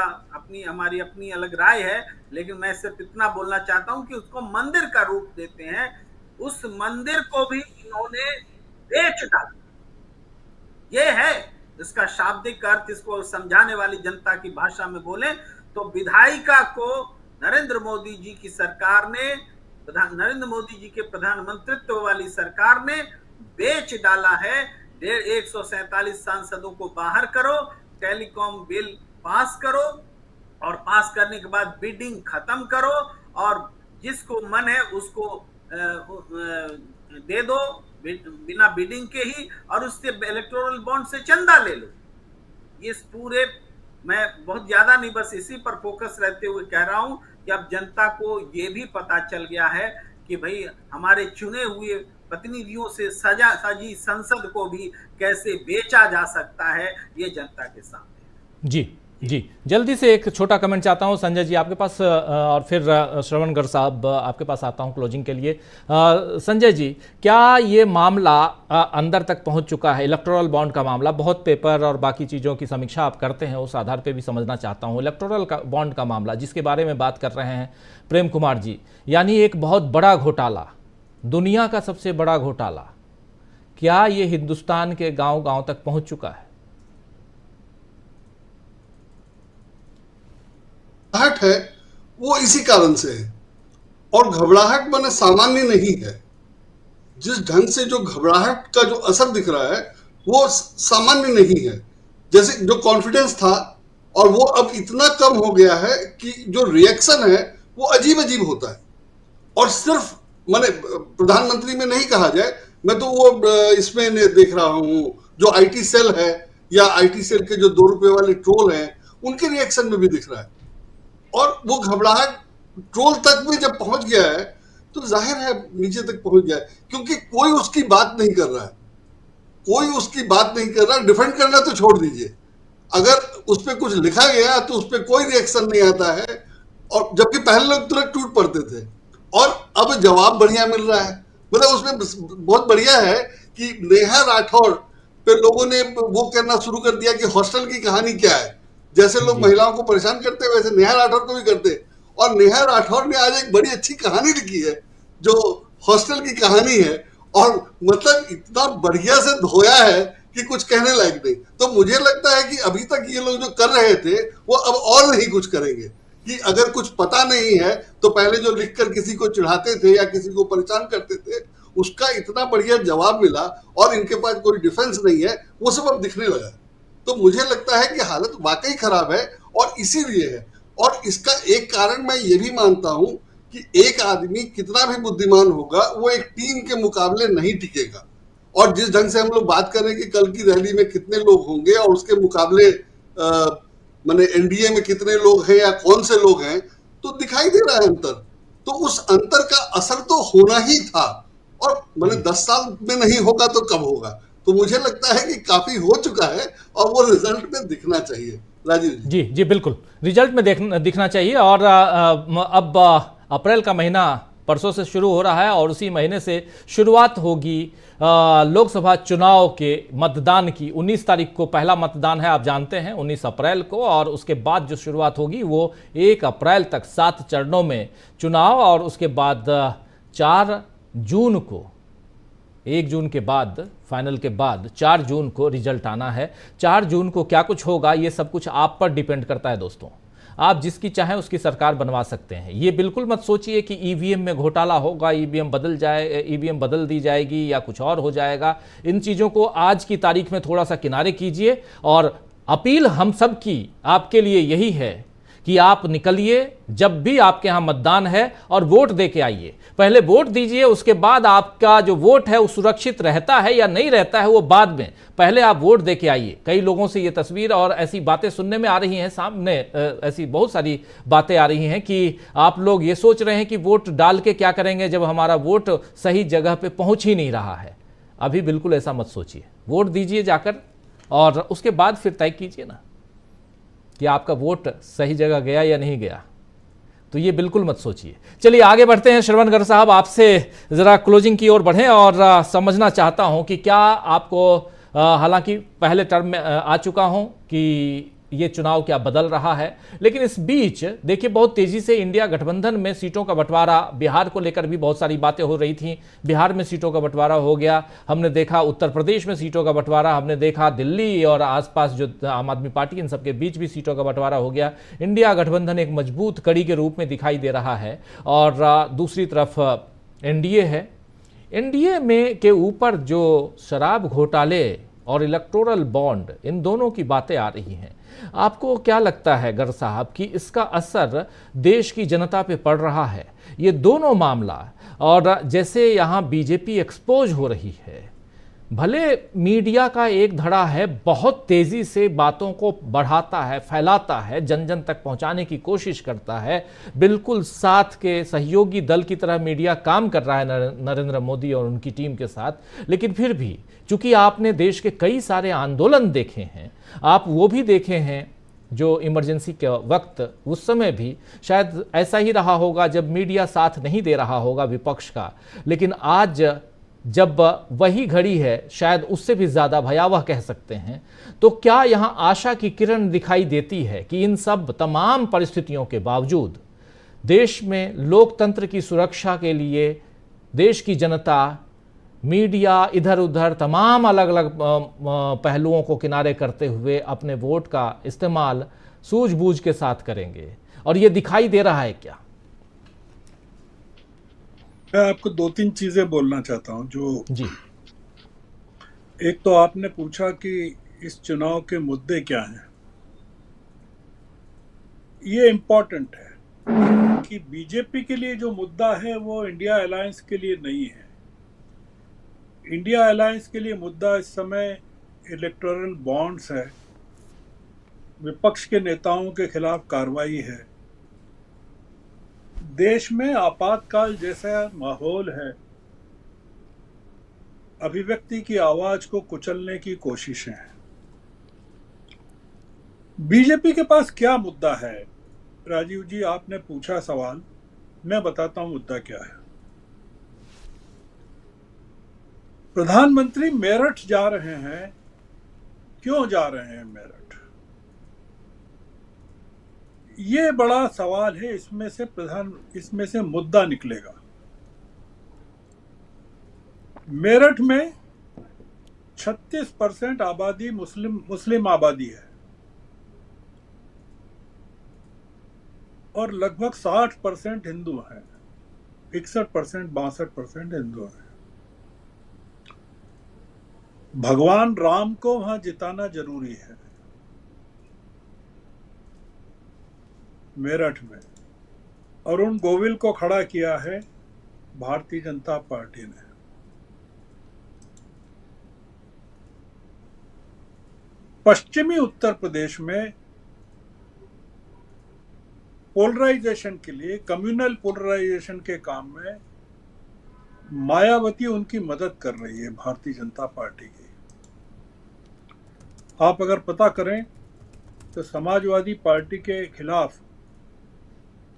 हमारी अपनी अलग राय है, लेकिन मैं सिर्फ इतना बोलना चाहता हूं कि उसको मंदिर का रूप देते हैं। उस मंदिर को भी इन्होंने बेच डाला। ये है इसका शाब्दिक अर्थ। इसको समझाने वाली जनता की भाषा में बोले तो विधायिका को नरेंद्र मोदी जी की सरकार ने, नरेंद्र मोदी जी के प्रधानमंत्रित्व वाली सरकार ने बेच डाला है। 147 सांसदों को बाहर करो, टेलीकॉम बिल पास करो और पास करने के बाद बिडिंग खत्म करो और जिसको मन है उसको दे दो बिना बिडिंग के ही, और उससे इलेक्टोरल बॉन्ड से चंदा ले लो। इस पूरे, मैं बहुत ज्यादा नहीं, बस इसी पर फोकस रहते हुए कह रहा हूं कि अब जनता को ये भी पता चल गया है कि भाई हमारे चुने हुए प्रतिनिधियों से सजी संसद को भी कैसे बेचा जा सकता है, ये जनता के सामने। जी, जल्दी से एक छोटा कमेंट चाहता हूं संजय जी आपके पास, और फिर श्रवण गर्ग साहब आपके पास आता हूं क्लोजिंग के लिए। संजय जी, क्या ये मामला अंदर तक पहुंच चुका है? इलेक्टोरल बॉन्ड का मामला, बहुत पेपर और बाकी चीज़ों की समीक्षा आप करते हैं, उस आधार पे भी समझना चाहता हूं। इलेक्टोरल बॉन्ड का मामला जिसके बारे में बात कर रहे हैं प्रेम कुमार जी, यानी एक बहुत बड़ा घोटाला, दुनिया का सबसे बड़ा घोटाला, क्या ये हिंदुस्तान के गांव-गांव तक पहुंच चुका है? घबराहट है वो इसी कारण से है, और घबराहट माने सामान्य नहीं है। जिस ढंग से जो घबराहट का जो असर दिख रहा है वो सामान्य नहीं है। जैसे जो कॉन्फिडेंस था और वो अब इतना कम हो गया है कि जो रिएक्शन है वो अजीब अजीब होता है। और सिर्फ माने प्रधानमंत्री में नहीं कहा जाए, मैं तो वो इसमें देख रहा हूं जो आईटी सेल है या आईटी सेल के जो 2 रुपए वाले ट्रोल हैं उनके रिएक्शन में भी दिख रहा है। और वो घबराहट ट्रोल तक भी जब पहुंच गया है तो जाहिर है नीचे तक पहुंच गया है, क्योंकि कोई उसकी बात नहीं कर रहा है, कोई उसकी बात नहीं कर रहा। डिफेंड करना तो छोड़ दीजिए, अगर उस पर कुछ लिखा गया तो उस पर कोई रिएक्शन नहीं आता है। और जबकि पहले लोग तुरंत टूट पड़ते थे और अब जवाब बढ़िया मिल रहा है। मतलब उसमें बहुत बढ़िया है कि नेहा राठौर पे लोगों ने वो करना शुरू कर दिया कि हॉस्टल की कहानी क्या है। जैसे लोग महिलाओं को परेशान करते हैं वैसे नेहा राठौर को भी करते। और नेहा राठौर ने आज एक बड़ी अच्छी कहानी लिखी है जो हॉस्टल की कहानी है, और मतलब इतना बढ़िया से धोया है कि कुछ कहने लायक नहीं। तो मुझे लगता है कि अभी तक ये लोग जो कर रहे थे वो अब और नहीं कुछ करेंगे, कि अगर कुछ पता नहीं है तो पहले जो लिखकर किसी को चिढ़ाते थे या किसी को परेशान करते थे उसका इतना बढ़िया जवाब मिला और इनके पास कोई डिफेंस नहीं है, वो सब अब दिखने लगा। तो मुझे लगता है कि हालत वाकई खराब है और इसीलिए है। और इसका एक कारण मैं ये भी मानता हूं कि एक आदमी कितना भी बुद्धिमान होगा वो एक टीम के मुकाबले नहीं टिकेगा। और जिस ढंग से हम लोग बात करें कि कल की रैली में कितने लोग होंगे और उसके मुकाबले माने एनडीए में कितने लोग हैं या कौन से लोग हैं, तो दिखाई दे रहा है अंतर। तो उस अंतर का असर तो होना ही था, और माने 10 साल में नहीं होगा तो कब होगा। तो मुझे लगता है कि काफी हो चुका है और वो रिजल्ट में दिखना चाहिए। राजीव जी जी बिल्कुल, रिजल्ट में दिखना चाहिए। और अब अप्रैल का महीना परसों से शुरू हो रहा है और उसी महीने से शुरुआत होगी लोकसभा चुनाव के मतदान की। 19 तारीख को पहला मतदान है, आप जानते हैं, 19 अप्रैल को, और उसके बाद जो शुरुआत होगी वो 1 अप्रैल तक 7 चरणों में चुनाव, और उसके बाद 4 जून को, 1 जून के बाद फाइनल के बाद 4 जून को रिजल्ट आना है। 4 जून को क्या कुछ होगा ये सब कुछ आप पर डिपेंड करता है दोस्तों। आप जिसकी चाहें उसकी सरकार बनवा सकते हैं। ये बिल्कुल मत सोचिए कि ईवीएम में घोटाला होगा, ईवीएम बदल दी जाएगी या कुछ और हो जाएगा। इन चीज़ों को आज की तारीख में थोड़ा सा किनारे कीजिए। और अपील हम सब की आपके लिए यही है कि आप निकलिए जब भी आपके यहाँ मतदान है और वोट दे के आइए। पहले वोट दीजिए, उसके बाद आपका जो वोट है वो सुरक्षित रहता है या नहीं रहता है वो बाद में, पहले आप वोट दे के आइए। कई लोगों से ये तस्वीर और ऐसी बातें सुनने में आ रही हैं, सामने ऐसी बहुत सारी बातें आ रही हैं कि आप लोग ये सोच रहे हैं कि वोट डाल के क्या करेंगे जब हमारा वोट सही जगह पे पहुंच ही नहीं रहा है। अभी बिल्कुल ऐसा मत सोचिए, वोट दीजिए जाकर और उसके बाद फिर तय कीजिए ना कि आपका वोट सही जगह गया या नहीं गया। तो ये बिल्कुल मत सोचिए। चलिए आगे बढ़ते हैं। श्रवण गर्ग साहब, आपसे ज़रा क्लोजिंग की ओर बढ़ें और समझना चाहता हूं कि क्या आपको, हालांकि पहले टर्म में आ चुका हूं कि ये चुनाव क्या बदल रहा है, लेकिन इस बीच देखिए बहुत तेज़ी से इंडिया गठबंधन में सीटों का बंटवारा, बिहार को लेकर भी बहुत सारी बातें हो रही थी, बिहार में सीटों का बंटवारा हो गया। हमने देखा उत्तर प्रदेश में सीटों का बंटवारा, हमने देखा दिल्ली और आसपास जो आम आदमी पार्टी, इन सबके बीच भी सीटों का बंटवारा हो गया। इंडिया गठबंधन एक मजबूत कड़ी के रूप में दिखाई दे रहा है। और दूसरी तरफ एनडीए है। एनडीए में के ऊपर जो शराब घोटाले और इलेक्टोरल बॉन्ड, इन दोनों की बातें आ रही हैं। आपको क्या लगता है गर्ग साहब कि इसका असर देश की जनता पे पड़ रहा है? ये दोनों मामला, और जैसे यहाँ बीजेपी एक्सपोज हो रही है, भले मीडिया का एक धड़ा है, बहुत तेज़ी से बातों को बढ़ाता है, फैलाता है, जन जन तक पहुंचाने की कोशिश करता है, बिल्कुल साथ के सहयोगी दल की तरह मीडिया काम कर रहा है नरेंद्र मोदी और उनकी टीम के साथ। लेकिन फिर भी चूंकि आपने देश के कई सारे आंदोलन देखे हैं, आप वो भी देखे हैं जो इमरजेंसी के वक्त, उस समय भी शायद ऐसा ही रहा होगा जब मीडिया साथ नहीं दे रहा होगा विपक्ष का। लेकिन आज जब वही घड़ी है, शायद उससे भी ज़्यादा भयावह कह सकते हैं, तो क्या यहाँ आशा की किरण दिखाई देती है कि इन सब तमाम परिस्थितियों के बावजूद देश में लोकतंत्र की सुरक्षा के लिए देश की जनता, मीडिया, इधर उधर तमाम अलग अलग पहलुओं को किनारे करते हुए अपने वोट का इस्तेमाल सूझबूझ के साथ करेंगे? और ये दिखाई दे रहा है क्या? मैं आपको 2-3 चीजें बोलना चाहता हूं। जो जी, एक तो आपने पूछा कि इस चुनाव के मुद्दे क्या हैं। ये इम्पोर्टेंट है कि बीजेपी के लिए जो मुद्दा है वो इंडिया अलायंस के लिए नहीं है। इंडिया अलायंस के लिए मुद्दा इस समय इलेक्टोरल बॉन्ड्स है, विपक्ष के नेताओं के खिलाफ कार्रवाई है, देश में आपातकाल जैसा माहौल है, अभिव्यक्ति की आवाज को कुचलने की कोशिशें हैं। बीजेपी के पास क्या मुद्दा है? राजीव जी, आपने पूछा सवाल, मैं बताता हूं मुद्दा क्या है। प्रधानमंत्री मेरठ जा रहे हैं। क्यों जा रहे हैं मेरठ? ये बड़ा सवाल है। इसमें से मुद्दा निकलेगा। मेरठ में 36% आबादी मुस्लिम आबादी है और लगभग 60% हिंदू हैं। 61% 62% हिंदू हैं। भगवान राम को वहां जिताना जरूरी है मेरठ में। अरुण गोविल को खड़ा किया है भारतीय जनता पार्टी ने। पश्चिमी उत्तर प्रदेश में पोलराइजेशन के लिए, कम्युनल पोलराइजेशन के काम में मायावती उनकी मदद कर रही है, भारतीय जनता पार्टी की। आप अगर पता करें तो समाजवादी पार्टी के खिलाफ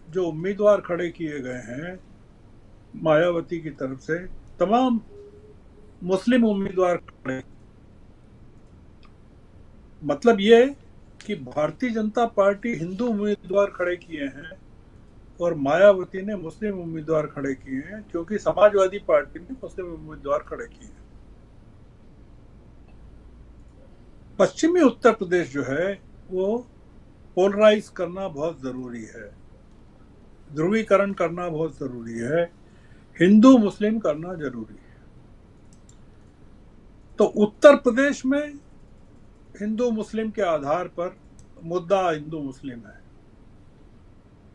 जो उम्मीदवार खड़े किए गए हैं मायावती की तरफ से, तमाम मुस्लिम उम्मीदवार खड़े। मतलब ये कि भारतीय जनता पार्टी हिंदू उम्मीदवार खड़े किए हैं और मायावती ने मुस्लिम उम्मीदवार खड़े किए हैं, क्योंकि समाजवादी पार्टी ने मुस्लिम उम्मीदवार खड़े किए हैं। पश्चिमी उत्तर प्रदेश जो है वो पोलराइज करना बहुत जरूरी है, ध्रुवीकरण करना बहुत जरूरी है, हिंदू मुस्लिम करना जरूरी है। तो उत्तर प्रदेश में हिंदू मुस्लिम के आधार पर मुद्दा हिंदू मुस्लिम है।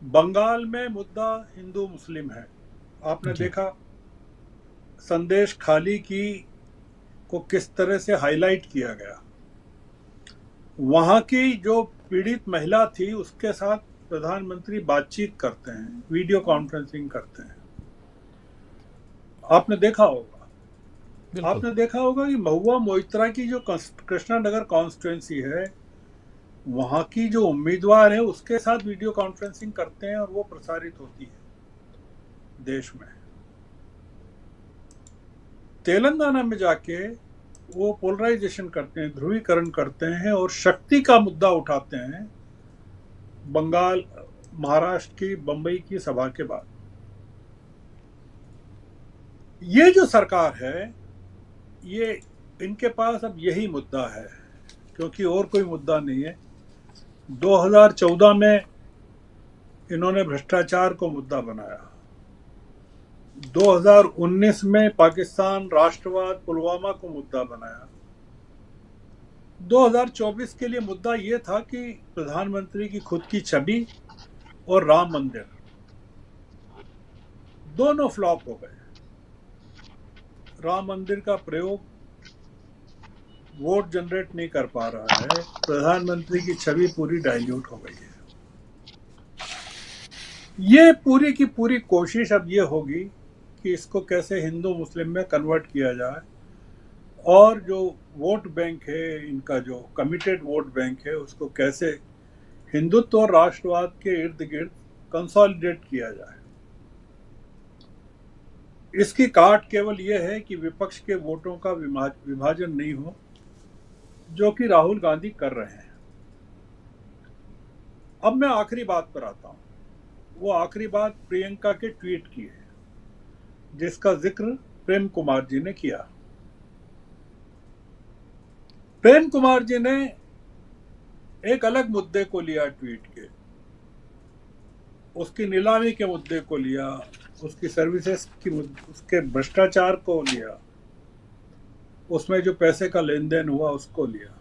बंगाल में मुद्दा हिंदू मुस्लिम है। आपने देखा संदेश खाली को किस तरह से हाईलाइट किया गया। वहां की जो पीड़ित महिला थी उसके साथ प्रधानमंत्री बातचीत करते हैं, वीडियो कॉन्फ्रेंसिंग करते हैं। आपने देखा होगा कि महुआ मोइत्रा की जो कृष्णानगर कॉन्स्टिट्यूएंसी है, वहां की जो उम्मीदवार है उसके साथ वीडियो कॉन्फ्रेंसिंग करते हैं और वो प्रसारित होती है देश में। तेलंगाना में जाके वो पोलराइजेशन करते हैं, ध्रुवीकरण करते हैं और शक्ति का मुद्दा उठाते हैं बंगाल, महाराष्ट्र की, बंबई की सभा के बाद। ये जो सरकार है, ये इनके पास अब यही मुद्दा है, क्योंकि और कोई मुद्दा नहीं है। 2014 में इन्होंने भ्रष्टाचार को मुद्दा बनाया। 2019 में पाकिस्तान, राष्ट्रवाद, पुलवामा को मुद्दा बनाया। 2024 के लिए मुद्दा ये था कि प्रधानमंत्री की खुद की छवि और राम मंदिर दोनों फ्लॉप हो गए। राम मंदिर का प्रयोग वोट जनरेट नहीं कर पा रहा है, प्रधानमंत्री की छवि पूरी डाइल्यूट हो गई है। ये पूरी की पूरी कोशिश अब ये होगी कि इसको कैसे हिंदू मुस्लिम में कन्वर्ट किया जाए और जो वोट बैंक है, इनका जो कमिटेड वोट बैंक है, उसको कैसे हिंदुत्व और राष्ट्रवाद के इर्द गिर्द कंसोलिडेट किया जाए। इसकी काट केवल यह है कि विपक्ष के वोटों का विभाजन नहीं हो, जो कि राहुल गांधी कर रहे हैं। अब मैं आखिरी बात पर आता हूं। वो आखिरी बात प्रियंका के ट्वीट की है, जिसका जिक्र प्रेम कुमार जी ने किया। प्रेम कुमार जी ने एक अलग मुद्दे को लिया ट्वीट के, उसकी नीलामी के मुद्दे को लिया, उसकी सर्विसेज की, उसके भ्रष्टाचार को लिया, उसमें जो पैसे का लेन देन हुआ उसको लिया।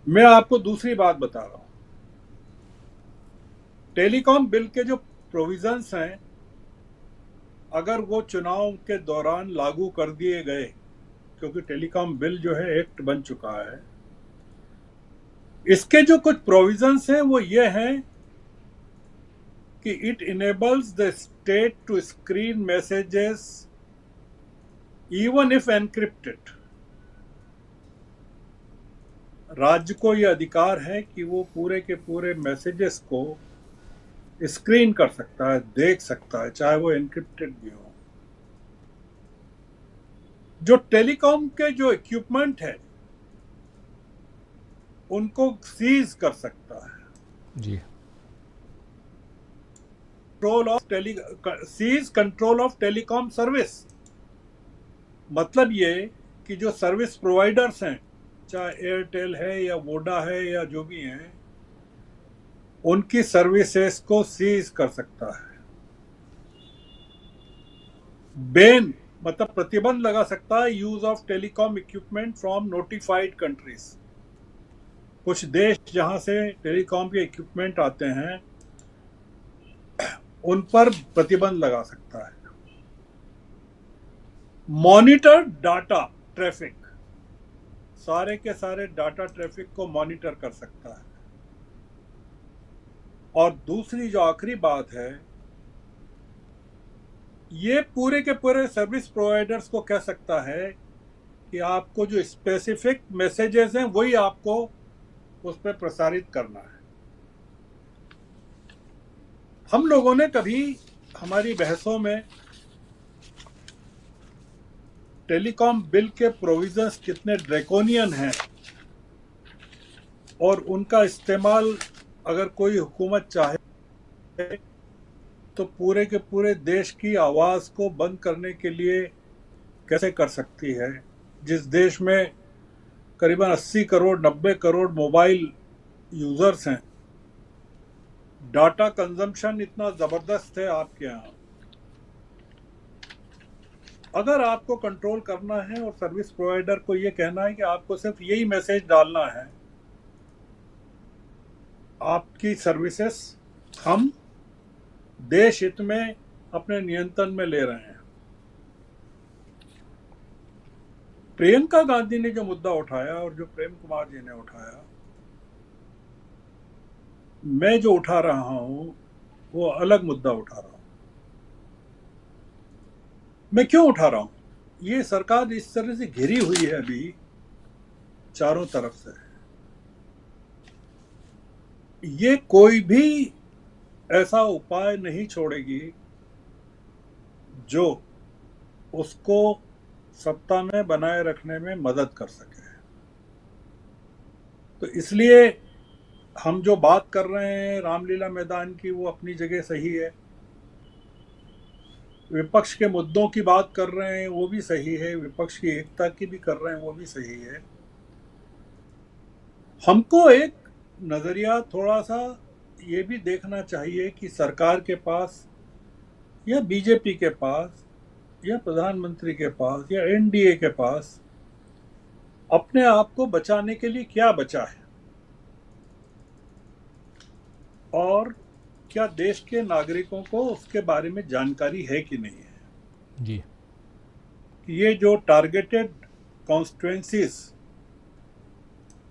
मैं आपको दूसरी बात बता रहा हूं, टेलीकॉम बिल के जो प्रोविजंस हैं, अगर वो चुनाव के दौरान लागू कर दिए गए, क्योंकि टेलीकॉम बिल जो है एक्ट बन चुका है, इसके जो कुछ प्रोविजंस हैं वो ये हैं कि it enables the state to screen messages even if encrypted. राज्य को यह अधिकार है कि वो पूरे के पूरे मैसेजेस को स्क्रीन कर सकता है, देख सकता है, चाहे वो एनक्रिप्टेड भी हो। जो टेलीकॉम के जो इक्विपमेंट है उनको सीज कर सकता है जी। Seize control of telecom service, मतलब ये कि जो सर्विस प्रोवाइडर्स हैं, चाहे एयरटेल है या वोडा है या जो भी हैं, उनकी सर्विसेज को सीज कर सकता है। बैन मतलब प्रतिबंध लगा सकता है use of telecom equipment from notified countries. कुछ देश जहां से टेलीकॉम के इक्विपमेंट आते हैं उन पर प्रतिबंध लगा सकता है। मॉनिटर डाटा ट्रैफिक, सारे के सारे डाटा ट्रैफिक को मॉनिटर कर सकता है। और दूसरी जो आखिरी बात है, ये पूरे के पूरे सर्विस प्रोवाइडर्स को कह सकता है कि आपको जो स्पेसिफिक मैसेजेस हैं वही आपको उस पर प्रसारित करना है। हम लोगों ने कभी हमारी बहसों में टेलीकॉम बिल के प्रोविजंस कितने ड्रैकोनियन हैं और उनका इस्तेमाल अगर कोई हुकूमत चाहे तो पूरे के पूरे देश की आवाज़ को बंद करने के लिए कैसे कर सकती है, जिस देश में करीबन 80 करोड़ 90 करोड़ मोबाइल यूज़र्स हैं, डाटा कंजम्पशन इतना ज़बरदस्त है आपके यहाँ। अगर आपको कंट्रोल करना है और सर्विस प्रोवाइडर को ये कहना है कि आपको सिर्फ यही मैसेज डालना है, आपकी सर्विसेज हम देश हित में अपने नियंत्रण में ले रहे हैं। प्रियंका गांधी ने जो मुद्दा उठाया और जो प्रेम कुमार जी ने उठाया, मैं जो उठा रहा हूं वो अलग मुद्दा उठा रहा हूं। मैं क्यों उठा रहा हूं? ये सरकार इस तरह से घिरी हुई है अभी चारों तरफ से, ये कोई भी ऐसा उपाय नहीं छोड़ेगी जो उसको सत्ता में बनाए रखने में मदद कर सके। तो इसलिए हम जो बात कर रहे हैं रामलीला मैदान की, वो अपनी जगह सही है। विपक्ष के मुद्दों की बात कर रहे हैं वो भी सही है, विपक्ष की एकता की भी कर रहे हैं वो भी सही है। हमको एक नजरिया थोड़ा सा ये भी देखना चाहिए कि सरकार के पास या बीजेपी के पास या प्रधानमंत्री के पास या एनडीए के पास अपने आप को बचाने के लिए क्या बचा है, और क्या देश के नागरिकों को उसके बारे में जानकारी है कि नहीं है। जी। ये जो टारगेटेड कॉन्स्टिट्यूएंसीज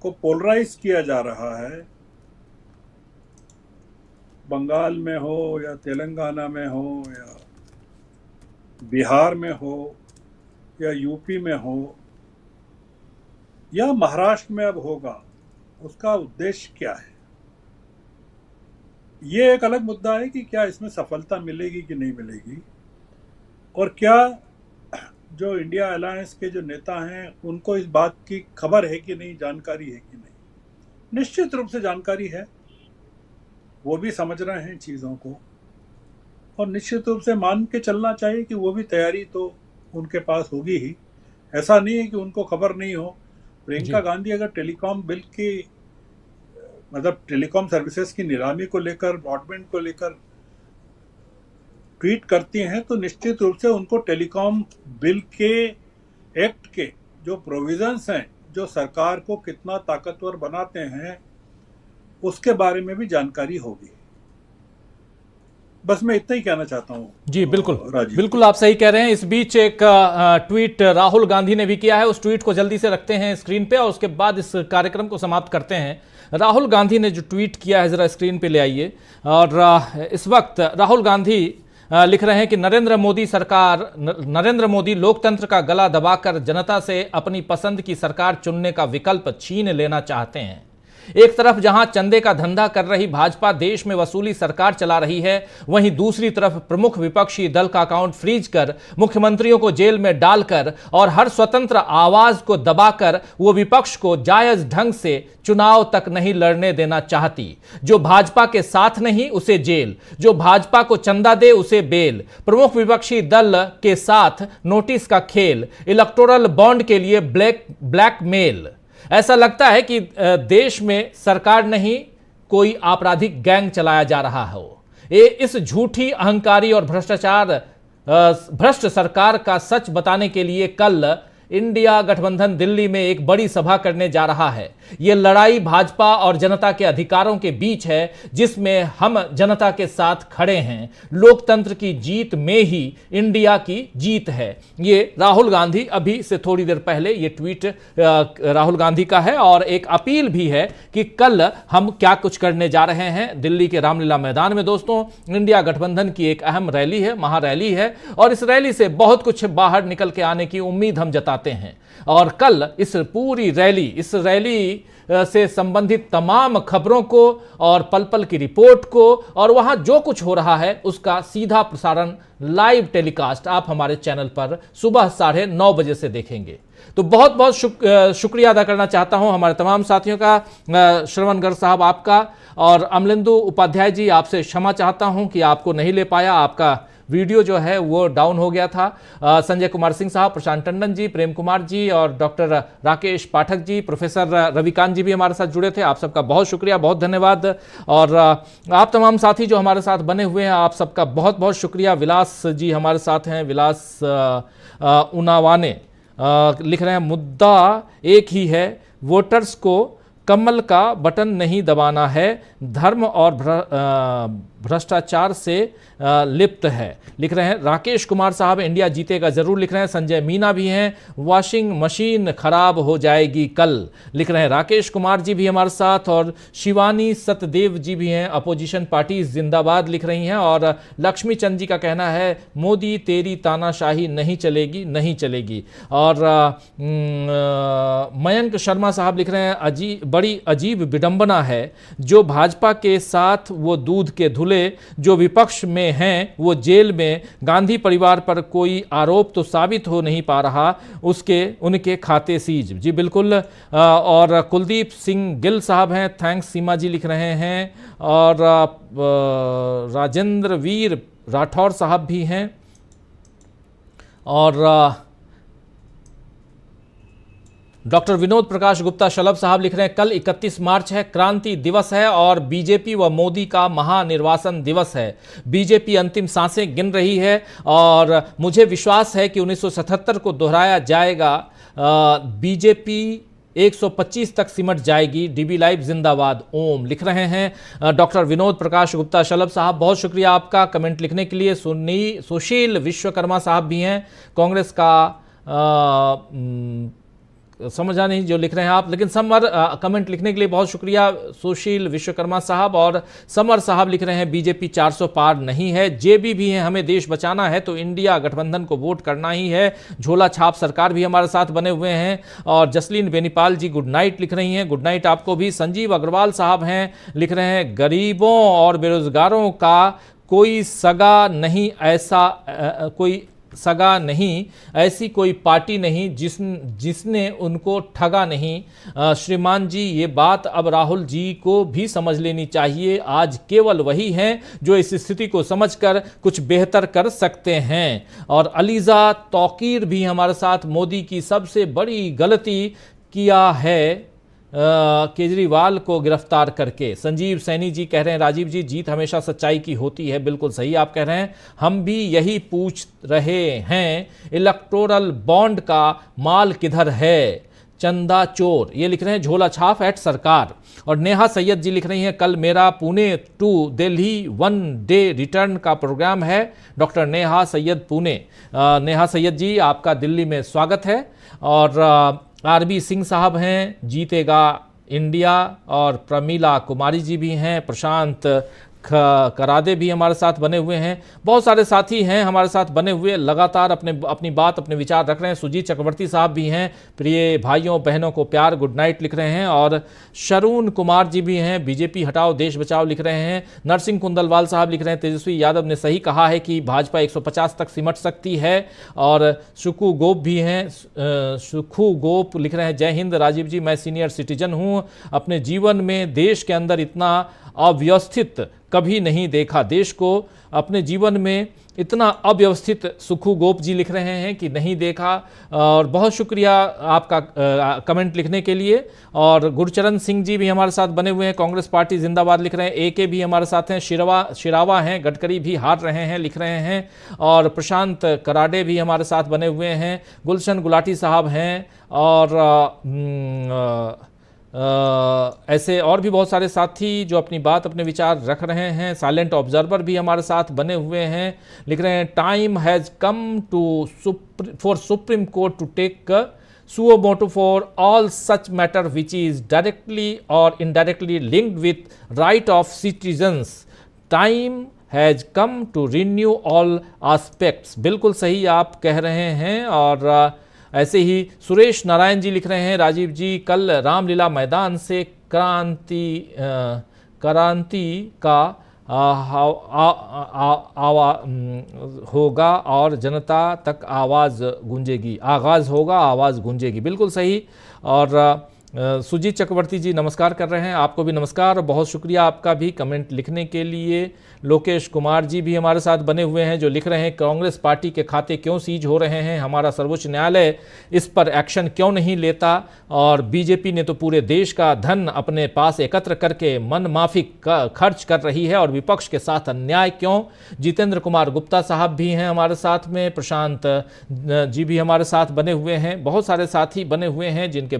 को पोलराइज किया जा रहा है, बंगाल में हो या तेलंगाना में हो या बिहार में हो या यूपी में हो या महाराष्ट्र में अब होगा, उसका उद्देश्य क्या है? ये एक अलग मुद्दा है कि क्या इसमें सफलता मिलेगी कि नहीं मिलेगी, और क्या जो इंडिया अलायंस के जो नेता हैं उनको इस बात की खबर है कि नहीं, जानकारी है कि नहीं। निश्चित रूप से जानकारी है, वो भी समझ रहे हैं चीज़ों को, और निश्चित रूप से मान के चलना चाहिए कि वो भी तैयारी तो उनके पास होगी ही। ऐसा नहीं है कि उनको खबर नहीं हो। प्रियंका गांधी अगर टेलीकॉम बिल की मतलब टेलीकॉम सर्विसेज की नीलामी को लेकर, ब्रॉडबैंड को लेकर ट्वीट करती हैं तो निश्चित रूप से उनको टेलीकॉम बिल के एक्ट के जो प्रोविजंस हैं, जो सरकार को कितना ताकतवर बनाते हैं उसके बारे में भी जानकारी होगी। बस मैं इतना ही कहना चाहता हूँ। जी बिल्कुल राजीव, बिल्कुल आप सही कह रहे हैं। इस बीच एक ट्वीट राहुल गांधी ने भी किया है, उस ट्वीट को जल्दी से रखते हैं स्क्रीन पे और उसके बाद इस कार्यक्रम को समाप्त करते हैं। राहुल गांधी ने जो ट्वीट किया है जरा स्क्रीन पे ले आइए। और इस वक्त राहुल गांधी लिख रहे हैं कि नरेंद्र मोदी लोकतंत्र का गला दबाकर जनता से अपनी पसंद की सरकार चुनने का विकल्प छीन लेना चाहते हैं। एक तरफ जहां चंदे का धंधा कर रही भाजपा देश में वसूली सरकार चला रही है, वहीं दूसरी तरफ प्रमुख विपक्षी दल का अकाउंट फ्रीज कर मुख्यमंत्रियों को जेल में डालकर और हर स्वतंत्र आवाज को दबाकर वो विपक्ष को जायज ढंग से चुनाव तक नहीं लड़ने देना चाहती। जो भाजपा के साथ नहीं उसे जेल, जो भाजपा को चंदा दे उसे बेल, प्रमुख विपक्षी दल के साथ नोटिस का खेल, इलेक्टोरल बॉन्ड के लिए ब्लैकमेल। ऐसा लगता है कि देश में सरकार नहीं कोई आपराधिक गैंग चलाया जा रहा हो। इस झूठी, अहंकारी और भ्रष्ट सरकार का सच बताने के लिए कल इंडिया गठबंधन दिल्ली में एक बड़ी सभा करने जा रहा है। यह लड़ाई भाजपा और जनता के अधिकारों के बीच है, जिसमें हम जनता के साथ खड़े हैं। लोकतंत्र की जीत में ही इंडिया की जीत है। ये राहुल गांधी अभी से थोड़ी देर पहले ये ट्वीट राहुल गांधी का है और एक अपील भी है कि कल हम क्या कुछ करने जा रहे हैं दिल्ली के रामलीला मैदान में। दोस्तों, इंडिया गठबंधन की एक अहम रैली है, महारैली है और इस रैली से बहुत कुछ बाहर निकल के आने की उम्मीद हम जताते हैं। और कल इस पूरी रैली, इस रैली से संबंधित तमाम खबरों को और पल पल की रिपोर्ट को और वहां जो कुछ हो रहा है उसका सीधा प्रसारण लाइव टेलीकास्ट आप हमारे चैनल पर सुबह 9:30 बजे से देखेंगे। तो बहुत बहुत शुक्रिया अदा करना चाहता हूं हमारे तमाम साथियों का। श्रवण गर्ग साहब आपका और अमलेंदु उपाध्याय जी, आपसे क्षमा चाहता हूं कि आपको नहीं ले पाया, आपका वीडियो जो है वो डाउन हो गया था। संजय कुमार सिंह साहब, प्रशांत टंडन जी, प्रेम कुमार जी और डॉक्टर राकेश पाठक जी, प्रोफेसर रविकांत जी भी हमारे साथ जुड़े थे। आप सबका बहुत शुक्रिया, बहुत धन्यवाद। और आप तमाम साथी जो हमारे साथ बने हुए हैं, आप सबका बहुत बहुत शुक्रिया। विलास जी हमारे साथ हैं, विलास उनावाने लिख रहे हैं, मुद्दा एक ही है, वोटर्स को कमल का बटन नहीं दबाना है, धर्म और भ्रष्टाचार से लिप्त है। लिख रहे हैं राकेश कुमार साहब, इंडिया जीतेगा जरूर लिख रहे हैं। संजय मीना भी हैं, वॉशिंग मशीन खराब हो जाएगी कल लिख रहे हैं राकेश कुमार जी भी हमारे साथ। और शिवानी सतदेव जी भी हैं, अपोजिशन पार्टी जिंदाबाद लिख रही हैं। और लक्ष्मी चंद जी का कहना है, मोदी तेरी तानाशाही नहीं चलेगी, नहीं चलेगी। और मयंक शर्मा साहब लिख रहे हैं, बड़ी अजीब विडंबना है, जो भाजपा के साथ वो दूध के धुले, जो विपक्ष में हैं वो जेल में, गांधी परिवार पर कोई आरोप तो साबित हो नहीं पा रहा, उनके खाते सीज। जी बिल्कुल। और कुलदीप सिंह गिल साहब हैं, थैंक्स सीमा जी लिख रहे हैं। और राजेंद्र वीर राठौर साहब भी हैं। और डॉक्टर विनोद प्रकाश गुप्ता शलभ साहब लिख रहे हैं, कल 31 मार्च है, क्रांति दिवस है और बीजेपी व मोदी का महानिर्वासन दिवस है। बीजेपी अंतिम सांसें गिन रही है और मुझे विश्वास है कि 1977 को दोहराया जाएगा। बीजेपी 125 तक सिमट जाएगी। डीबी लाइव जिंदाबाद, ओम लिख रहे हैं डॉक्टर विनोद प्रकाश गुप्ता शलभ साहब, बहुत शुक्रिया आपका कमेंट लिखने के लिए। सुशील विश्वकर्मा साहब भी हैं, कांग्रेस का समझा नहीं जो लिख रहे हैं आप, लेकिन समर कमेंट लिखने के लिए बहुत शुक्रिया सुशील विश्वकर्मा साहब। और समर साहब लिख रहे हैं, बीजेपी 400 पार नहीं है, जेबी भी है, हमें देश बचाना है तो इंडिया गठबंधन को वोट करना ही है। झोला छाप सरकार भी हमारे साथ बने हुए हैं। और जसलीन बेनीपाल जी गुड नाइट लिख रही हैं, गुड नाइट आपको भी। संजीव अग्रवाल साहब हैं, लिख रहे हैं, गरीबों और बेरोजगारों का कोई सगा नहीं, कोई सगा नहीं, ऐसी कोई पार्टी नहीं जिसने उनको ठगा नहीं। श्रीमान जी, ये बात अब राहुल जी को भी समझ लेनी चाहिए। आज केवल वही हैं जो इस स्थिति को समझकर कुछ बेहतर कर सकते हैं। और अलीजा तौकीर भी हमारे साथ, मोदी की सबसे बड़ी गलती किया है केजरीवाल को गिरफ्तार करके। संजीव सैनी जी कह रहे हैं, राजीव जी जीत हमेशा सच्चाई की होती है, बिल्कुल सही आप कह रहे हैं, हम भी यही पूछ रहे हैं, इलेक्टोरल बॉन्ड का माल किधर है। चंदा चोर, ये लिख रहे हैं झोला छाप @ सरकार। और नेहा सैयद जी लिख रही हैं कल मेरा Pune to Delhi 1 day return का प्रोग्राम है। डॉक्टर नेहा सैयद पुणे। नेहा सैयद जी आपका दिल्ली में स्वागत है। और आरबी सिंह साहब हैं जीतेगा इंडिया, और प्रमीला कुमारी जी भी हैं, प्रशांत करादे भी हमारे साथ बने हुए हैं, बहुत सारे साथी हैं हमारे साथ बने हुए, लगातार अपनी बात अपने विचार रख रहे हैं। सुजीत चक्रवर्ती साहब भी हैं, प्रिय भाइयों बहनों को प्यार गुड नाइट लिख रहे हैं। और शरून कुमार जी भी हैं, बीजेपी हटाओ देश बचाओ लिख रहे हैं। नरसिंह कुंदलवाल साहब लिख रहे हैं तेजस्वी यादव ने सही कहा है कि भाजपा 150 तक सिमट सकती है। और सुखू गोप भी हैं, सुखू गोप लिख रहे हैं जय हिंद राजीव जी, मैं सीनियर सिटीजन हूँ, अपने जीवन में देश के अंदर इतना अव्यवस्थित कभी नहीं देखा, देश को अपने जीवन में इतना अव्यवस्थित सुखू गोप जी लिख रहे हैं कि नहीं देखा। और बहुत शुक्रिया आपका कमेंट लिखने के लिए। और गुरचरण सिंह जी भी हमारे साथ बने हुए हैं, कांग्रेस पार्टी जिंदाबाद लिख रहे हैं। AK भी हमारे साथ हैं, शिरावा हैं, गडकरी भी हार रहे हैं लिख रहे हैं। और प्रशांत कराडे भी हमारे साथ बने हुए हैं, गुलशन गुलाटी साहब हैं। और ऐसे और भी बहुत सारे साथी जो अपनी बात अपने विचार रख रहे हैं। साइलेंट ऑब्जर्वर भी हमारे साथ बने हुए हैं, लिख रहे हैं time has come to for Supreme Court to take suo motu for all such matter which is directly or indirectly linked with right of citizens. Time has come to renew all aspects. बिल्कुल सही आप कह रहे हैं। और ऐसे ही सुरेश नारायण जी लिख रहे हैं राजीव जी कल रामलीला मैदान से क्रांति का होगा और जनता तक आवाज़ गूंजेगी, आगाज़ होगा आवाज़ गूंजेगी, बिल्कुल सही। और सुजीत चक्रवर्ती जी नमस्कार कर रहे हैं, आपको भी नमस्कार और बहुत शुक्रिया आपका भी कमेंट लिखने के लिए। लोकेश कुमार जी भी हमारे साथ बने हुए हैं जो लिख रहे हैं कांग्रेस पार्टी के खाते क्यों सीज हो रहे हैं, हमारा सर्वोच्च न्यायालय इस पर एक्शन क्यों नहीं लेता, और बीजेपी ने तो पूरे देश का धन अपने पास एकत्र करके मनमाफिक खर्च कर रही है और विपक्ष के साथ अन्याय क्यों। जितेंद्र कुमार गुप्ता साहब भी हैं हमारे साथ में, प्रशांत जी भी हमारे साथ बने हुए हैं, बहुत सारे साथी बने हुए हैं जिनकी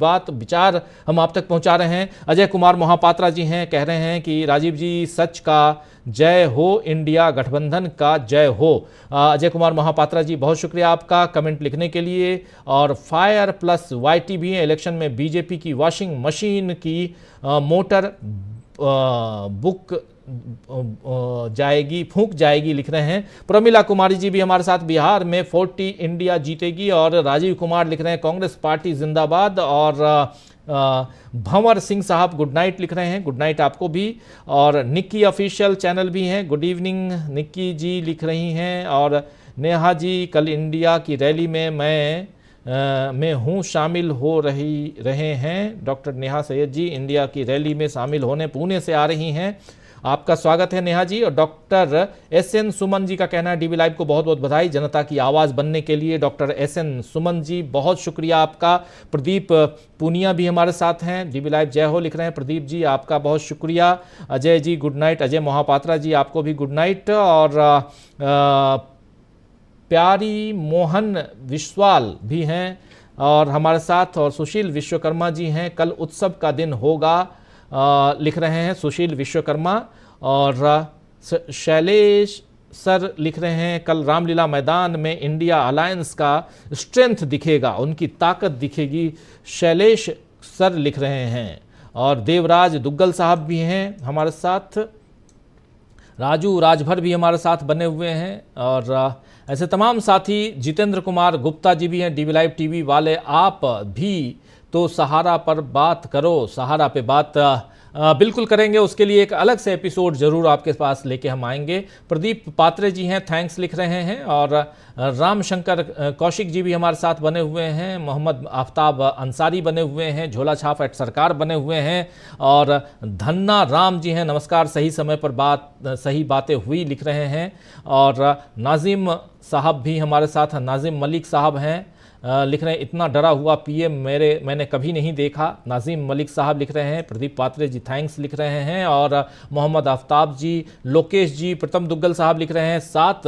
बात विचार हम आप तक पहुंचा रहे हैं। अजय कुमार मोहापात्रा जी हैं, कह रहे हैं कि राजीव जी सच का जय हो, इंडिया गठबंधन का जय हो। अजय कुमार मोहापात्रा जी बहुत शुक्रिया आपका कमेंट लिखने के लिए। और फायर प्लस YT भी है, इलेक्शन में बीजेपी की वॉशिंग मशीन की मोटर बुक फूंक जाएगी लिख रहे हैं। प्रमिला कुमारी जी भी हमारे साथ, बिहार में 40 इंडिया जीतेगी। और राजीव कुमार लिख रहे हैं कांग्रेस पार्टी जिंदाबाद। और भंवर सिंह साहब गुड नाइट लिख रहे हैं, गुड नाइट आपको भी। और निक्की ऑफिशियल चैनल भी हैं, गुड इवनिंग निक्की जी लिख रही हैं। और नेहा जी कल इंडिया की रैली में मैं हूँ शामिल हो रहे हैं। डॉक्टर नेहा सैयद जी इंडिया की रैली में शामिल होने पुणे से आ रही हैं, आपका स्वागत है नेहा जी। और डॉक्टर SN सुमन जी का कहना है DB लाइव को बहुत बहुत बधाई जनता की आवाज़ बनने के लिए। डॉक्टर SN सुमन जी बहुत शुक्रिया आपका। प्रदीप पूनिया भी हमारे साथ हैं, DB लाइव जय हो लिख रहे हैं प्रदीप जी, आपका बहुत शुक्रिया। अजय जी गुड नाइट, अजय मोहापात्रा जी आपको भी गुड नाइट। और प्यारी मोहन विश्वाल भी हैं और हमारे साथ, और सुशील विश्वकर्मा जी हैं, कल उत्सव का दिन होगा लिख रहे हैं सुशील विश्वकर्मा। और शैलेश सर लिख रहे हैं कल रामलीला मैदान में इंडिया अलायंस का स्ट्रेंथ दिखेगा, उनकी ताकत दिखेगी, शैलेश सर लिख रहे हैं। और देवराज दुग्गल साहब भी हैं हमारे साथ, राजू राजभर भी हमारे साथ बने हुए हैं। और ऐसे तमाम साथी, जितेंद्र कुमार गुप्ता जी भी हैं, DB लाइव TV वाले, आप भी तो सहारा पर बात करो, सहारा पे बात बिल्कुल करेंगे, उसके लिए एक अलग से एपिसोड जरूर आपके पास लेके हम आएंगे। प्रदीप पात्रे जी हैं, थैंक्स लिख रहे हैं। और रामशंकर कौशिक जी भी हमारे साथ बने हुए हैं, मोहम्मद आफ्ताब अंसारी बने हुए हैं, झोला छाप @ सरकार बने हुए हैं। और धन्ना राम जी हैं, नमस्कार, सही समय पर सही बातें हुई लिख रहे हैं। और नाजिम साहब भी हमारे साथ, नाजिम मलिक साहब हैं, लिख रहे हैं इतना डरा हुआ PM मैंने कभी नहीं देखा, नाजिम मलिक साहब लिख रहे हैं। प्रदीप पात्रे जी थैंक्स लिख रहे हैं। और मोहम्मद आफ्ताब जी, लोकेश जी, प्रथम दुग्गल साहब लिख रहे हैं 7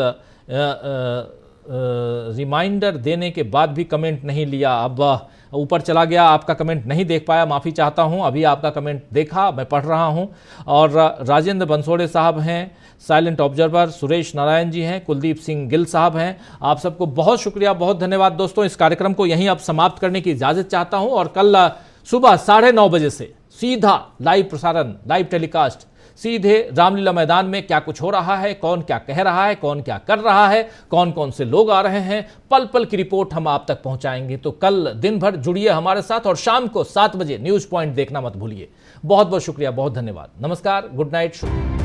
रिमाइंडर देने के बाद भी कमेंट नहीं लिया। अब ऊपर चला गया, आपका कमेंट नहीं देख पाया, माफ़ी चाहता हूं। अभी आपका कमेंट देखा, मैं पढ़ रहा हूं। और राजेंद्र बंसोड़े साहब हैं, साइलेंट ऑब्जर्वर, सुरेश नारायण जी हैं, कुलदीप सिंह गिल साहब हैं। आप सबको बहुत शुक्रिया, बहुत धन्यवाद दोस्तों। इस कार्यक्रम को यहीं अब समाप्त करने की इजाज़त चाहता हूं और कल सुबह 9:30 बजे से सीधा लाइव प्रसारण, लाइव टेलीकास्ट सीधे रामलीला मैदान में क्या कुछ हो रहा है, कौन क्या कह रहा है, कौन क्या कर रहा है, कौन कौन से लोग आ रहे हैं, पल पल की रिपोर्ट हम आप तक पहुंचाएंगे। तो कल दिन भर जुड़िए हमारे साथ और शाम को 7 बजे न्यूज़ पॉइंट देखना मत भूलिए। बहुत बहुत शुक्रिया, बहुत धन्यवाद। नमस्कार, गुड नाइट, शुभ